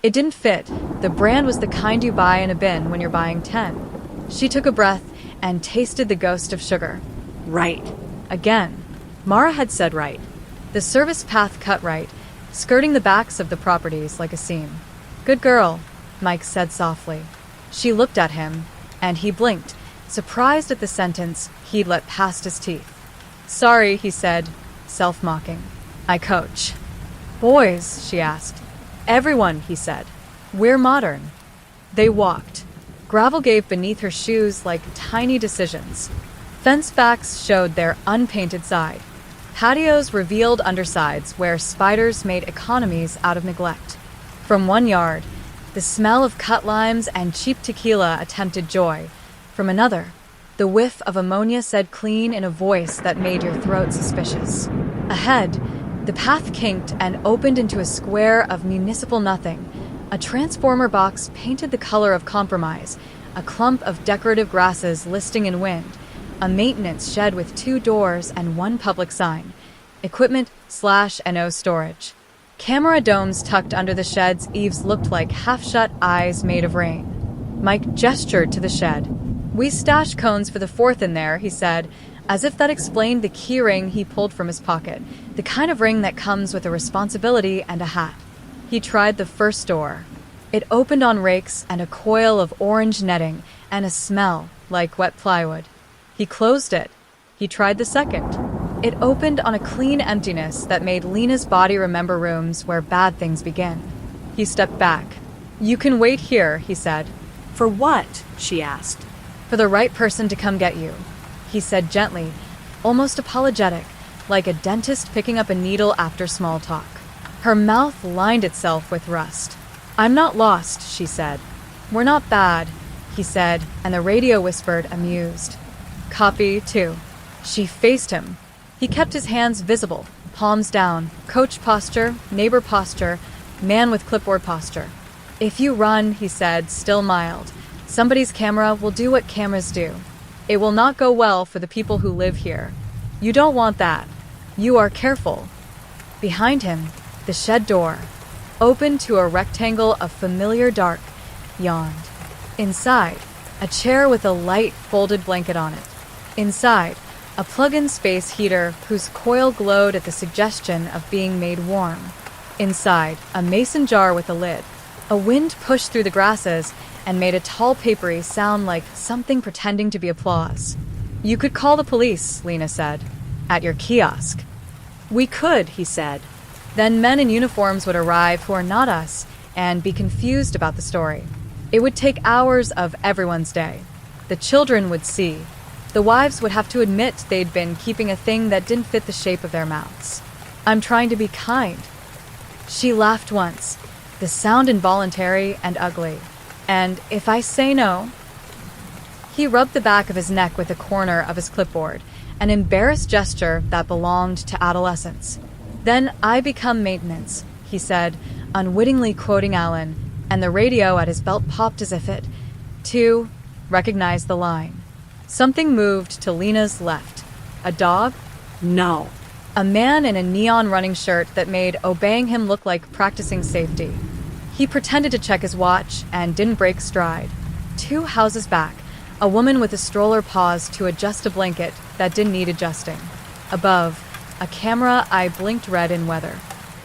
It didn't fit. The brand was the kind you buy in a bin when you're buying 10. She took a breath and tasted the ghost of sugar. Right. Again. Mara had said right. The service path cut right, skirting the backs of the properties like a seam. Good girl, Mike said softly. She looked at him, and he blinked, surprised at the sentence he'd let past his teeth. Sorry, he said, self-mocking. I coach. Boys, she asked. Everyone, he said. We're modern. They walked. Gravel gave beneath her shoes like tiny decisions. Fence backs showed their unpainted side. Patios revealed undersides where spiders made economies out of neglect. From one yard, the smell of cut limes and cheap tequila attempted joy. From another, the whiff of ammonia said clean in a voice that made your throat suspicious. Ahead, the path kinked and opened into a square of municipal nothing. A transformer box painted the color of compromise, a clump of decorative grasses listing in wind, a maintenance shed with 2 doors and 1 public sign. Equipment/NO storage. Camera domes tucked under the shed's eaves looked like half-shut eyes made of rain. Mike gestured to the shed. We stashed cones for the 4th in there, he said, as if that explained the key ring he pulled from his pocket, the kind of ring that comes with a responsibility and a hat. He tried the first door. It opened on rakes and a coil of orange netting and a smell like wet plywood. He closed it. He tried the second. It opened on a clean emptiness that made Lena's body remember rooms where bad things begin. He stepped back. You can wait here, he said. For what? She asked. For the right person to come get you, he said gently, almost apologetic, like a dentist picking up a needle after small talk. Her mouth lined itself with rust. I'm not lost, she said. We're not bad, he said, and the radio whispered, amused. Copy, too. She faced him. He kept his hands visible, palms down, coach posture, neighbor posture, man with clipboard posture. If you run, he said, still mild, somebody's camera will do what cameras do. It will not go well for the people who live here. You don't want that. You are careful. Behind him, the shed door, opened to a rectangle of familiar dark, yawned. Inside, a chair with a light folded blanket on it. Inside, a plug-in space heater whose coil glowed at the suggestion of being made warm. Inside, a mason jar with a lid. A wind pushed through the grasses and made a tall papery sound like something pretending to be applause. You could call the police, Lena said, at your kiosk. We could, he said. Then men in uniforms would arrive who are not us and be confused about the story. It would take hours of everyone's day. The children would see. The wives would have to admit they'd been keeping a thing that didn't fit the shape of their mouths. I'm trying to be kind. She laughed once, the sound involuntary and ugly. And if I say no... He rubbed the back of his neck with the corner of his clipboard, an embarrassed gesture that belonged to adolescence. Then I become maintenance, he said, unwittingly quoting Alan, and the radio at his belt popped as if it, too, recognized the line. Something moved to Lena's left. A dog? No. A man in a neon running shirt that made obeying him look like practicing safety. He pretended to check his watch and didn't break stride. 2 houses back, a woman with a stroller paused to adjust a blanket that didn't need adjusting. Above, a camera eye blinked red in weather.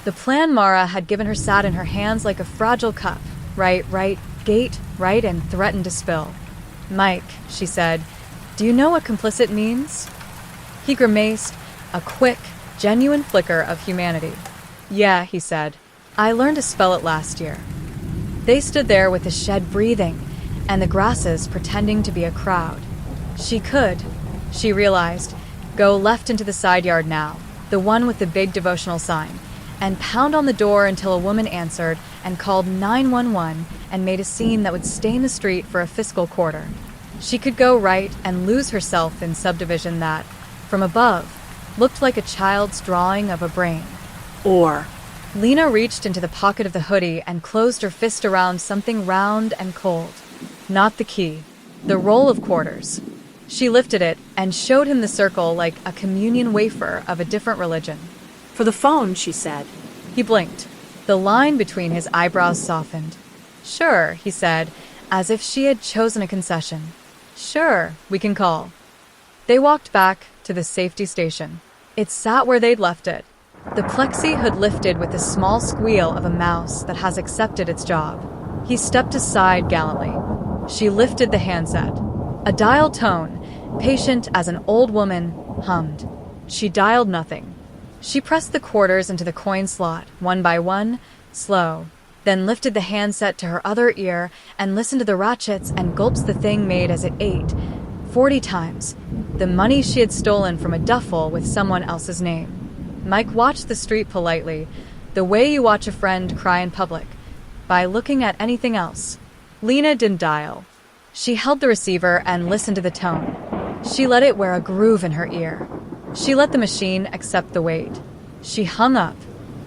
The plan Mara had given her sat in her hands like a fragile cup. Right, gate, right, and threatened to spill. Mike, she said, do you know what complicit means? He grimaced, a quick, genuine flicker of humanity. Yeah, he said. I learned to spell it last year. They stood there with the shed breathing, and the grasses pretending to be a crowd. She could, she realized, go left into the side yard now, the one with the big devotional sign, and pound on the door until a woman answered and called 911 and made a scene that would stain the street for a fiscal quarter. She could go right and lose herself in subdivision that, from above, looked like a child's drawing of a brain. Or, Lena reached into the pocket of the hoodie and closed her fist around something round and cold. Not the key, the roll of quarters. She lifted it and showed him the circle like a communion wafer of a different religion. for the phone, she said. He blinked. The line between his eyebrows softened. Sure, he said, as if she had chosen a concession. Sure, we can call. They walked back to the safety station. It sat where they'd left it. The plexi hood lifted with the small squeal of a mouse that has accepted its job. He stepped aside gallantly. She lifted the handset. A dial tone, patient as an old woman, hummed. She dialed nothing. She pressed the quarters into the coin slot, one by one, slow, then lifted the handset to her other ear and listened to the ratchets and gulps the thing made as it ate, 40 times, the money she had stolen from a duffel with someone else's name. Mike watched the street politely, the way you watch a friend cry in public, by looking at anything else. Lena didn't dial. She held the receiver and listened to the tone. She let it wear a groove in her ear. She let the machine accept the weight. She hung up.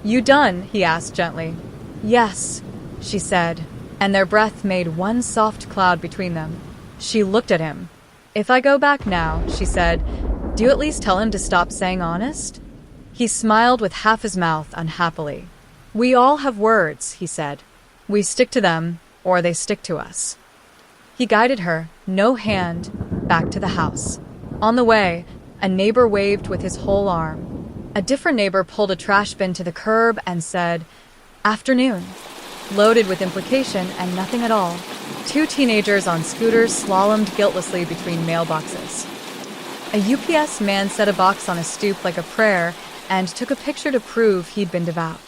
You done? He asked gently. Yes, she said, and their breath made one soft cloud between them. She looked at him. If I go back now, she said, do you at least tell him to stop saying honest? He smiled with half his mouth unhappily. We all have words, he said. We stick to them, or they stick to us. He guided her, no hand, back to the house. On the way, a neighbor waved with his whole arm. A different neighbor pulled a trash bin to the curb and said, afternoon, loaded with implication and nothing at all. 2 teenagers on scooters slalomed guiltlessly between mailboxes. A UPS man set a box on a stoop like a prayer and took a picture to prove he'd been devout.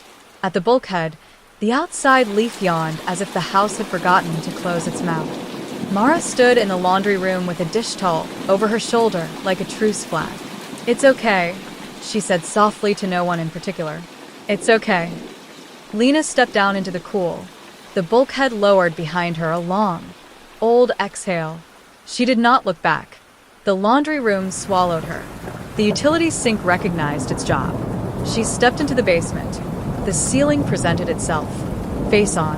At the bulkhead, the outside leaf yawned as if the house had forgotten to close its mouth. Mara stood in the laundry room with a dish towel over her shoulder like a truce flag. It's okay, she said softly to no one in particular. It's okay. Lena stepped down into the cool. The bulkhead lowered behind her a long, old exhale. She did not look back. The laundry room swallowed her. The utility sink recognized its job. She stepped into the basement. The ceiling presented itself, face on.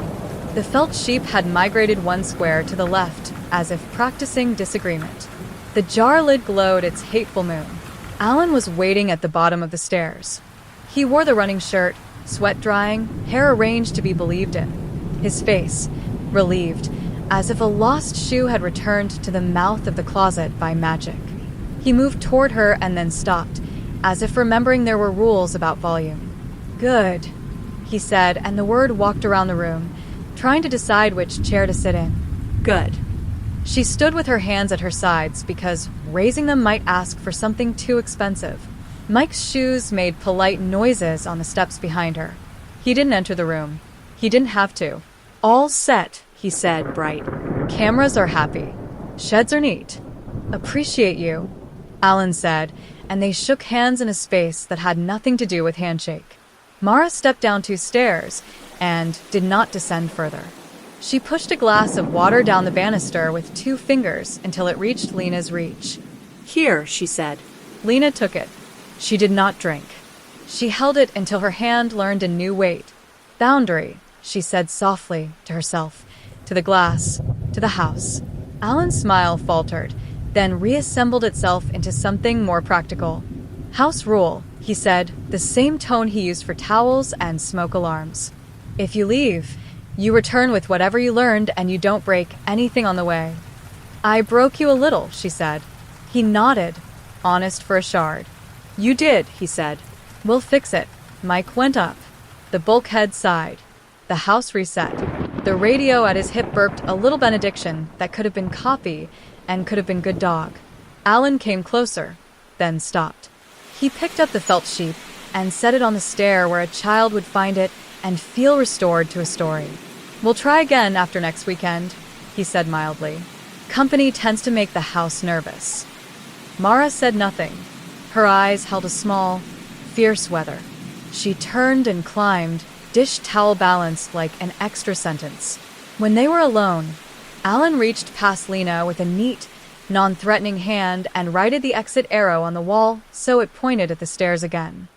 The felt sheep had migrated 1 square to the left, as if practicing disagreement. The jar lid glowed its hateful moon. Alan was waiting at the bottom of the stairs. He wore the running shirt, sweat drying, hair arranged to be believed in. His face, relieved, as if a lost shoe had returned to the mouth of the closet by magic. He moved toward her and then stopped, as if remembering there were rules about volume. Good, he said, and the word walked around the room, trying to decide which chair to sit in. Good. She stood with her hands at her sides because raising them might ask for something too expensive. Mike's shoes made polite noises on the steps behind her. He didn't enter the room. He didn't have to. All set, he said, bright. Cameras are happy. Sheds are neat. Appreciate you, Alan said, and they shook hands in a space that had nothing to do with handshake. Mara stepped down 2 stairs and did not descend further. She pushed a glass of water down the banister with 2 fingers until it reached Lena's reach. Here, she said. Lena took it. She did not drink. She held it until her hand learned a new weight. Boundary, she said softly to herself, to the glass, to the house. Alan's smile faltered, then reassembled itself into something more practical. House rule, he said, the same tone he used for towels and smoke alarms. If you leave, you return with whatever you learned and you don't break anything on the way. I broke you a little, she said. He nodded, honest for a shard. You did, he said. We'll fix it. Mike went up. The bulkhead sighed. The house reset. The radio at his hip burped a little benediction that could have been coffee and could have been good dog. Alan came closer, then stopped. He picked up the felt sheet and set it on the stair where a child would find it and feel restored to a story. We'll try again after next weekend, he said mildly. Company tends to make the house nervous. Mara said nothing. Her eyes held a small, fierce weather. She turned and climbed, dish towel balanced like an extra sentence. When they were alone, Alan reached past Lena with a neat, non-threatening hand and righted the exit arrow on the wall so it pointed at the stairs again.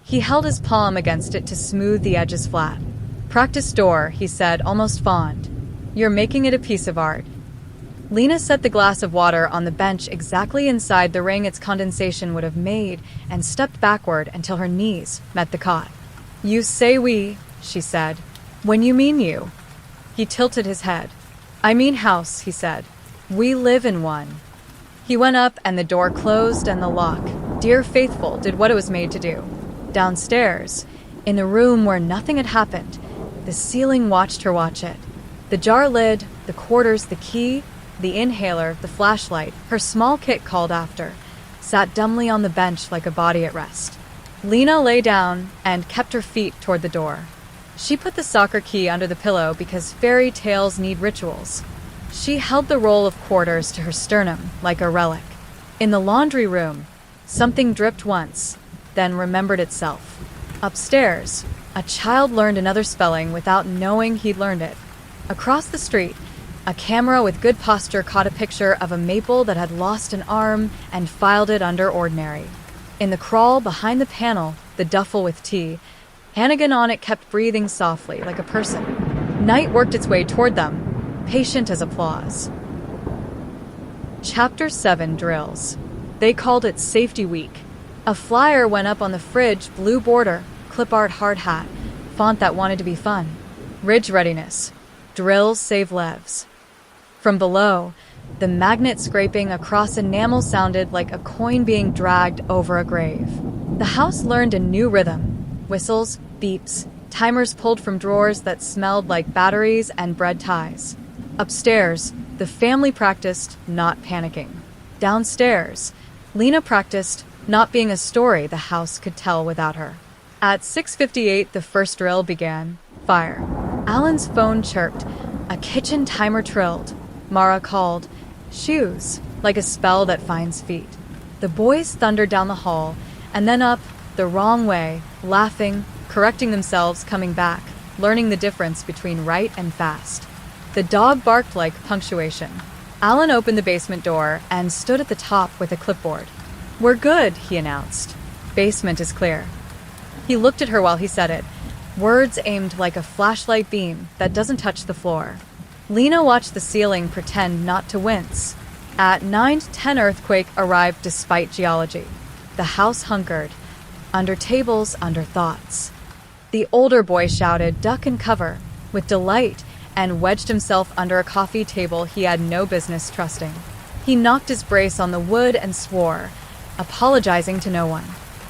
He held his palm against it to smooth the edges flat. Practice door, he said, almost fond. You're making it a piece of art. Lena set the glass of water on the bench exactly inside the ring its condensation would have made and stepped backward until her knees met the cot. You say we, she said. When you mean you. He tilted his head. I mean house, he said. We live in one. He went up and the door closed and the lock, dear faithful, did what it was made to do. Downstairs, in the room where nothing had happened, the ceiling watched her watch it. The jar lid, the quarters, the key, the inhaler, the flashlight, her small kit called after, sat dumbly on the bench like a body at rest. Lena lay down and kept her feet toward the door. She put the soccer key under the pillow because fairy tales need rituals. She held the roll of quarters to her sternum like a relic. In the laundry room, something dripped once, then remembered itself. Upstairs, a child learned another spelling without knowing he'd learned it. Across the street, a camera with good posture caught a picture of a maple that had lost an arm and filed it under ordinary. In the crawl behind the panel, the duffel with tea, Hannigan on it kept breathing softly like a person. Night worked its way toward them, patient as applause. Chapter 7 Drills. They called it Safety Week. A flyer went up on the fridge, blue border, clip art hard hat, font that wanted to be fun. Ridge Readiness. Drills save levs. From below, the magnet scraping across enamel sounded like a coin being dragged over a grave. The house learned a new rhythm. Whistles, beeps, timers pulled from drawers that smelled like batteries and bread ties. Upstairs, the family practiced not panicking. Downstairs, Lena practiced not being a story the house could tell without her. At 6:58, the first drill began. Fire. Alan's phone chirped. A kitchen timer trilled. Mara called, shoes, like a spell that finds feet. The boys thundered down the hall, and then up, the wrong way, laughing, correcting themselves, coming back, learning the difference between right and fast. The dog barked like punctuation. Alan opened the basement door and stood at the top with a clipboard. We're good, he announced. Basement is clear. He looked at her while he said it, words aimed like a flashlight beam that doesn't touch the floor. Lena watched the ceiling pretend not to wince. At 9:10, earthquake arrived despite geology. The house hunkered. Under tables, under thoughts. The older boy shouted, duck and cover, with delight, and wedged himself under a coffee table he had no business trusting. He knocked his brace on the wood and swore, apologizing to no one.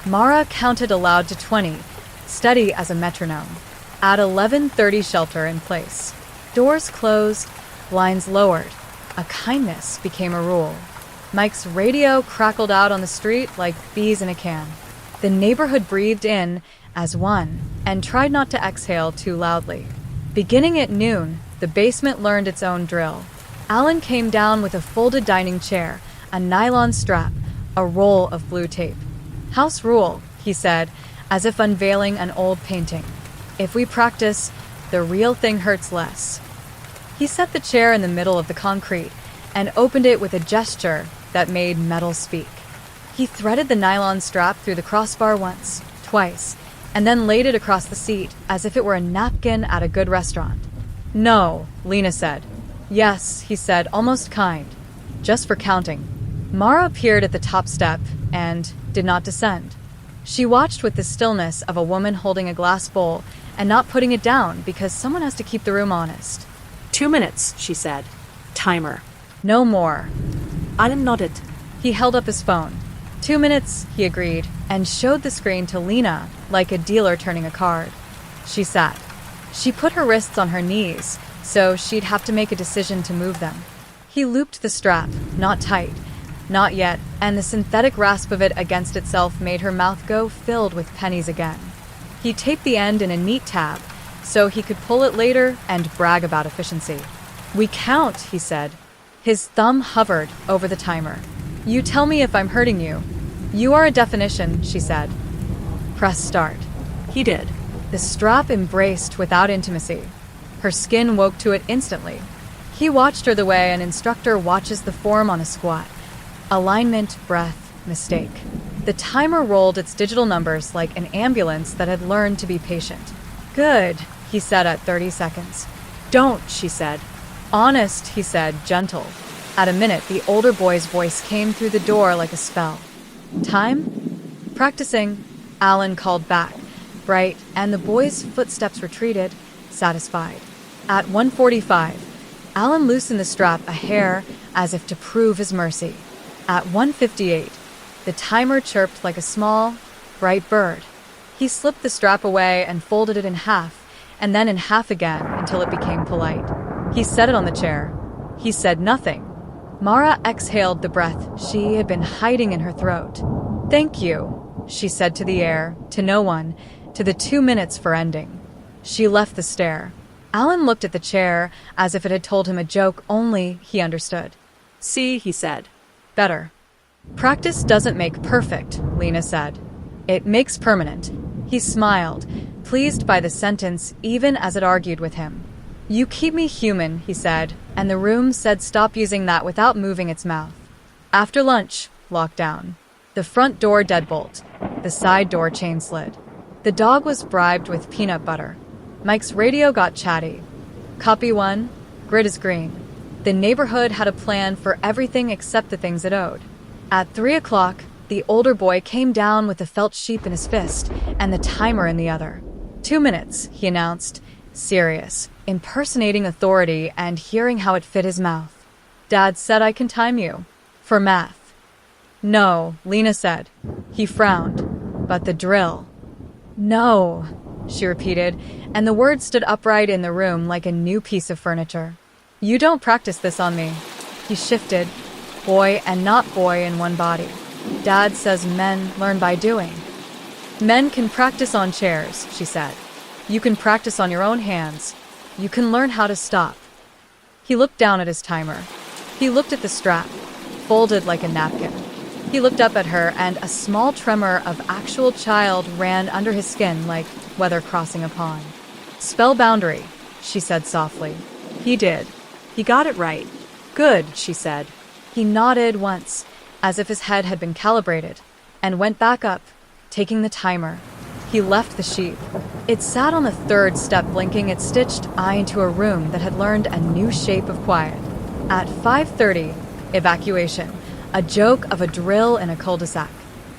Mara counted aloud to 20, steady as a metronome. At 11:30, shelter in place. Doors closed, blinds lowered. A kindness became a rule. Mike's radio crackled out on the street like bees in a can. The neighborhood breathed in as one and tried not to exhale too loudly. Beginning at noon, the basement learned its own drill. Alan came down with a folded dining chair, a nylon strap, a roll of blue tape. House rule, he said, as if unveiling an old painting. If we practice, the real thing hurts less. He set the chair in the middle of the concrete and opened it with a gesture that made metal speak. He threaded the nylon strap through the crossbar once, twice, and then laid it across the seat as if it were a napkin at a good restaurant. No, Lena said. Yes, he said, almost kind. Just for counting. Mara appeared at the top step and did not descend. She watched with the stillness of a woman holding a glass bowl and not putting it down because someone has to keep the room honest. 2 minutes, she said. Timer. No more. Alan nodded. He held up his phone. 2 minutes, he agreed, and showed the screen to Lena like a dealer turning a card. She sat. She put her wrists on her knees, so she'd have to make a decision to move them. He looped the strap, not tight, not yet, and the synthetic rasp of it against itself made her mouth go filled with pennies again. He taped the end in a neat tab, so he could pull it later and brag about efficiency. We count, he said. His thumb hovered over the timer. You tell me if I'm hurting you. You are a definition, she said. Press start. He did. The strap embraced without intimacy. Her skin woke to it instantly. He watched her the way an instructor watches the form on a squat. Alignment, breath, mistake. The timer rolled its digital numbers like an ambulance that had learned to be patient. Good, he said at 30 seconds. Don't, she said. Honest, he said, gentle. At a minute, the older boy's voice came through the door like a spell. Time? Practicing, Alan called back, bright, and the boy's footsteps retreated, satisfied. At 1:45, Alan loosened the strap a hair as if to prove his mercy. At 1:58, the timer chirped like a small, bright bird. He slipped the strap away and folded it in half, and then in half again until it became polite. He set it on the chair. He said nothing. Mara exhaled the breath she had been hiding in her throat. Thank you, she said to the air, to no one, to the 2 minutes for ending. She left the stair. Alan looked at the chair as if it had told him a joke only he understood. See, he said. Better. Practice doesn't make perfect, Lena said. It makes permanent. He smiled, pleased by the sentence even as it argued with him. You keep me human, he said, and the room said stop using that without moving its mouth. After lunch, lockdown. The front door deadbolt. The side door chain slid. The dog was bribed with peanut butter. Mike's radio got chatty. Copy 1, grid is green. The neighborhood had a plan for everything except the things it owed. At 3 o'clock, the older boy came down with the felt sheep in his fist and the timer in the other. 2 minutes, he announced, serious, impersonating authority and hearing how it fit his mouth. Dad said I can time you. For math. No, Lena said. He frowned. But the drill. No, she repeated, and the words stood upright in the room like a new piece of furniture. You don't practice this on me. He shifted, boy and not boy in one body. Dad says men learn by doing. Men can practice on chairs, she said. You can practice on your own hands. You can learn how to stop. He looked down at his timer. He looked at the strap, folded like a napkin. He looked up at her, and a small tremor of actual child ran under his skin like weather crossing a pond. Spell boundary, she said softly. He did. He got it right. Good, she said. He nodded once, as if his head had been calibrated, and went back up, taking the timer. He left the sheep. It sat on the third step, blinking its stitched eye into a room that had learned a new shape of quiet. At 5:30, evacuation, a joke of a drill in a cul-de-sac.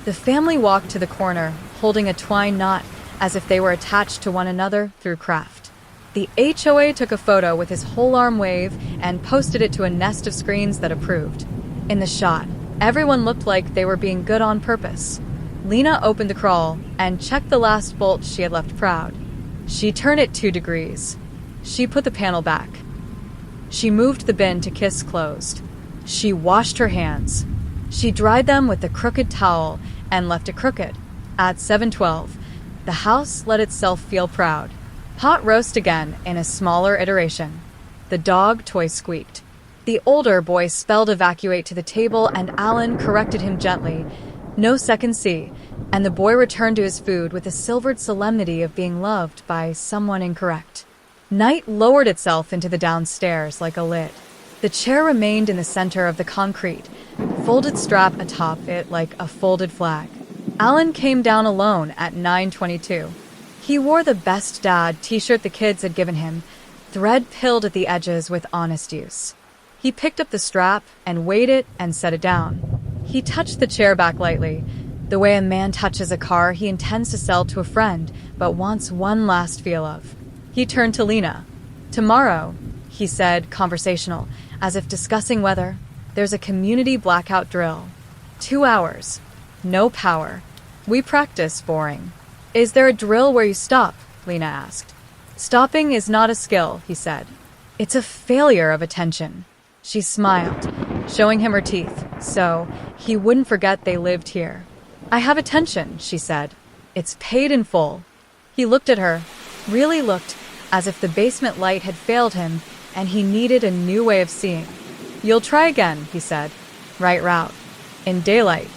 The family walked to the corner, holding a twine knot as if they were attached to one another through craft. The HOA took a photo with his whole arm wave and posted it to a nest of screens that approved. In the shot, everyone looked like they were being good on purpose. Lena opened the crawl and checked the last bolt she had left proud. She turned it 2 degrees. She put the panel back. She moved the bin to kiss closed. She washed her hands. She dried them with the crooked towel and left it crooked. At 7:12, the house let itself feel proud. Pot roast again in a smaller iteration. The dog toy squeaked. The older boy spelled evacuate to the table, and Alan corrected him gently. No second C, and the boy returned to his food with the silvered solemnity of being loved by someone incorrect. Night lowered itself into the downstairs like a lid. The chair remained in the center of the concrete, folded strap atop it like a folded flag. Alan came down alone at 9:22. He wore the best dad t-shirt the kids had given him, thread-pilled at the edges with honest use. He picked up the strap and weighed it and set it down. He touched the chair back lightly, The way a man touches a car he intends to sell to a friend, but wants one last feel of. He turned to Lena. Tomorrow, he said, conversational, as if discussing weather, there's a community blackout drill. 2 hours. No power. We practice, boring. Is there a drill where you stop? Lena asked. Stopping is not a skill, he said. It's a failure of attention. She smiled, showing him her teeth, so he wouldn't forget they lived here. I have attention, she said. It's paid in full. He looked at her, really looked, as if the basement light had failed him and he needed a new way of seeing. You'll try again, he said. Right route. In daylight.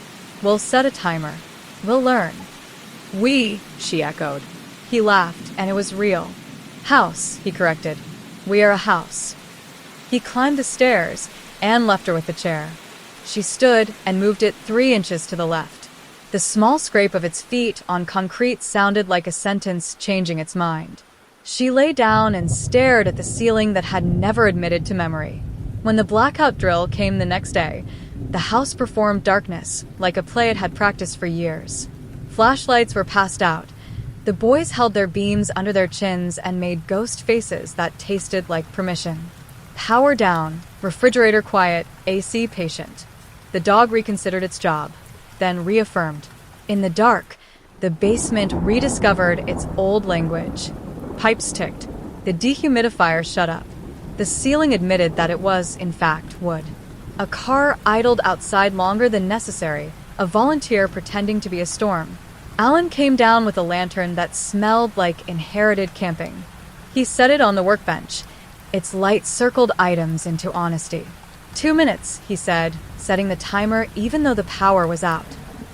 We'll set a timer. We'll learn. We, she echoed. He laughed, and it was real. House, he corrected. We are a house. He climbed the stairs and left her with the chair. She stood and moved it 3 inches to the left. The small scrape of its feet on concrete sounded like a sentence changing its mind. She lay down and stared at the ceiling that had never admitted to memory. When the blackout drill came the next day, the house performed darkness like a play it had practiced for years. Flashlights were passed out. The boys held their beams under their chins and made ghost faces that tasted like permission. Power down, refrigerator quiet, AC patient. The dog reconsidered its job, then reaffirmed. In the dark, the basement rediscovered its old language. Pipes ticked. The dehumidifier shut up. The ceiling admitted that it was, in fact, wood. A car idled outside longer than necessary, a volunteer pretending to be a storm. Alan came down with a lantern that smelled like inherited camping. He set it on the workbench. Its light circled items into honesty. 2 minutes, he said, setting the timer even though the power was out.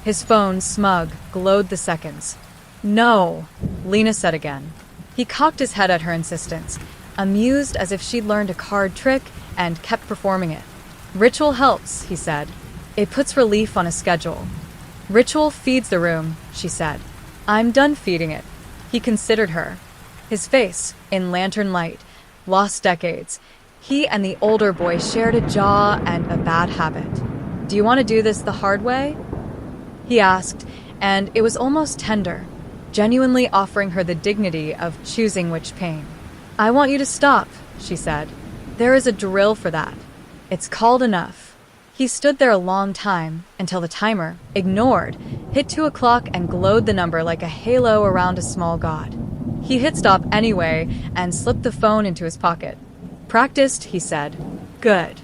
His phone, smug, glowed the seconds. No, Lena said again. He cocked his head at her insistence, amused as if she'd learned a card trick and kept performing it. Ritual helps, he said. It puts relief on a schedule. Ritual feeds the room, she said. I'm done feeding it. He considered her. His face, in lantern light, lost decades. He and the older boy shared a jaw and a bad habit. Do you want to do this the hard way? He asked, and it was almost tender, genuinely offering her the dignity of choosing which pain. I want you to stop, she said. There is a drill for that. It's called enough. He stood there a long time until the timer, ignored, hit 2 o'clock and glowed the number like a halo around a small god. He hit stop anyway and slipped the phone into his pocket. Practiced, he said. Good.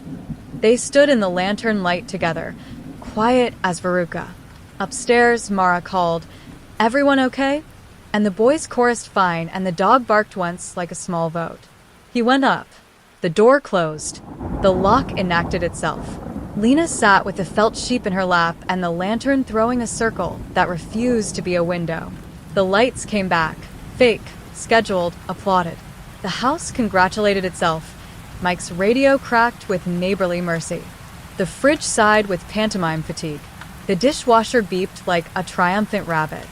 They stood in the lantern light together, quiet as Veruca. Upstairs, Mara called, Everyone okay? And the boys chorused fine, and the dog barked once like a small vote. He went up. The door closed. The lock enacted itself. Lena sat with the felt sheep in her lap and the lantern throwing a circle that refused to be a window. The lights came back. Fake, scheduled, applauded. The house congratulated itself. Mike's radio cracked with neighborly mercy. The fridge sighed with pantomime fatigue. The dishwasher beeped like a triumphant rabbit.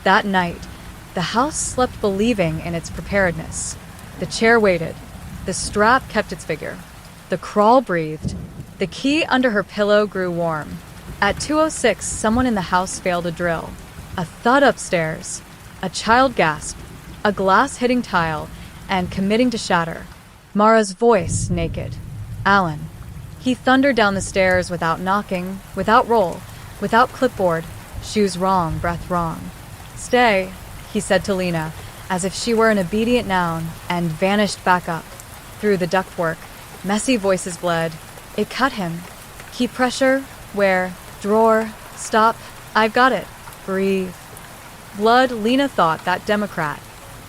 That night, the house slept believing in its preparedness. The chair waited. The strap kept its figure. The crawl breathed. The key under her pillow grew warm. At 2:06, someone in the house failed a drill. A thud upstairs. A child gasped. A glass hitting tile and committing to shatter. Mara's voice, naked. Alan. He thundered down the stairs without knocking, without roll, without clipboard. Shoes wrong, breath wrong. Stay, he said to Lena, as if she were an obedient noun, and vanished back up. Through the ductwork, messy voices bled. It cut him. Keep pressure. Where? Drawer. Stop. I've got it. Breathe. Blood, Lena thought, that Democrat.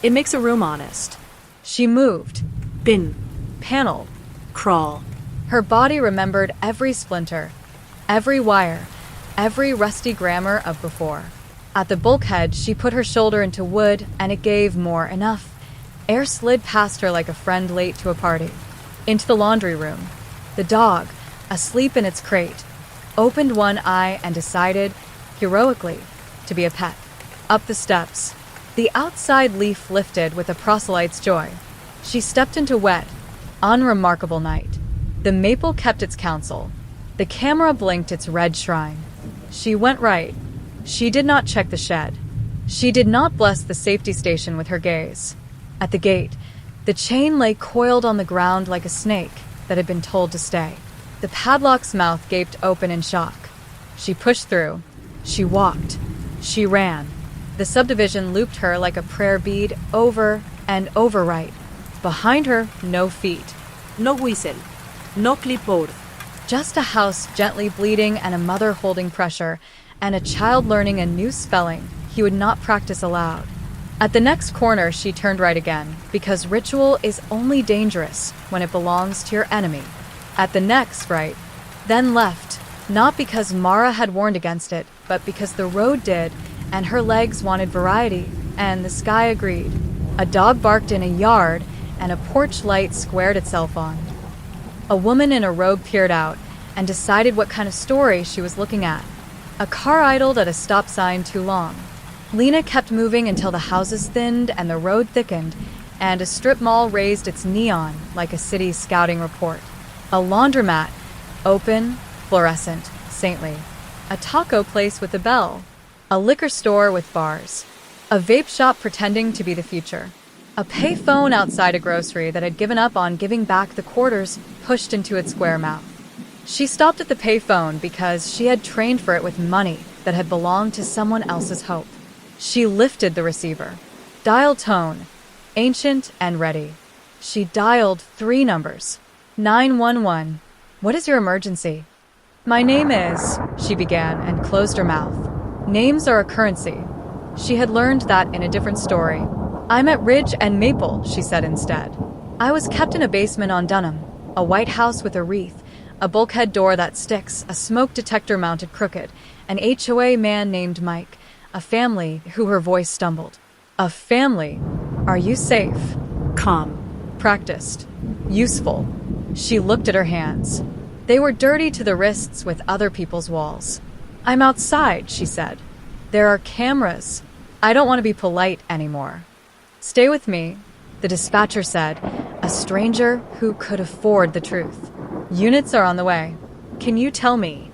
It makes a room honest. She moved. Bin. Panel. Crawl. Her body remembered every splinter, every wire, every rusty grammar of before. At the bulkhead, she put her shoulder into wood, and it gave more, enough. Air slid past her like a friend late to a party. Into the laundry room. The dog, asleep in its crate, opened one eye and decided, heroically, to be a pet. Up the steps. The outside leaf lifted with a proselyte's joy. She stepped into wet, unremarkable night. The maple kept its counsel. The camera blinked its red shrine. She went right. She did not check the shed. She did not bless the safety station with her gaze. At the gate, the chain lay coiled on the ground like a snake that had been told to stay. The padlock's mouth gaped open in shock. She pushed through. She walked. She ran. The subdivision looped her like a prayer bead over and over right. Behind her, no feet. No whistle. No clipboard. Just a house gently bleeding and a mother holding pressure, and a child learning a new spelling he would not practice aloud. At the next corner, she turned right again, because ritual is only dangerous when it belongs to your enemy. At the next right, then left, not because Mara had warned against it, but because the road did, and her legs wanted variety, and the sky agreed. A dog barked in a yard, and a porch light squared itself on. A woman in a robe peered out and decided what kind of story she was looking at. A car idled at a stop sign too long. Lena kept moving until the houses thinned and the road thickened, and a strip mall raised its neon like a city scouting report. A laundromat, open, fluorescent, saintly. A taco place with a bell. A liquor store with bars. A vape shop pretending to be the future. A payphone outside a grocery that had given up on giving back the quarters pushed into its square mouth. She stopped at the payphone because she had trained for it with money that had belonged to someone else's hope. She lifted the receiver. Dial tone, ancient and ready. She dialed 3 numbers. 911. What is your emergency? My name is, she began and closed her mouth. Names are a currency. She had learned that in a different story. I'm at Ridge and Maple, she said instead. I was kept in a basement on Dunham, a white house with a wreath, a bulkhead door that sticks, a smoke detector mounted crooked, an HOA man named Mike, a family who her voice stumbled. A family? Are you safe? Calm. Practiced. Useful. She looked at her hands. They were dirty to the wrists with other people's walls. I'm outside, she said. There are cameras. I don't want to be polite anymore. Stay with me, the dispatcher said, a stranger who could afford the truth. Units are on the way. Can you tell me?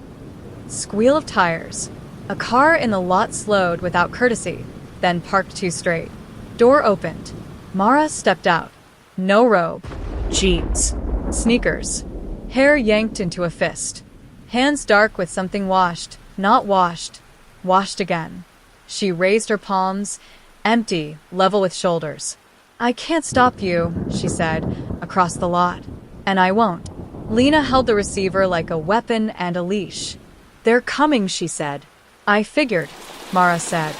Squeal of tires. A car in the lot slowed without courtesy, then parked too straight. Door opened. Mara stepped out. No robe. Jeans. Sneakers. Hair yanked into a fist. Hands dark with something washed, not washed, washed again. She raised her palms, empty, level with shoulders. I can't stop you, she said, across the lot. And I won't. Lena held the receiver like a weapon and a leash. They're coming, she said. I figured, Mara said.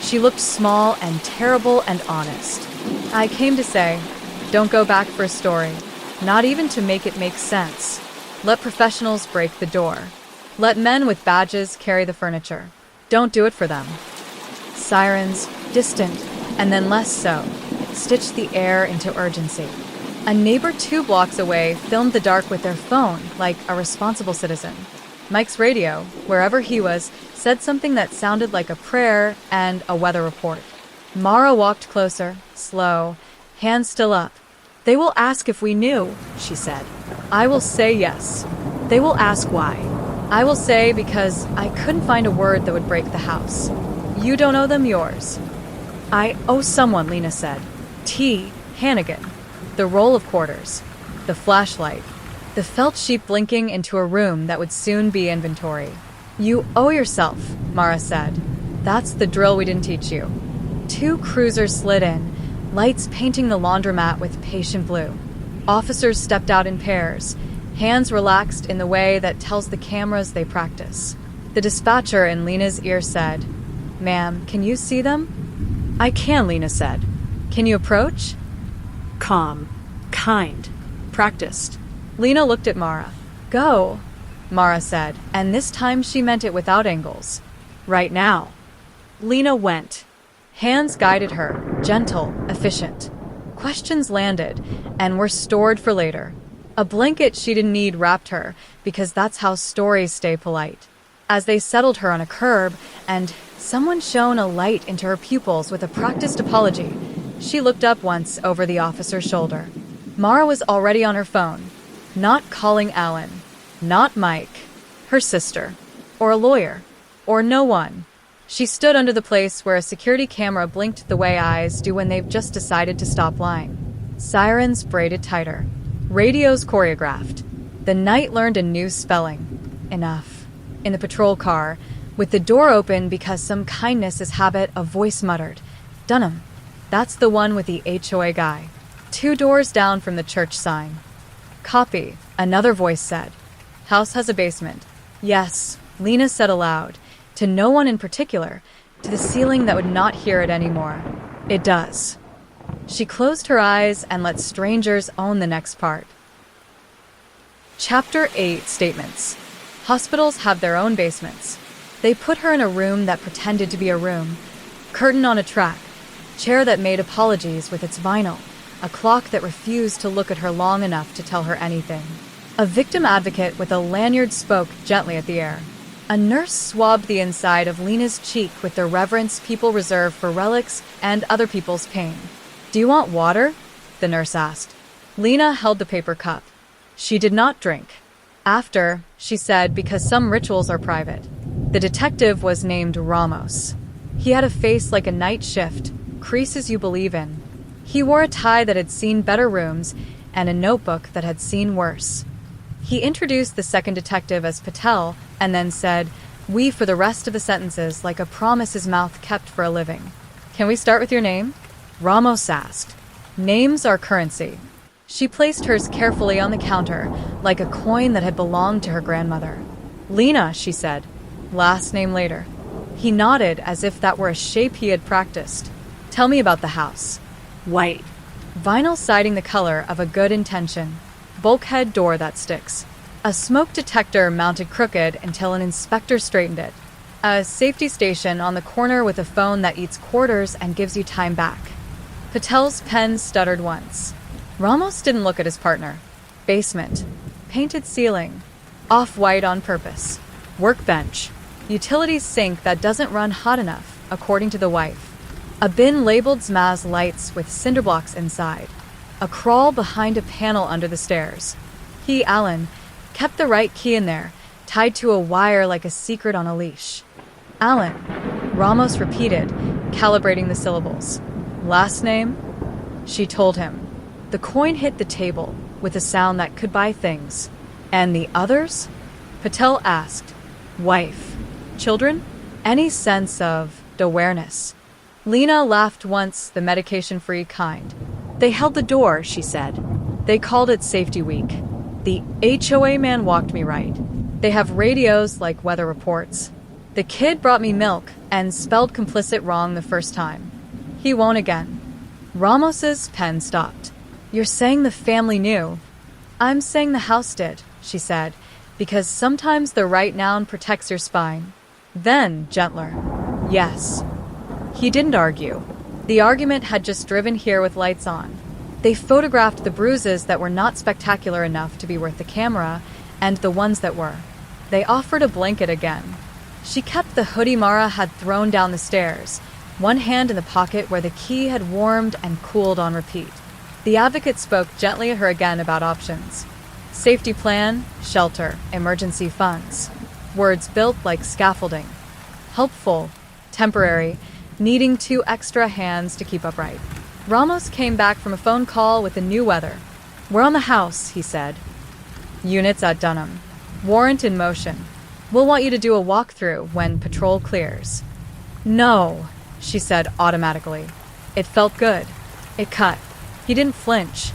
She looked small and terrible and honest. I came to say, don't go back for a story, not even to make it make sense. Let professionals break the door. Let men with badges carry the furniture. Don't do it for them. Sirens, distant, and then less so, stitched the air into urgency. A neighbor 2 blocks away filmed the dark with their phone like a responsible citizen. Mike's radio, wherever he was, said something that sounded like a prayer and a weather report. Mara walked closer, slow, hands still up. They will ask if we knew, she said. I will say yes. They will ask why. I will say because I couldn't find a word that would break the house. You don't owe them yours. I owe someone, Lena said. T. Hannigan. The roll of quarters. The flashlight. The felt sheet blinking into a room that would soon be inventory. You owe yourself, Mara said. That's the drill we didn't teach you. 2 cruisers slid in, lights painting the laundromat with patient blue. Officers stepped out in pairs, hands relaxed in the way that tells the cameras they practice. The dispatcher in Lena's ear said, Ma'am, can you see them? I can, Lena said. Can you approach? Calm. Kind. Practiced. Lena looked at Mara. Go, Mara said, and this time she meant it without angles. Right now. Lena went. Hands guided her, gentle, efficient. Questions landed, and were stored for later. A blanket she didn't need wrapped her, because that's how stories stay polite. As they settled her on a curb, and someone shone a light into her pupils with a practiced apology, she looked up once over the officer's shoulder. Mara was already on her phone. Not calling Alan. Not Mike. Her sister. Or a lawyer. Or no one. She stood under the place where a security camera blinked the way eyes do when they've just decided to stop lying. Sirens braided tighter. Radios choreographed. The night learned a new spelling. Enough. In the patrol car, with the door open because some kindness is habit, a voice muttered, "Dunham. That's the one with the HOA guy. 2 doors down from the church sign." "Copy," another voice said. "House has a basement." "Yes," Lena said aloud, to no one in particular, to the ceiling that would not hear it anymore. "It does." She closed her eyes and let strangers own the next part. Chapter 8 Statements. Hospitals have their own basements. They put her in a room that pretended to be a room. Curtain on a track. Chair that made apologies with its vinyl. A clock that refused to look at her long enough to tell her anything. A victim advocate with a lanyard spoke gently at the air. A nurse swabbed the inside of Lena's cheek with the reverence people reserve for relics and other people's pain. "Do you want water?" the nurse asked. Lena held the paper cup. She did not drink. "After," she said, because some rituals are private. The detective was named Ramos. He had a face like a night shift, creases you believe in. He wore a tie that had seen better rooms and a notebook that had seen worse. He introduced the second detective as Patel and then said, "We," for the rest of the sentences, like a promise his mouth kept for a living. "Can we start with your name?" Ramos asked. "Names are currency." She placed hers carefully on the counter, like a coin that had belonged to her grandmother. "Lena," she said. "Last name later." He nodded as if that were a shape he had practiced. "Tell me about the house." White. Vinyl siding the color of a good intention. Bulkhead door that sticks. A smoke detector mounted crooked until an inspector straightened it. A safety station on the corner with a phone that eats quarters and gives you time back. Patel's pen stuttered once. Ramos didn't look at his partner. Basement. Painted ceiling. Off-white on purpose. Workbench. Utilities sink that doesn't run hot enough, according to the wife. A bin labeled Zmaz lights with cinder blocks inside. A crawl behind a panel under the stairs. He, Alan, kept the right key in there, tied to a wire like a secret on a leash. "Alan," Ramos repeated, calibrating the syllables. "Last name?" She told him. The coin hit the table with a sound that could buy things. "And the others?" Patel asked. "Wife. Children? Any sense of awareness?" Lena laughed once, the medication-free kind. "They held the door," she said. "They called it Safety Week. The HOA man walked me right. They have radios like weather reports. The kid brought me milk and spelled complicit wrong the first time. He won't again." Ramos's pen stopped. "You're saying the family knew?" "I'm saying the house did," she said, "because sometimes the right noun protects your spine." Then, gentler, "Yes." He didn't argue. The argument had just driven here with lights on. They photographed the bruises that were not spectacular enough to be worth the camera, and the ones that were. They offered a blanket again. She kept the hoodie Mara had thrown down the stairs, one hand in the pocket where the key had warmed and cooled on repeat. The advocate spoke gently at her again about options. Safety plan, shelter, emergency funds. Words built like scaffolding. Helpful, temporary, needing 2 extra hands to keep upright. Ramos came back from a phone call with the new weather. "We're on the house," he said. "Units at Dunham. Warrant in motion. We'll want you to do a walkthrough when patrol clears." "No," she said automatically. It felt good. It cut. He didn't flinch.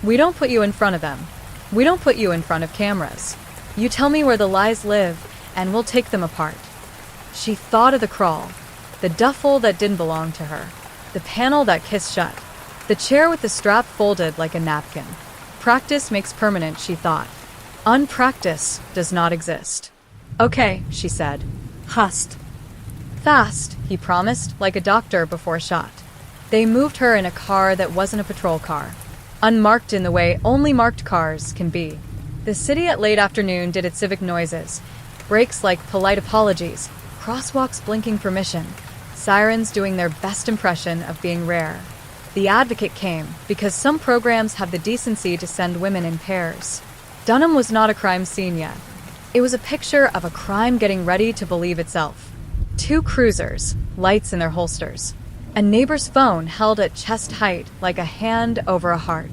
"We don't put you in front of them. We don't put you in front of cameras. You tell me where the lies live, and we'll take them apart." She thought of the crawl, the duffel that didn't belong to her, the panel that kissed shut, the chair with the strap folded like a napkin. Practice makes permanent, she thought. Unpractice does not exist. "Okay," she said. Hast. "Fast," he promised, like a doctor before a shot. They moved her in a car that wasn't a patrol car, unmarked in the way only marked cars can be. The city at late afternoon did its civic noises, brakes like polite apologies, crosswalks blinking permission, sirens doing their best impression of being rare. The advocate came because some programs have the decency to send women in pairs. Dunham was not a crime scene yet. It was a picture of a crime getting ready to believe itself. 2 cruisers, lights in their holsters. A neighbor's phone held at chest height like a hand over a heart.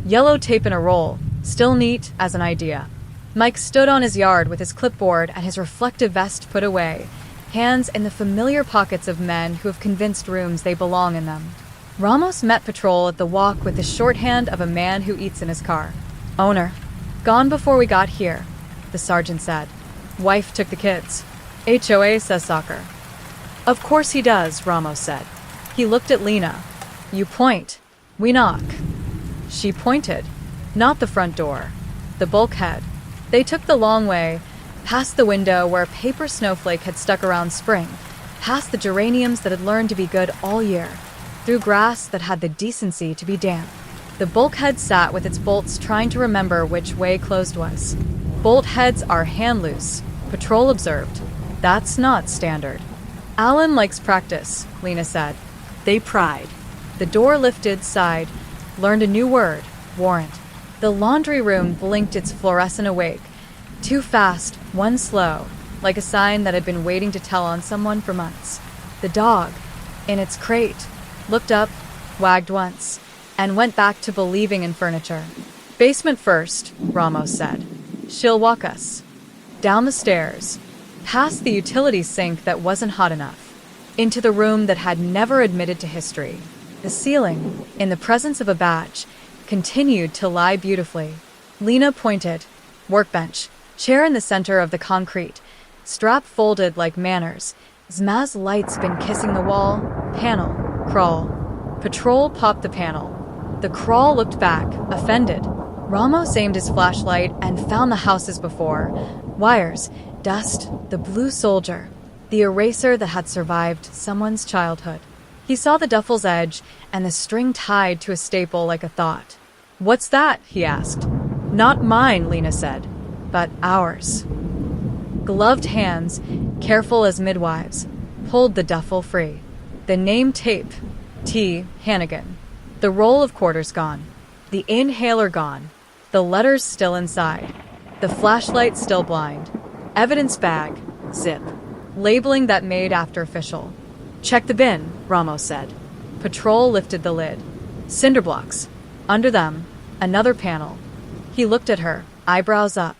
Yellow tape in a roll, still neat as an idea. Mike stood on his yard with his clipboard and his reflective vest put away, hands in the familiar pockets of men who have convinced rooms they belong in them. Ramos met patrol at the walk with the shorthand of a man who eats in his car. "Owner. Gone before we got here," the sergeant said. "Wife took the kids. HOA says soccer." "Of course he does," Ramos said. He looked at Lena. "You point. We knock." She pointed. Not the front door. The bulkhead. They took the long way, past the window where a paper snowflake had stuck around spring, past the geraniums that had learned to be good all year, through grass that had the decency to be damp. The bulkhead sat with its bolts trying to remember which way closed was. Bolt heads are hand loose, patrol observed. That's not standard. "Alan likes practice," Lena said. They pried. The door lifted, sighed, learned a new word, warrant. The laundry room blinked its fluorescent awake. 2 fast, 1 slow, like a sign that had been waiting to tell on someone for months. The dog, in its crate, looked up, wagged once, and went back to believing in furniture. "Basement first," Ramos said. "She'll walk us." Down the stairs, past the utility sink that wasn't hot enough, into the room that had never admitted to history. The ceiling, in the presence of a badge, continued to lie beautifully. Lena pointed. Workbench, chair in the center of the concrete, strap folded like manners. Zmaz lights been kissing the wall. Panel, crawl. Patrol popped the panel. The crawl looked back, offended. Ramos aimed his flashlight and found the house as before. Wires, dust, the blue soldier, the eraser that had survived someone's childhood. He saw the duffel's edge and the string tied to a staple like a thought. "What's that?" he asked. "Not mine," Lena said, "but ours." Gloved hands, careful as midwives, pulled the duffel free. The name tape, T. Hannigan. The roll of quarters gone. The inhaler gone. The letters still inside. The flashlight still blind. Evidence bag, zip. Labeling that made after official. "Check the bin," Ramos said. Patrol lifted the lid. Cinder blocks. Under them, another panel. He looked at her, eyebrows up.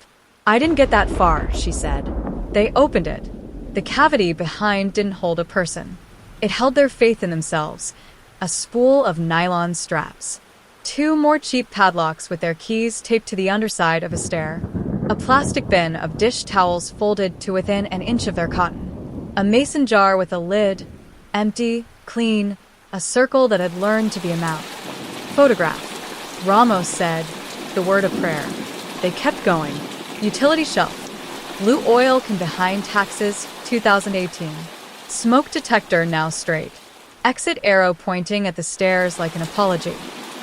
"I didn't get that far," she said. They opened it. The cavity behind didn't hold a person. It held their faith in themselves. A spool of nylon straps. 2 more cheap padlocks with their keys taped to the underside of a stair. A plastic bin of dish towels folded to within an inch of their cotton. A mason jar with a lid, empty, clean, a circle that had learned to be a mouth. Photograph. Ramos said the word of prayer. They kept going. Utility shelf. Blue oil can behind taxes, 2018. Smoke detector now straight. Exit arrow pointing at the stairs like an apology.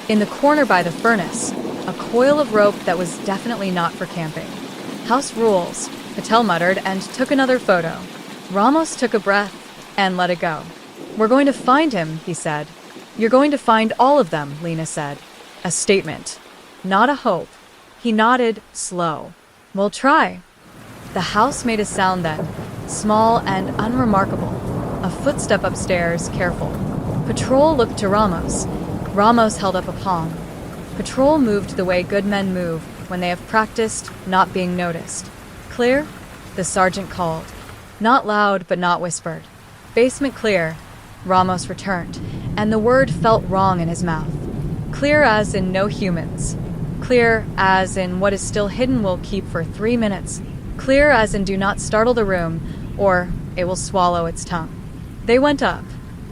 In the corner by the furnace, a coil of rope that was definitely not for camping. "House rules," Patel muttered and took another photo. Ramos took a breath and let it go. "We're going to find him," he said. "You're going to find all of them," Lena said. A statement, not a hope. He nodded, slow. "We'll try." The house made a sound then, small and unremarkable. A footstep upstairs, careful. Patrol looked to Ramos. Ramos held up a palm. Patrol moved the way good men move when they have practiced not being noticed. "Clear?" the sergeant called. Not loud, but not whispered. "Basement clear." Ramos returned, and the word felt wrong in his mouth. Clear as in no humans. Clear as in what is still hidden will keep for 3 minutes. Clear as in do not startle the room, or it will swallow its tongue. They went up.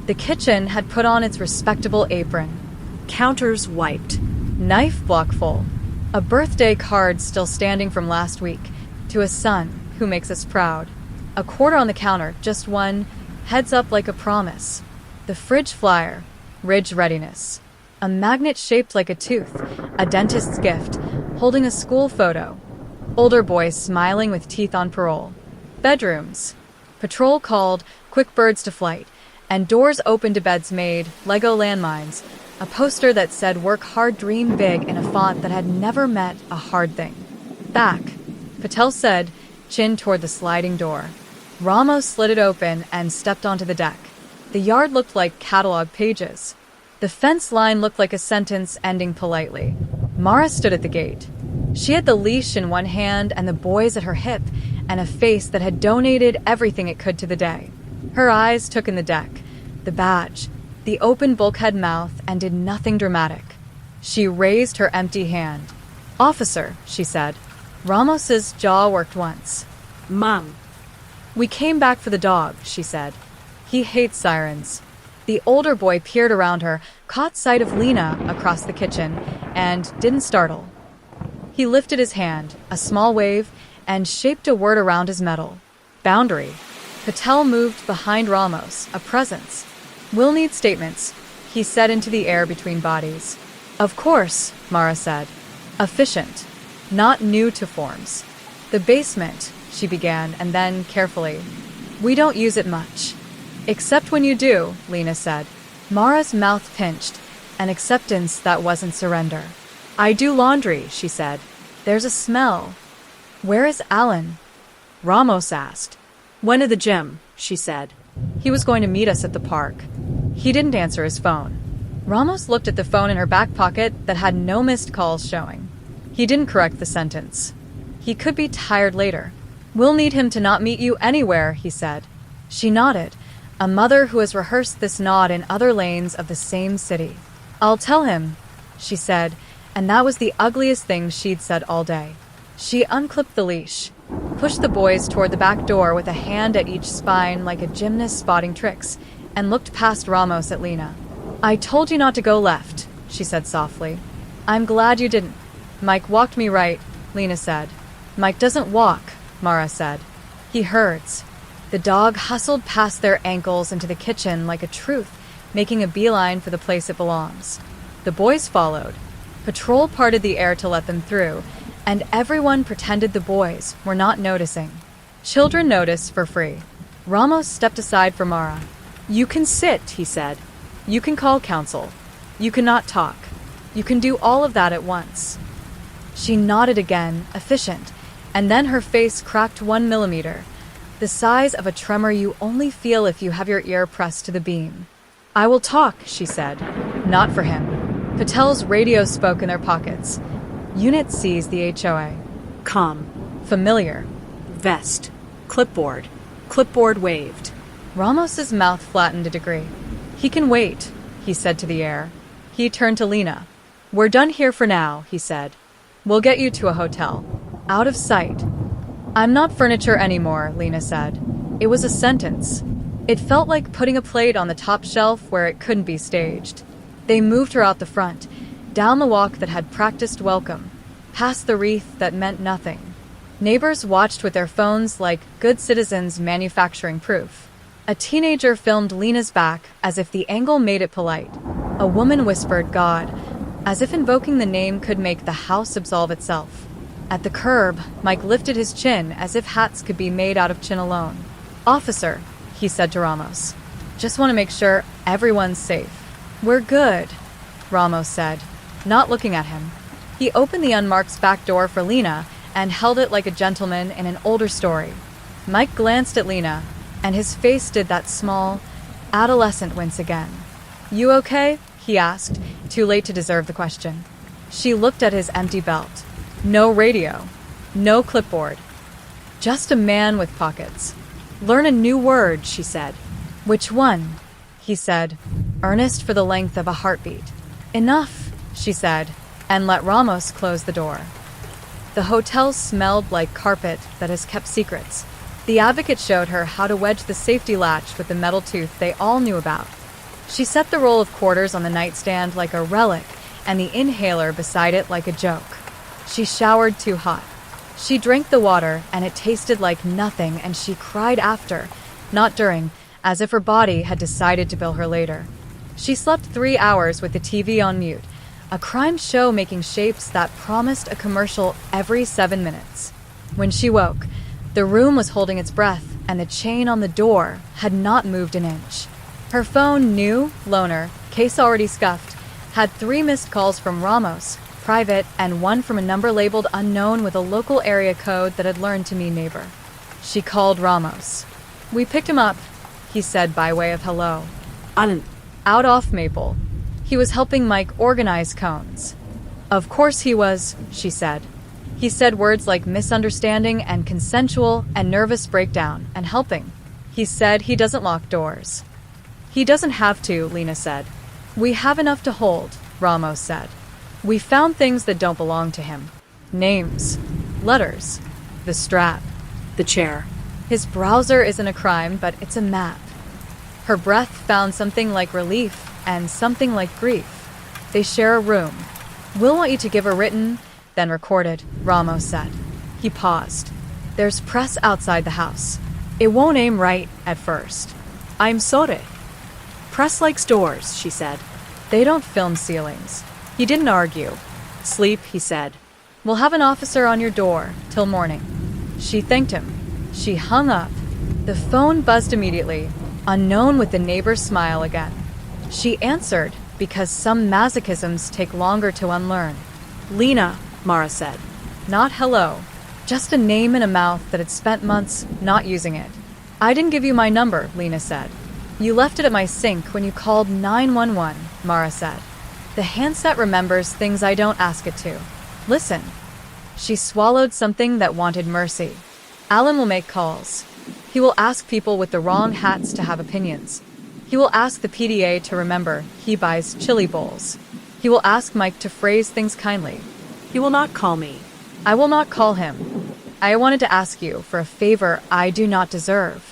The kitchen had put on its respectable apron. Counters wiped. Knife block full. A birthday card still standing from last week, to a son who makes us proud. A quarter on the counter, just one, heads up like a promise. The fridge flyer, Ridge Readiness. A magnet shaped like a tooth, a dentist's gift, holding a school photo. Older boy smiling with teeth on parole. Bedrooms. Patrol called, quick birds to flight, and doors open to beds made, Lego landmines. A poster that said work hard, dream big in a font that had never met a hard thing. Back. Patel said, chin toward the sliding door. Ramos slid it open and stepped onto the deck. The yard looked like catalog pages. The fence line looked like a sentence ending politely. Mara stood at the gate. She had the leash in one hand and the boys at her hip, and a face that had donated everything it could to the day. Her eyes took in the deck, the badge, the open bulkhead mouth, and did nothing dramatic. She raised her empty hand. "Officer," she said. Ramos's jaw worked once. "Mom." "We came back for the dog," she said. "He hates sirens." The older boy peered around her, caught sight of Lena across the kitchen, and didn't startle. He lifted his hand, a small wave, and shaped a word around his medal. "Boundary." Patel moved behind Ramos, a presence. "We'll need statements," he said into the air between bodies. "Of course," Mara said. "Efficient. Not new to forms." "The basement," she began, and then, carefully, "We don't use it much." "Except when you do," Lena said. Mara's mouth pinched, an acceptance that wasn't surrender. "I do laundry," she said. "There's a smell." "Where is Alan?" Ramos asked. "Went to the gym," she said. "He was going to meet us at the park." He didn't answer his phone. Ramos looked at the phone in her back pocket that had no missed calls showing. He didn't correct the sentence. He could be tired later. "We'll need him to not meet you anywhere," he said. She nodded, a mother who has rehearsed this nod in other lanes of the same city. "I'll tell him," she said, and that was the ugliest thing she'd said all day. She unclipped the leash, pushed the boys toward the back door with a hand at each spine like a gymnast spotting tricks, and looked past Ramos at Lena. "I told you not to go left," she said softly. "I'm glad you didn't." "Mike walked me right," Lena said. "Mike doesn't walk," Mara said. "He herds." The dog hustled past their ankles into the kitchen like a truth, making a beeline for the place it belongs. The boys followed. Patrol parted the air to let them through, and everyone pretended the boys were not noticing. Children noticed for free. Ramos stepped aside for Mara. "You can sit," he said. "You can call counsel. You cannot talk. You can do all of that at once." She nodded again, efficient, and then her face cracked 1 millimeter, the size of a tremor you only feel if you have your ear pressed to the beam. "I will talk," she said. Not for him. Patel's radio spoke in their pockets. Unit sees the HOA. "Calm." Familiar. "Vest." "Clipboard." Clipboard waved. Ramos's mouth flattened a degree. "He can wait," he said to the air. He turned to Lena. "We're done here for now," he said. "We'll get you to a hotel. Out of sight." "I'm not furniture anymore," Lena said. It was a sentence. It felt like putting a plate on the top shelf where it couldn't be staged. They moved her out the front, down the walk that had practiced welcome, past the wreath that meant nothing. Neighbors watched with their phones like good citizens manufacturing proof. A teenager filmed Lena's back as if the angle made it polite. A woman whispered God, as if invoking the name could make the house absolve itself. At the curb, Mike lifted his chin as if hats could be made out of chin alone. "Officer," he said to Ramos. "Just want to make sure everyone's safe." "We're good," Ramos said, not looking at him. He opened the unmarked back door for Lena and held it like a gentleman in an older story. Mike glanced at Lena, and his face did that small, adolescent wince again. "You okay?" he asked, too late to deserve the question. She looked at his empty belt. No radio. No clipboard. Just a man with pockets. "Learn a new word," she said. "Which one?" he said, earnest for the length of a heartbeat. "Enough," she said, and let Ramos close the door. The hotel smelled like carpet that has kept secrets. The advocate showed her how to wedge the safety latch with the metal tooth they all knew about. She set the roll of quarters on the nightstand like a relic and the inhaler beside it like a joke. She showered too hot. She drank the water and it tasted like nothing, and she cried after, not during, as if her body had decided to bill her later. She slept 3 hours with the TV on mute, a crime show making shapes that promised a commercial every 7 minutes. When she woke, the room was holding its breath and the chain on the door had not moved an inch. Her phone, new, loaner, case already scuffed, had 3 missed calls from Ramos, private, and 1 from a number labeled unknown with a local area code that had learned to mean neighbor. She called Ramos. We picked him up, he said by way of hello. Allen. Out off Maple. He was helping Mike organize cones. Of course he was, she said. He said words like misunderstanding and consensual and nervous breakdown and helping. He said he doesn't lock doors. He doesn't have to, Lena said. We have enough to hold, Ramos said. We found things that don't belong to him. Names. Letters. The strap. The chair. His browser isn't a crime, but it's a map. Her breath found something like relief and something like grief. They share a room. We'll want you to give a written, then recorded, Ramos said. He paused. There's press outside the house. It won't aim right at first. I'm sorry. Press likes doors, she said. They don't film ceilings. He didn't argue. Sleep, he said. We'll have an officer on your door till morning. She thanked him. She hung up. The phone buzzed immediately, unknown with the neighbor's smile again. She answered because some masochisms take longer to unlearn. Lena, Mara said. Not hello. Just a name and a mouth that had spent months not using it. I didn't give you my number, Lena said. You left it at my sink when you called 911, Mara said. The handset remembers things I don't ask it to. Listen. She swallowed something that wanted mercy. Alan will make calls. He will ask people with the wrong hats to have opinions. He will ask the PDA to remember he buys chili bowls. He will ask Mike to phrase things kindly. He will not call me. I will not call him. I wanted to ask you for a favor I do not deserve.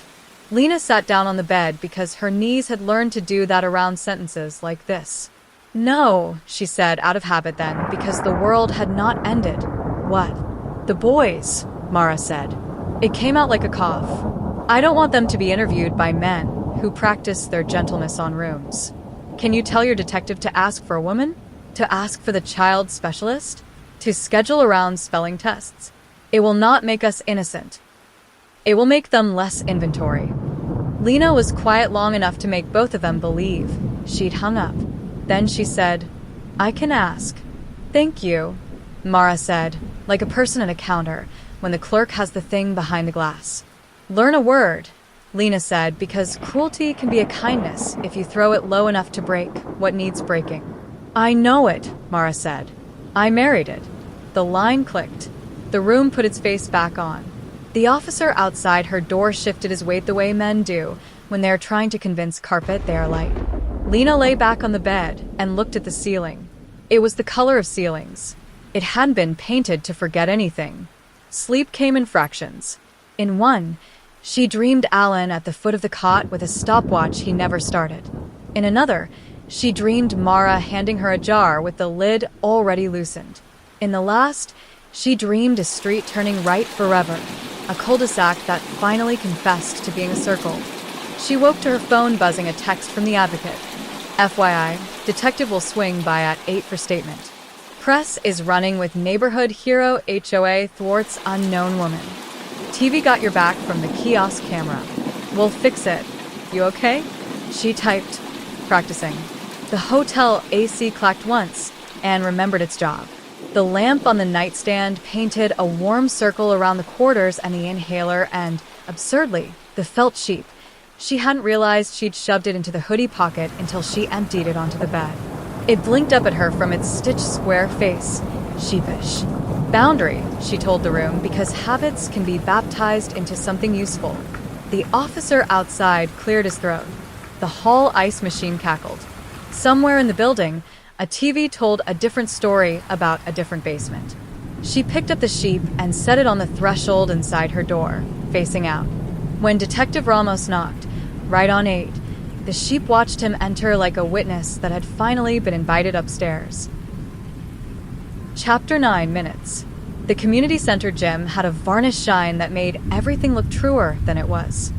Lena sat down on the bed because her knees had learned to do that around sentences like this. No, she said out of habit then, because the world had not ended. What? The boys, Mara said. It came out like a cough. I don't want them to be interviewed by men who practice their gentleness on rooms. Can you tell your detective to ask for a woman? To ask for the child specialist? To schedule around spelling tests? It will not make us innocent. It will make them less inventory. Lena was quiet long enough to make both of them believe she'd hung up. Then she said, I can ask. Thank you, Mara said, like a person at a counter when the clerk has the thing behind the glass. Learn a word, Lena said, because cruelty can be a kindness if you throw it low enough to break what needs breaking. I know it, Mara said. I married it. The line clicked. The room put its face back on. The officer outside her door shifted his weight the way men do when they are trying to convince carpet they are light. Lena lay back on the bed and looked at the ceiling. It was the color of ceilings. It hadn't been painted to forget anything. Sleep came in fractions. In one, she dreamed Alan at the foot of the cot with a stopwatch he never started. In another, she dreamed Mara handing her a jar with the lid already loosened. In the last, she dreamed a street turning right forever, a cul-de-sac that finally confessed to being a circle. She woke to her phone buzzing a text from the advocate. FYI, detective will swing by at 8 for statement. Press is running with neighborhood hero HOA thwarts unknown woman. TV got your back from the kiosk camera. We'll fix it. You okay? She typed, practicing. The hotel AC clacked once and remembered its job. The lamp on the nightstand painted a warm circle around the quarters and the inhaler and, absurdly, the felt sheep. She hadn't realized she'd shoved it into the hoodie pocket until she emptied it onto the bed. It blinked up at her from its stitched square face, sheepish. Boundary, she told the room, because habits can be baptized into something useful. The officer outside cleared his throat. The hall ice machine cackled. Somewhere in the building, a TV told a different story about a different basement. She picked up the sheep and set it on the threshold inside her door, facing out. When Detective Ramos knocked, right on 8, the sheep watched him enter like a witness that had finally been invited upstairs. Chapter 9 Minutes. The community center gym had a varnish shine that made everything look truer than it was.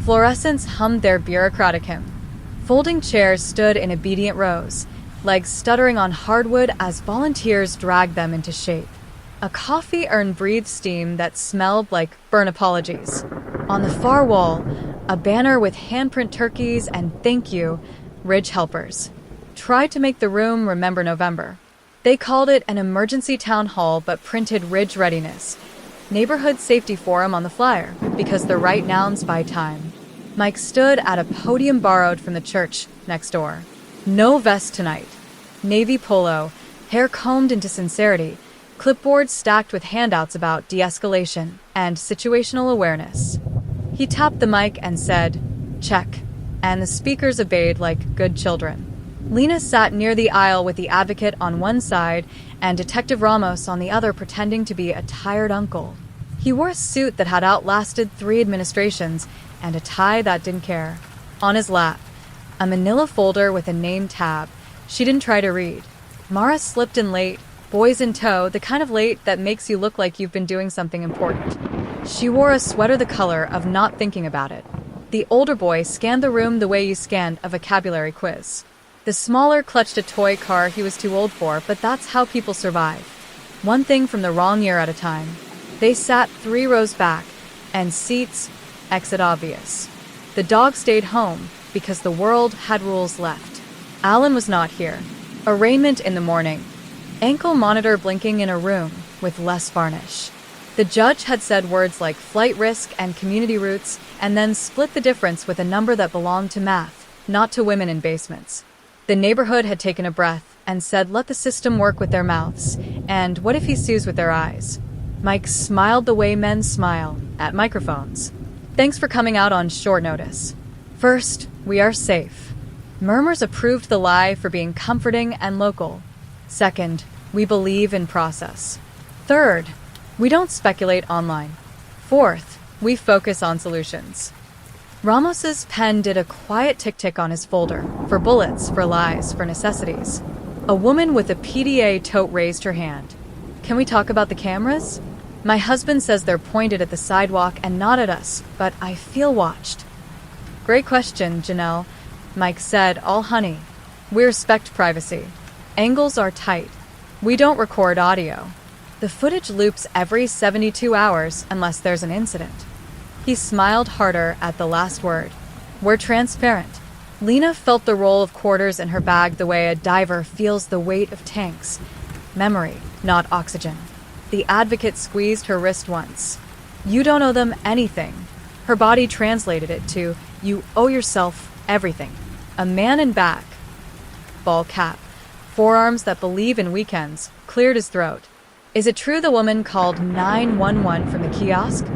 Fluorescents hummed their bureaucratic hymn. Folding chairs stood in obedient rows, legs stuttering on hardwood as volunteers dragged them into shape. A coffee urn breathed steam that smelled like burn apologies. On the far wall, a banner with handprint turkeys and thank you, Ridge Helpers, tried to make the room remember November. They called it an emergency town hall but printed Ridge Readiness, Neighborhood Safety Forum on the flyer, because the right nouns buy time. Mike stood at a podium borrowed from the church next door. No vest tonight. Navy polo, hair combed into sincerity, clipboards stacked with handouts about de-escalation and situational awareness. He tapped the mic and said, "Check," and the speakers obeyed like good children. Lena sat near the aisle with the advocate on one side and Detective Ramos on the other, pretending to be a tired uncle. He wore a suit that had outlasted 3 administrations and a tie that didn't care. On his lap, a manila folder with a name tab. She didn't try to read. Mara slipped in late, boys in tow, the kind of late that makes you look like you've been doing something important. She wore a sweater the color of not thinking about it. The older boy scanned the room the way you scanned a vocabulary quiz. The smaller clutched a toy car he was too old for, but that's how people survive. One thing from the wrong year at a time. They sat 3 rows back, and seats, exit obvious. The dog stayed home because the world had rules left. Alan was not here. Arraignment in the morning. Ankle monitor blinking in a room with less varnish. The judge had said words like flight risk and community roots, and then split the difference with a number that belonged to math, not to women in basements. The neighborhood had taken a breath and said, let the system work with their mouths, and what if he sues with their eyes? Mike smiled the way men smile at microphones. Thanks for coming out on short notice. First, we are safe. Murmurs approved the lie for being comforting and local. Second, we believe in process. Third, we don't speculate online. Fourth, we focus on solutions. Ramos's pen did a quiet tick-tick on his folder, for bullets, for lies, for necessities. A woman with a PDA tote raised her hand. Can we talk about the cameras? My husband says they're pointed at the sidewalk and not at us, but I feel watched. Great question, Janelle, Mike said, all honey. We respect privacy. Angles are tight. We don't record audio. The footage loops every 72 hours unless there's an incident. He smiled harder at the last word. We're transparent. Lena felt the roll of quarters in her bag the way a diver feels the weight of tanks. Memory, not oxygen. The advocate squeezed her wrist once. You don't owe them anything. Her body translated it to, you owe yourself everything. A man in back. Ball cap. Forearms that believe in weekends. Cleared his throat. Is it true the woman called 911 from the kiosk?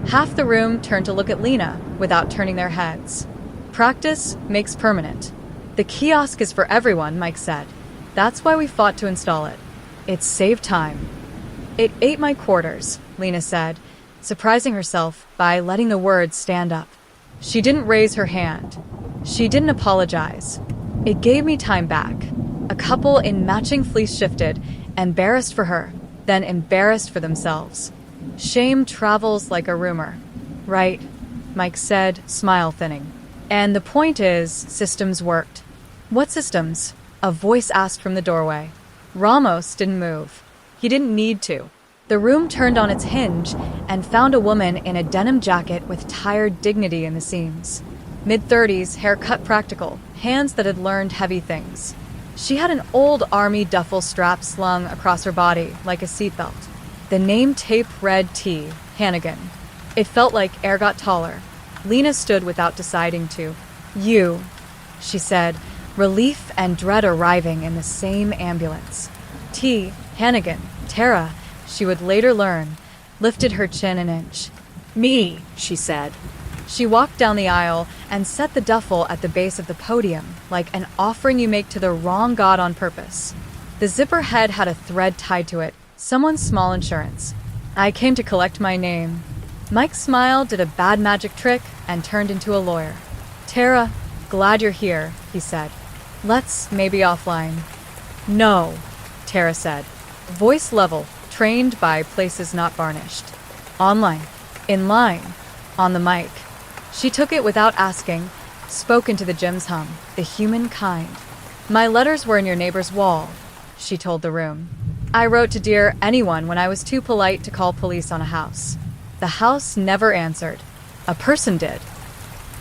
Half the room turned to look at Lena without turning their heads. Practice makes permanent. The kiosk is for everyone, Mike said. That's why we fought to install it. It saved time. It ate my quarters, Lena said, surprising herself by letting the words stand up. She didn't raise her hand. She didn't apologize. It gave me time back. A couple in matching fleece shifted, embarrassed for her, then embarrassed for themselves. Shame travels like a rumor. Right, Mike said, smile thinning. And the point is, systems worked. What systems? A voice asked from the doorway. Ramos didn't move. He didn't need to. The room turned on its hinge and found a woman in a denim jacket with tired dignity in the seams. Mid-30s, hair cut practical, hands that had learned heavy things. She had an old army duffel strap slung across her body like a seatbelt. The name tape read T. Hannigan. It felt like air got taller. Lena stood without deciding to. You, she said, relief and dread arriving in the same ambulance. T. Hannigan, Tara, she would later learn, lifted her chin an inch. Me, she said. She walked down the aisle and set the duffel at the base of the podium, like an offering you make to the wrong god on purpose. The zipper head had a thread tied to it, someone's small insurance. I came to collect my name. Mike's smile did a bad magic trick and turned into a lawyer. Tara, glad you're here, he said. Let's maybe offline. No, Tara said. Voice level, trained by places not varnished. Online, in line, on the mic. She took it without asking, spoke into the gym's hum, the human kind. My letters were in your neighbor's wall, she told the room. I wrote to dear anyone when I was too polite to call police on a house. The house never answered. A person did.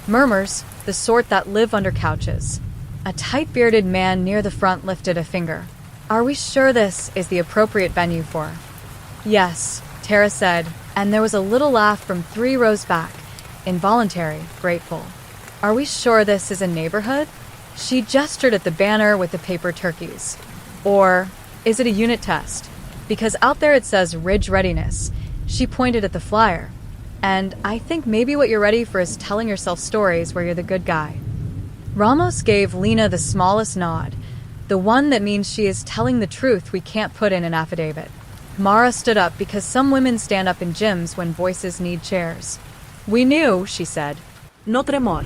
Murmurs, the sort that live under couches. A tight-bearded man near the front lifted a finger. Are we sure this is the appropriate venue for? Yes, Tara said, and there was a little laugh from 3 rows back. Involuntary, grateful. Are we sure this is a neighborhood? She gestured at the banner with the paper turkeys. Or is it a unit test? Because out there it says Ridge Readiness. She pointed at the flyer. And I think maybe what you're ready for is telling yourself stories where you're the good guy. Ramos gave Lena the smallest nod, the one that means she is telling the truth we can't put in an affidavit. Mara stood up because some women stand up in gyms when voices need chairs. We knew, she said. No tremor.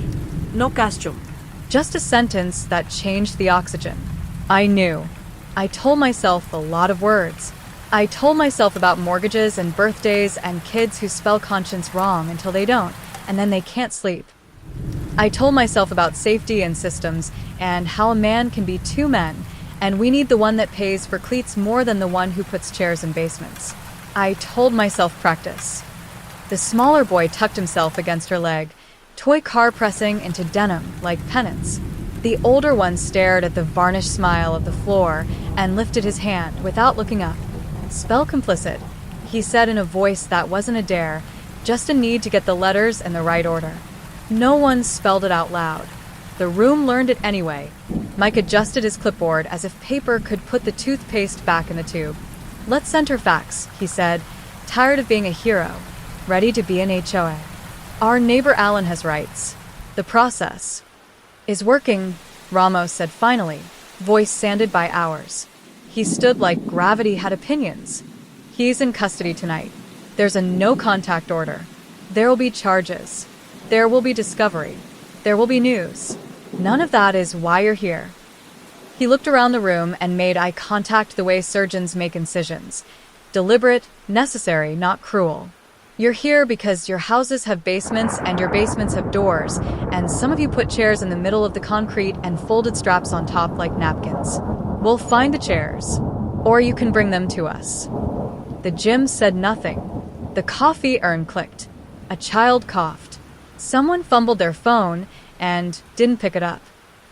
No costume. Just a sentence that changed the oxygen. I knew. I told myself a lot of words. I told myself about mortgages and birthdays and kids who spell conscience wrong until they don't, and then they can't sleep. I told myself about safety and systems and how a man can be two men, and we need the one that pays for cleats more than the one who puts chairs in basements. I told myself practice. The smaller boy tucked himself against her leg, toy car pressing into denim like penance. The older one stared at the varnished smile of the floor and lifted his hand without looking up. Spell complicit, he said in a voice that wasn't a dare, just a need to get the letters in the right order. No one spelled it out loud. The room learned it anyway. Mike adjusted his clipboard as if paper could put the toothpaste back in the tube. Let's center facts, he said, tired of being a hero, ready to be an HOA. Our neighbor Alan has rights. The process is working, Ramos said finally, voice sanded by hours. He stood like gravity had opinions. He's in custody tonight. There's a no-contact order. There will be charges. There will be discovery. There will be news. None of that is why you're here. He looked around the room and made eye contact the way surgeons make incisions. Deliberate, necessary, not cruel. You're here because your houses have basements and your basements have doors, and some of you put chairs in the middle of the concrete and folded straps on top like napkins. We'll find the chairs, or you can bring them to us. The gym said nothing. The coffee urn clicked. A child coughed. Someone fumbled their phone and didn't pick it up.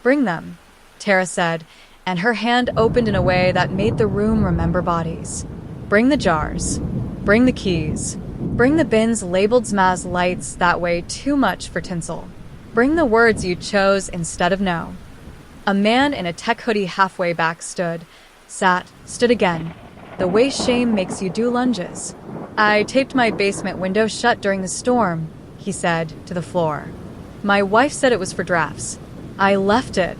Bring them, Tara said, and her hand opened in a way that made the room remember bodies. Bring the jars. Bring the keys. Bring the bins labeled Zmaz lights that way too much for tinsel. Bring the words you chose instead of no. A man in a tech hoodie halfway back stood again. The way shame makes you do lunges. I taped my basement window shut during the storm, he said, to the floor. My wife said it was for drafts. I left it.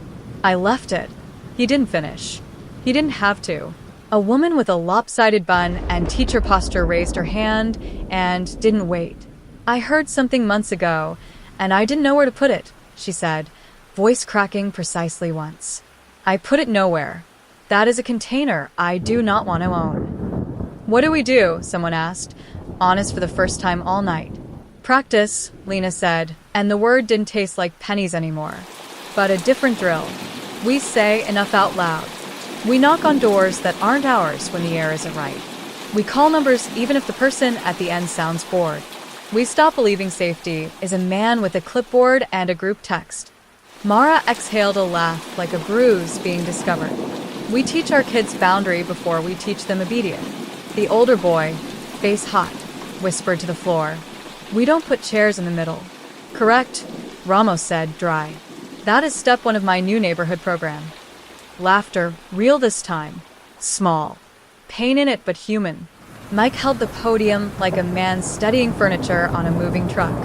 He didn't finish. He didn't have to. A woman with a lopsided bun and teacher posture raised her hand and didn't wait. I heard something months ago, and I didn't know where to put it, she said, voice cracking precisely once. I put it nowhere. That is a container I do not want to own. What do we do? Someone asked, honest for the first time all night. Practice, Lena said, and the word didn't taste like pennies anymore. But a different drill. We say enough out loud. We knock on doors that aren't ours when the air isn't right. We call numbers even if the person at the end sounds bored. We stop believing safety is a man with a clipboard and a group text. Mara exhaled a laugh like a bruise being discovered. We teach our kids boundary before we teach them obedience. The older boy, face hot, whispered to the floor. We don't put chairs in the middle. Correct, Ramos said, dry. That is step one of my new neighborhood program. Laughter, real this time. Small. Pain in it, but human. Mike held the podium like a man studying furniture on a moving truck.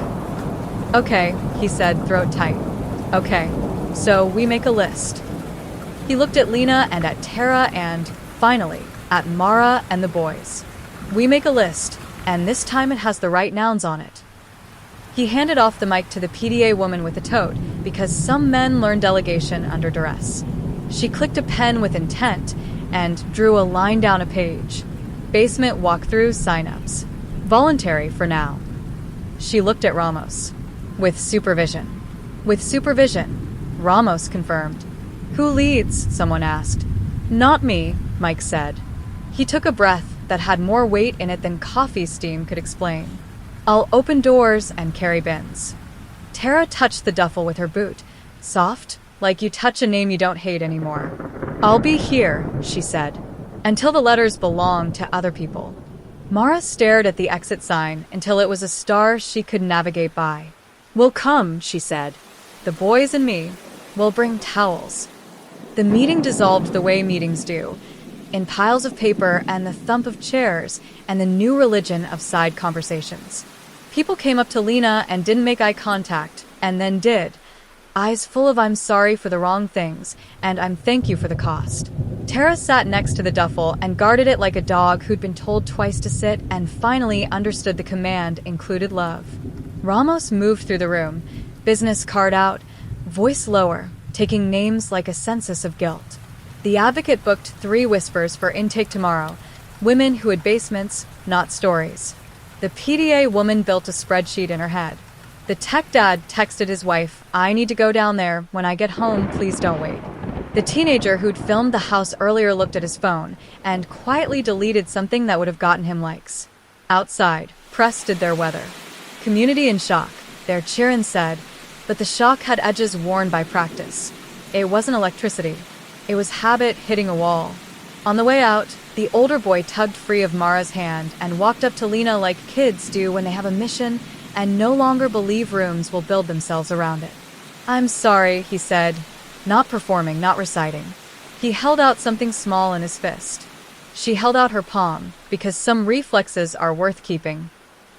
Okay, he said, throat tight. Okay, so we make a list. He looked at Lena and at Tara and, finally, at Mara and the boys. We make a list, and this time it has the right nouns on it. He handed off the mic to the PDA woman with the tote because some men learn delegation under duress. She clicked a pen with intent and drew a line down a page. Basement walkthrough signups. Voluntary for now. She looked at Ramos. With supervision. With supervision, Ramos confirmed. Who leads? Someone asked. Not me, Mike said. He took a breath that had more weight in it than coffee steam could explain. I'll open doors and carry bins. Tara touched the duffel with her boot. Soft, like you touch a name you don't hate anymore. I'll be here, she said, until the letters belong to other people. Mara stared at the exit sign until it was a star she could navigate by. We'll come, she said. The boys and me will bring towels. The meeting dissolved the way meetings do, in piles of paper and the thump of chairs and the new religion of side conversations. People came up to Lena and didn't make eye contact, and then did. Eyes full of I'm sorry for the wrong things, and I'm thank you for the cost. Tara sat next to the duffel and guarded it like a dog who'd been told twice to sit and finally understood the command included love. Ramos moved through the room, business card out, voice lower, taking names like a census of guilt. The advocate booked 3 whispers for intake tomorrow, women who had basements, not stories. The PDA woman built a spreadsheet in her head. The tech dad texted his wife, I need to go down there. When I get home, please don't wait. The teenager who'd filmed the house earlier looked at his phone and quietly deleted something that would have gotten him likes. Outside, press did their weather. Community in shock, their cheer-in said, but the shock had edges worn by practice. It wasn't electricity. It was habit hitting a wall. On the way out, the older boy tugged free of Mara's hand and walked up to Lena like kids do when they have a mission and no longer believe rooms will build themselves around it. I'm sorry, he said, not performing, not reciting. He held out something small in his fist. She held out her palm, because some reflexes are worth keeping.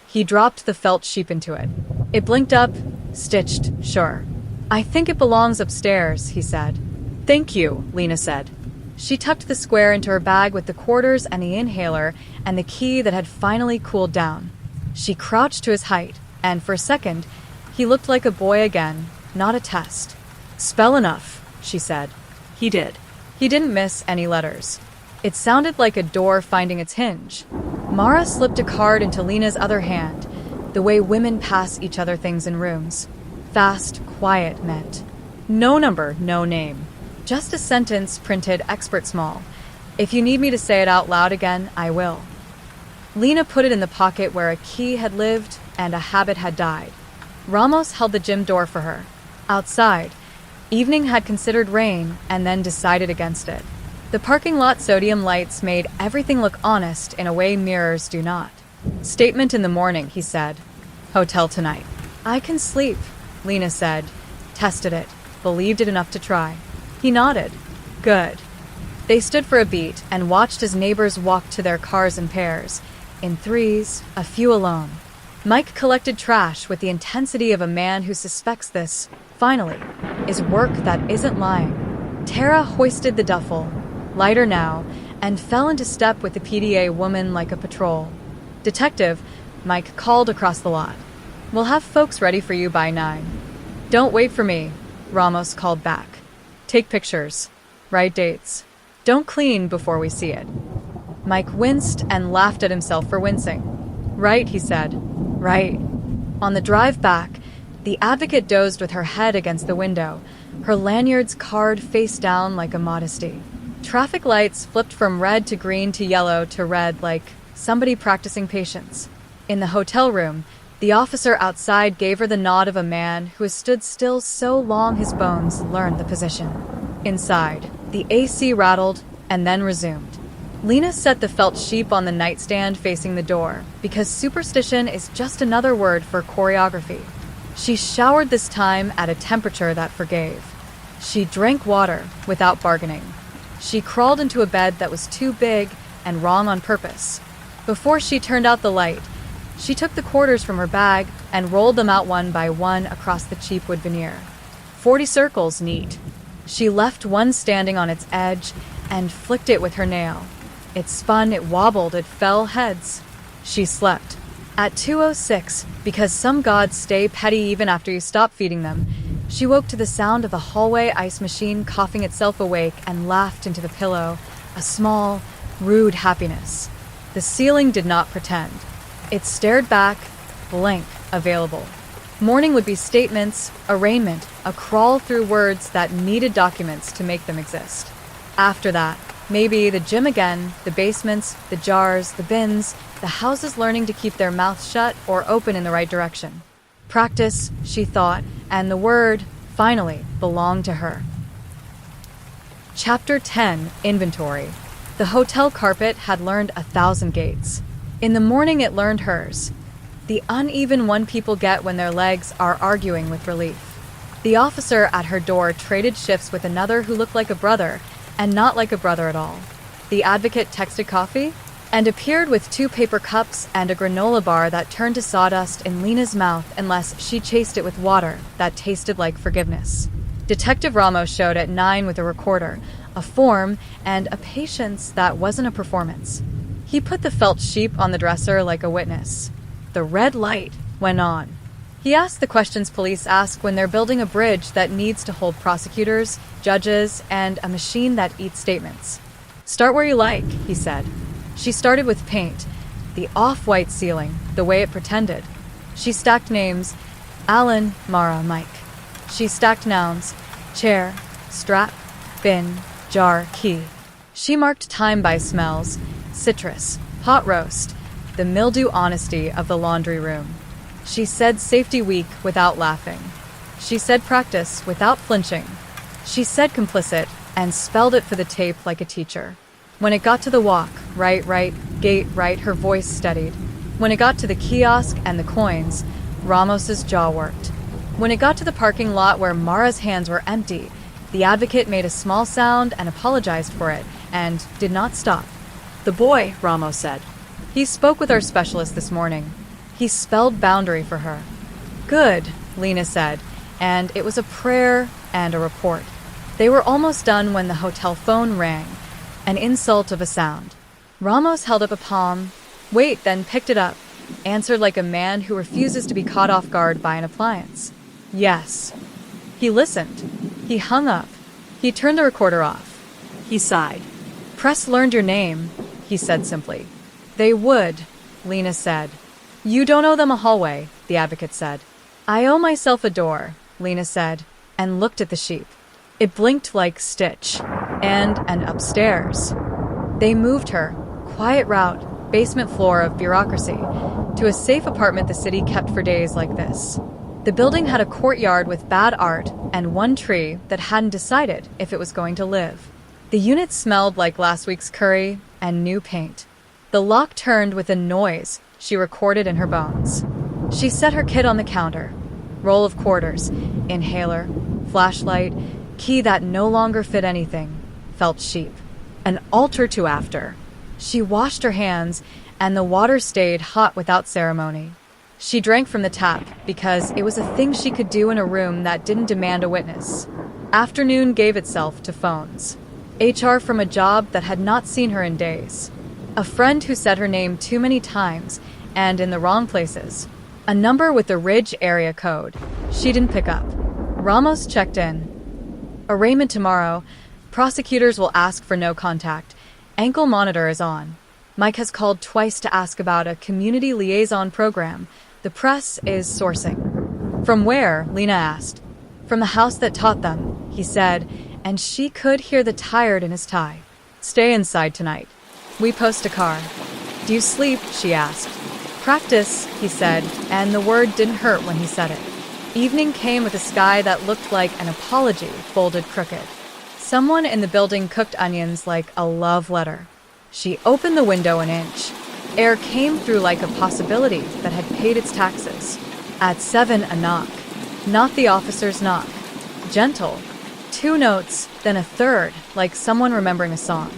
He dropped the felt sheep into it. It blinked up, stitched, sure. I think it belongs upstairs, he said. Thank you, Lena said. She tucked the square into her bag with the quarters and the inhaler and the key that had finally cooled down. She crouched to his height, and for a second, he looked like a boy again, not a test. Spell enough, she said. He did. He didn't miss any letters. It sounded like a door finding its hinge. Mara slipped a card into Lena's other hand, the way women pass each other things in rooms. Fast, quiet meant. No number, no name. Just a sentence printed expert small. If you need me to say it out loud again, I will. Lena put it in the pocket where a key had lived and a habit had died. Ramos held the gym door for her. Outside, evening had considered rain and then decided against it. The parking lot sodium lights made everything look honest in a way mirrors do not. Statement in the morning, he said. Hotel tonight. I can sleep, Lena said. Tested it. Believed it enough to try. He nodded. Good. They stood for a beat and watched as neighbors walked to their cars in pairs. In threes, a few alone. Mike collected trash with the intensity of a man who suspects this, finally, is work that isn't lying. Tara hoisted the duffel, lighter now, and fell into step with the PDA woman like a patrol. Detective, Mike called across the lot. We'll have folks ready for you by 9. Don't wait for me, Ramos called back. Take pictures. Write dates. Don't clean before we see it. Mike winced and laughed at himself for wincing. Right, he said. Right. On the drive back, the advocate dozed with her head against the window, her lanyard's card face down like a modesty. Traffic lights flipped from red to green to yellow to red like somebody practicing patience. In the hotel room, the officer outside gave her the nod of a man who has stood still so long his bones learned the position. Inside, the AC rattled and then resumed. Lena set the felt sheep on the nightstand facing the door, because superstition is just another word for choreography. She showered this time at a temperature that forgave. She drank water without bargaining. She crawled into a bed that was too big and wrong on purpose. Before she turned out the light, she took the quarters from her bag and rolled them out one by one across the cheap wood veneer. 40 circles, neat. She left one standing on its edge and flicked it with her nail. It spun, it wobbled, it fell heads. She slept. At 2:06, because some gods stay petty even after you stop feeding them, she woke to the sound of the hallway ice machine coughing itself awake and laughed into the pillow, a small, rude happiness. The ceiling did not pretend. It stared back, blank, available. Morning would be statements, arraignment, a crawl through words that needed documents to make them exist. After that, maybe the gym again, the basements, the jars, the bins, the houses learning to keep their mouths shut or open in the right direction. Practice, she thought, and the word, finally, belonged to her. Chapter 10, Inventory. The hotel carpet had learned 1,000 gaits. In the morning it learned hers. The uneven one people get when their legs are arguing with relief. The officer at her door traded shifts with another who looked like a brother, and not like a brother at all. The advocate texted coffee and appeared with 2 paper cups and a granola bar that turned to sawdust in Lena's mouth unless she chased it with water that tasted like forgiveness. Detective Ramos showed at 9 with a recorder, a form, and a patience that wasn't a performance. He put the felt sheep on the dresser like a witness. The red light went on. He asked the questions police ask when they're building a bridge that needs to hold prosecutors, judges, and a machine that eats statements. Start where you like, he said. She started with paint, the off-white ceiling, the way it pretended. She stacked names, Alan, Mara, Mike. She stacked nouns, chair, strap, bin, jar, key. She marked time by smells, citrus, pot roast, the mildew honesty of the laundry room. She said safety week without laughing. She said practice without flinching. She said complicit and spelled it for the tape like a teacher. When it got to the walk, right, gate right, her voice steadied. When it got to the kiosk and the coins, Ramos's jaw worked. When it got to the parking lot where Mara's hands were empty, the advocate made a small sound and apologized for it, and did not stop. The boy, Ramos said. He spoke with our specialist this morning. He spelled boundary for her. Good, Lena said, and it was a prayer and a report. They were almost done when the hotel phone rang, an insult of a sound. Ramos held up a palm, wait, then picked it up, answered like a man who refuses to be caught off guard by an appliance. Yes. He listened. He hung up. He turned the recorder off. He sighed. Press learned your name, he said simply. They would, Lena said. You don't owe them a hallway, the advocate said. I owe myself a door, Lena said, and looked at the sheep. It blinked like Stitch, and an upstairs. They moved her, quiet route, basement floor of bureaucracy, to a safe apartment the city kept for days like this. The building had a courtyard with bad art and 1 tree that hadn't decided if it was going to live. The unit smelled like last week's curry and new paint. The lock turned with a noise she recorded in her bones. She set her kit on the counter. Roll of quarters, inhaler, flashlight, key that no longer fit anything, felt sheep. An altar to after. She washed her hands, and the water stayed hot without ceremony. She drank from the tap because it was a thing she could do in a room that didn't demand a witness. Afternoon gave itself to phones. HR from a job that had not seen her in days. A friend who said her name too many times and in the wrong places. A number with the Ridge area code. She didn't pick up. Ramos checked in. Arraignment tomorrow. Prosecutors will ask for no contact. Ankle monitor is on. Mike has called twice to ask about a community liaison program. The press is sourcing. From where? Lena asked. From the house that taught them, he said, and she could hear the tired in his tie. Stay inside tonight. We post a car. Do you sleep? She asked. Practice, he said, and the word didn't hurt when he said it. Evening came with a sky that looked like an apology folded crooked. Someone in the building cooked onions like a love letter. She opened the window an inch. Air came through like a possibility that had paid its taxes. At 7, a knock. Not the officer's knock. Gentle. 2 notes, then a third, like someone remembering a song.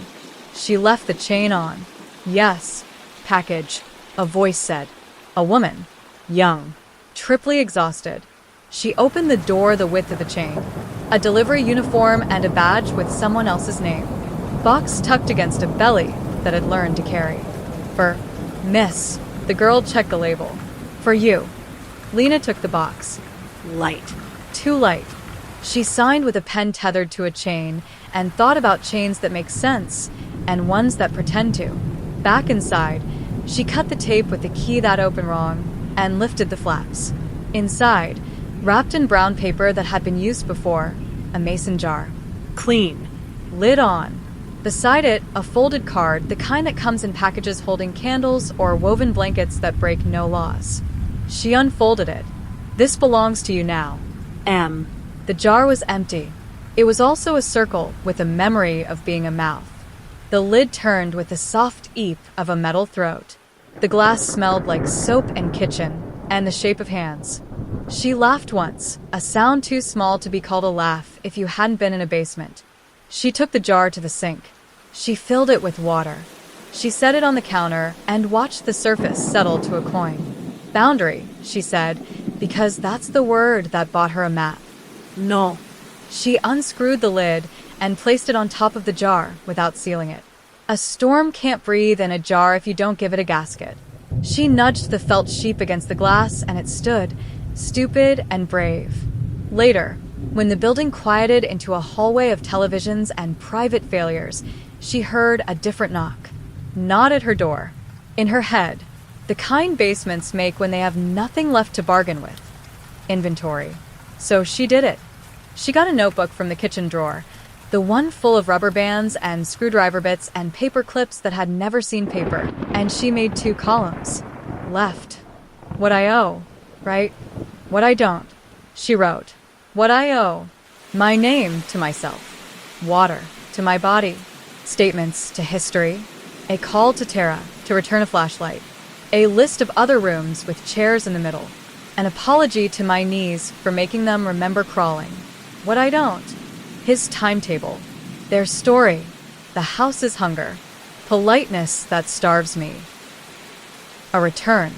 She left the chain on. Yes. Package. A voice said. A woman. Young. Triply exhausted. She opened the door the width of the chain. A delivery uniform and a badge with someone else's name. Box tucked against a belly that had learned to carry. For Miss. The girl checked the label. For you. Lena took the box. Light. Too light. She signed with a pen tethered to a chain and thought about chains that make sense and ones that pretend to. Back inside, she cut the tape with the key that opened wrong and lifted the flaps. Inside, wrapped in brown paper that had been used before, a mason jar. Clean. Lid on. Beside it, a folded card, the kind that comes in packages holding candles or woven blankets that break no laws. She unfolded it. This belongs to you now. M. The jar was empty. It was also a circle with a memory of being a mouth. The lid turned with the soft eep of a metal throat. The glass smelled like soap and kitchen, and the shape of hands. She laughed once, a sound too small to be called a laugh if you hadn't been in a basement. She took the jar to the sink. She filled it with water. She set it on the counter and watched the surface settle to a coin. Boundary, she said, because that's the word that bought her a map. No. She unscrewed the lid and placed it on top of the jar without sealing it. A storm can't breathe in a jar if you don't give it a gasket. She nudged the felt sheep against the glass and it stood, stupid and brave. Later, when the building quieted into a hallway of televisions and private failures, she heard a different knock. Not at her door. In her head. The kind basements make when they have nothing left to bargain with. Inventory. So she did it. She got a notebook from the kitchen drawer, the one full of rubber bands and screwdriver bits and paper clips that had never seen paper, and she made 2 columns. Left. What I owe, right? What I don't. She wrote. What I owe. My name to myself. Water to my body. Statements to history. A call to Tara to return a flashlight. A list of other rooms with chairs in the middle. An apology to my knees for making them remember crawling. What I don't. His timetable. Their story. The house's hunger. Politeness that starves me. A return.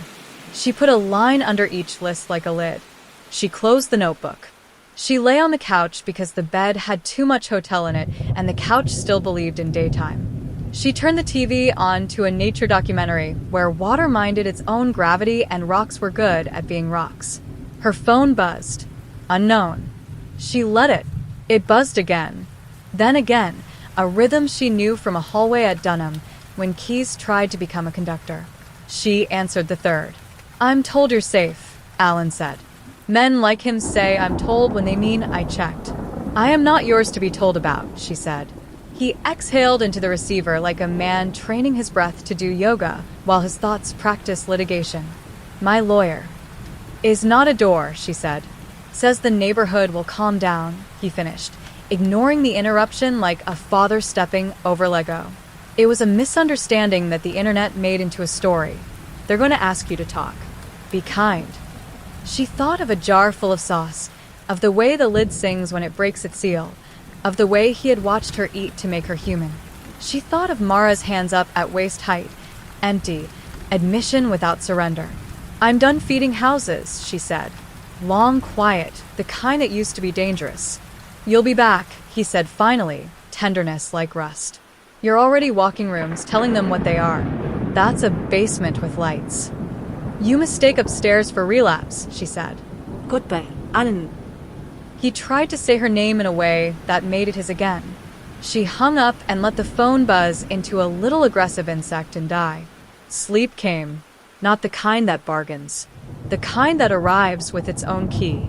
She put a line under each list like a lid. She closed the notebook. She lay on the couch because the bed had too much hotel in it and the couch still believed in daytime. She turned the TV on to a nature documentary where water minded its own gravity and rocks were good at being rocks. Her phone buzzed. Unknown. She let it. It buzzed again. Then again, a rhythm she knew from a hallway at Dunham when Keys tried to become a conductor. She answered the third. I'm told you're safe, Alan said. Men like him say I'm told when they mean I checked. I am not yours to be told about, she said. He exhaled into the receiver like a man training his breath to do yoga while his thoughts practice litigation. My lawyer. Is not a door, she said. Says the neighborhood will calm down, he finished, ignoring the interruption like a father stepping over Lego. It was a misunderstanding that the internet made into a story. They're going to ask you to talk. Be kind. She thought of a jar full of sauce, of the way the lid sings when it breaks its seal, of the way he had watched her eat to make her human. She thought of Mara's hands up at waist height, empty, admission without surrender. I'm done feeding houses, she said. Long quiet, the kind that used to be dangerous. You'll be back, he said finally, tenderness like rust. You're already walking rooms, telling them what they are. That's a basement with lights. You mistake upstairs for relapse, she said. Goodbye, Alan. He tried to say her name in a way that made it his again. She hung up and let the phone buzz into a little aggressive insect and die. Sleep came, not the kind that bargains, the kind that arrives with its own key.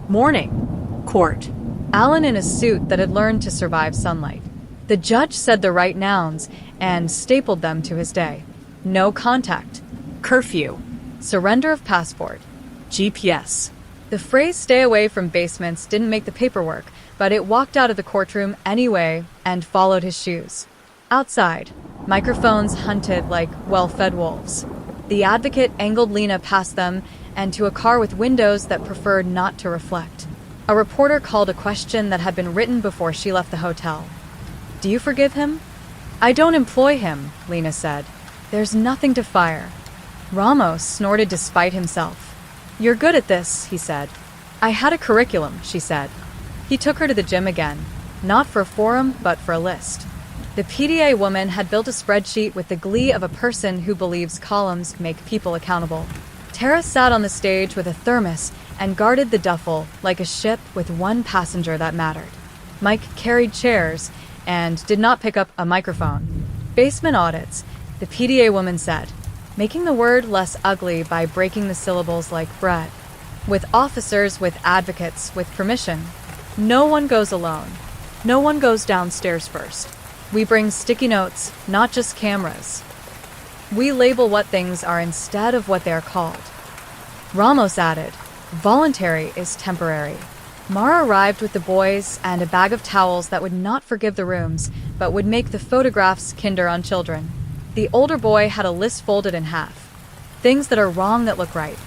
Morning. Court. Alan in a suit that had learned to survive sunlight. The judge said the right nouns and stapled them to his day. No contact. Curfew. Surrender of passport. GPS. The phrase stay away from basements didn't make the paperwork, but it walked out of the courtroom anyway and followed his shoes. Outside, microphones hunted like well-fed wolves. The advocate angled Lena past them and to a car with windows that preferred not to reflect. A reporter called a question that had been written before she left the hotel. Do you forgive him? I don't employ him, Lena said. There's nothing to fire. Ramos snorted despite himself. You're good at this, he said. I had a curriculum, she said. He took her to the gym again, not for a forum, but for a list. The PDA woman had built a spreadsheet with the glee of a person who believes columns make people accountable. Tara sat on the stage with a thermos and guarded the duffel like a ship with one passenger that mattered. Mike carried chairs and did not pick up a microphone. Basement audits, the PDA woman said, making the word less ugly by breaking the syllables like bread. With officers, with advocates, with permission. No one goes alone. No one goes downstairs first. We bring sticky notes, not just cameras. We label what things are instead of what they are called. Ramos added, voluntary is temporary. Mara arrived with the boys and a bag of towels that would not forgive the rooms, but would make the photographs kinder on children. The older boy had a list folded in half. Things that are wrong that look right.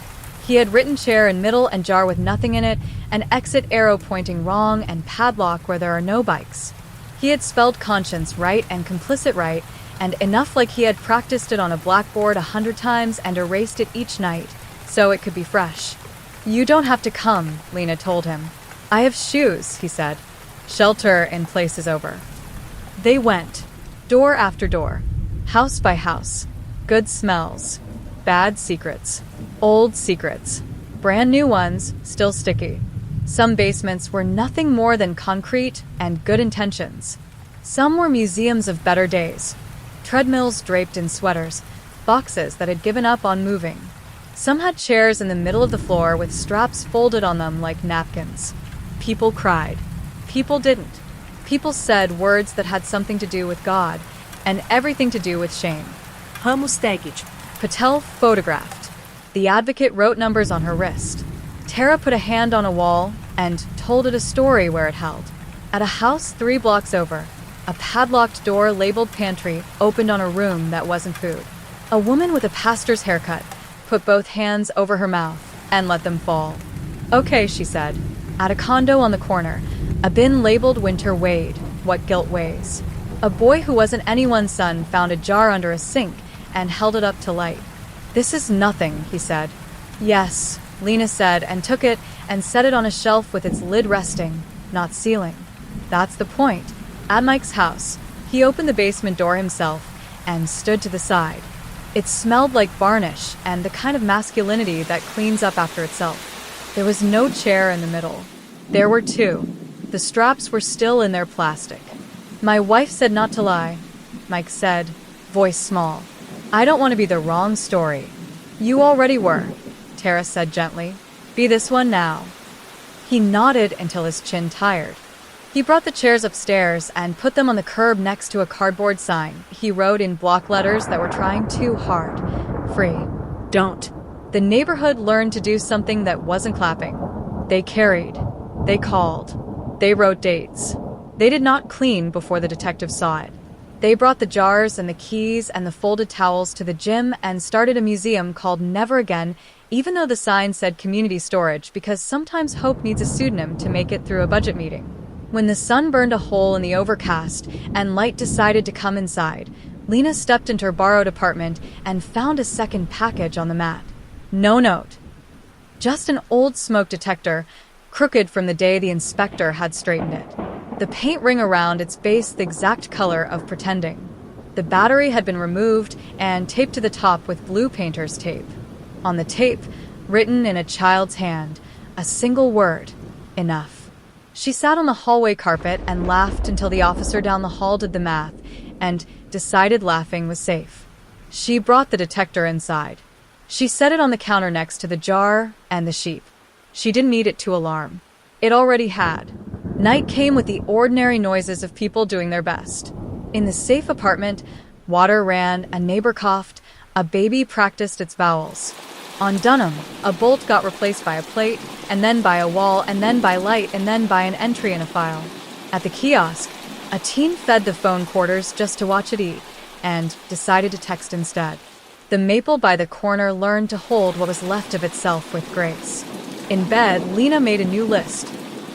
He had written chair in middle and jar with nothing in it, an exit arrow pointing wrong, and padlock where there are no bikes. He had spelled conscience right and complicit right, and enough like he had practiced it on a blackboard 100 times and erased it each night, so it could be fresh. You don't have to come, Lena told him. I have shoes, he said. Shelter in place is over. They went, door after door, house by house. Good smells, bad secrets, old secrets, brand new ones, still sticky. Some basements were nothing more than concrete and good intentions. Some were museums of better days. Treadmills draped in sweaters, boxes that had given up on moving. Some had chairs in the middle of the floor with straps folded on them like napkins. People cried. People didn't. People said words that had something to do with God and everything to do with shame. Patel photographed. The advocate wrote numbers on her wrist. Tara put a hand on a wall and told it a story where it held. At a house 3 blocks over, a padlocked door labeled pantry opened on a room that wasn't food. A woman with a pastor's haircut put both hands over her mouth and let them fall. Okay, she said. At a condo on the corner, a bin labeled Winter weighed what guilt weighs. A boy who wasn't anyone's son found a jar under a sink and held it up to light. This is nothing, he said. Yes, Lena said, and took it and set it on a shelf with its lid resting, not ceiling. That's the point. At Mike's house, he opened the basement door himself and stood to the side. It smelled like varnish and the kind of masculinity that cleans up after itself. There was no chair in the middle. There were 2. The straps were still in their plastic. My wife said not to lie, Mike said, voice small. I don't want to be the wrong story. You already were, Tara said gently. Be this one now. He nodded until his chin tired. He brought the chairs upstairs and put them on the curb next to a cardboard sign. He wrote in block letters that were trying too hard. Free. Don't. The neighborhood learned to do something that wasn't clapping. They carried. They called. They wrote dates. They did not clean before the detective saw it. They brought the jars and the keys and the folded towels to the gym and started a museum called Never Again, even though the sign said community storage, because sometimes hope needs a pseudonym to make it through a budget meeting. When the sun burned a hole in the overcast and light decided to come inside, Lena stepped into her borrowed apartment and found a second package on the mat. No note. Just an old smoke detector, crooked from the day the inspector had straightened it. The paint ring around its base the exact color of pretending. The battery had been removed and taped to the top with blue painter's tape. On the tape, written in a child's hand, a single word, enough. She sat on the hallway carpet and laughed until the officer down the hall did the math and decided laughing was safe. She brought the detector inside. She set it on the counter next to the jar and the sheep. She didn't need it to alarm. It already had. Night came with the ordinary noises of people doing their best. In the safe apartment, water ran, a neighbor coughed, a baby practiced its vowels. On Dunham, a bolt got replaced by a plate, and then by a wall, and then by light, and then by an entry in a file. At the kiosk, a teen fed the phone quarters just to watch it eat, and decided to text instead. The maple by the corner learned to hold what was left of itself with grace. In bed, Lena made a new list.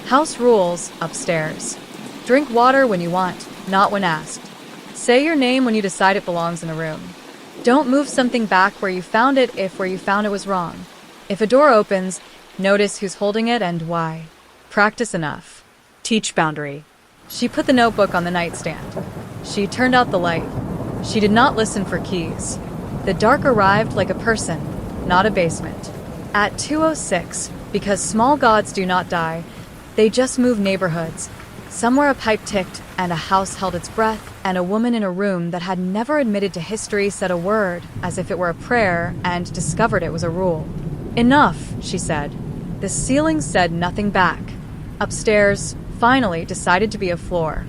House rules, upstairs. Drink water when you want, not when asked. Say your name when you decide it belongs in a room. Don't move something back where you found it if where you found it was wrong. If a door opens, notice who's holding it and why. Practice enough. Teach boundary. She put the notebook on the nightstand. She turned out the light. She did not listen for keys. The dark arrived like a person, not a basement. At 2:06, because small gods do not die, they just move neighborhoods. Somewhere a pipe ticked, and a house held its breath, and a woman in a room that had never admitted to history said a word, as if it were a prayer, and discovered it was a rule. Enough, she said. The ceiling said nothing back. Upstairs, finally, decided to be a floor.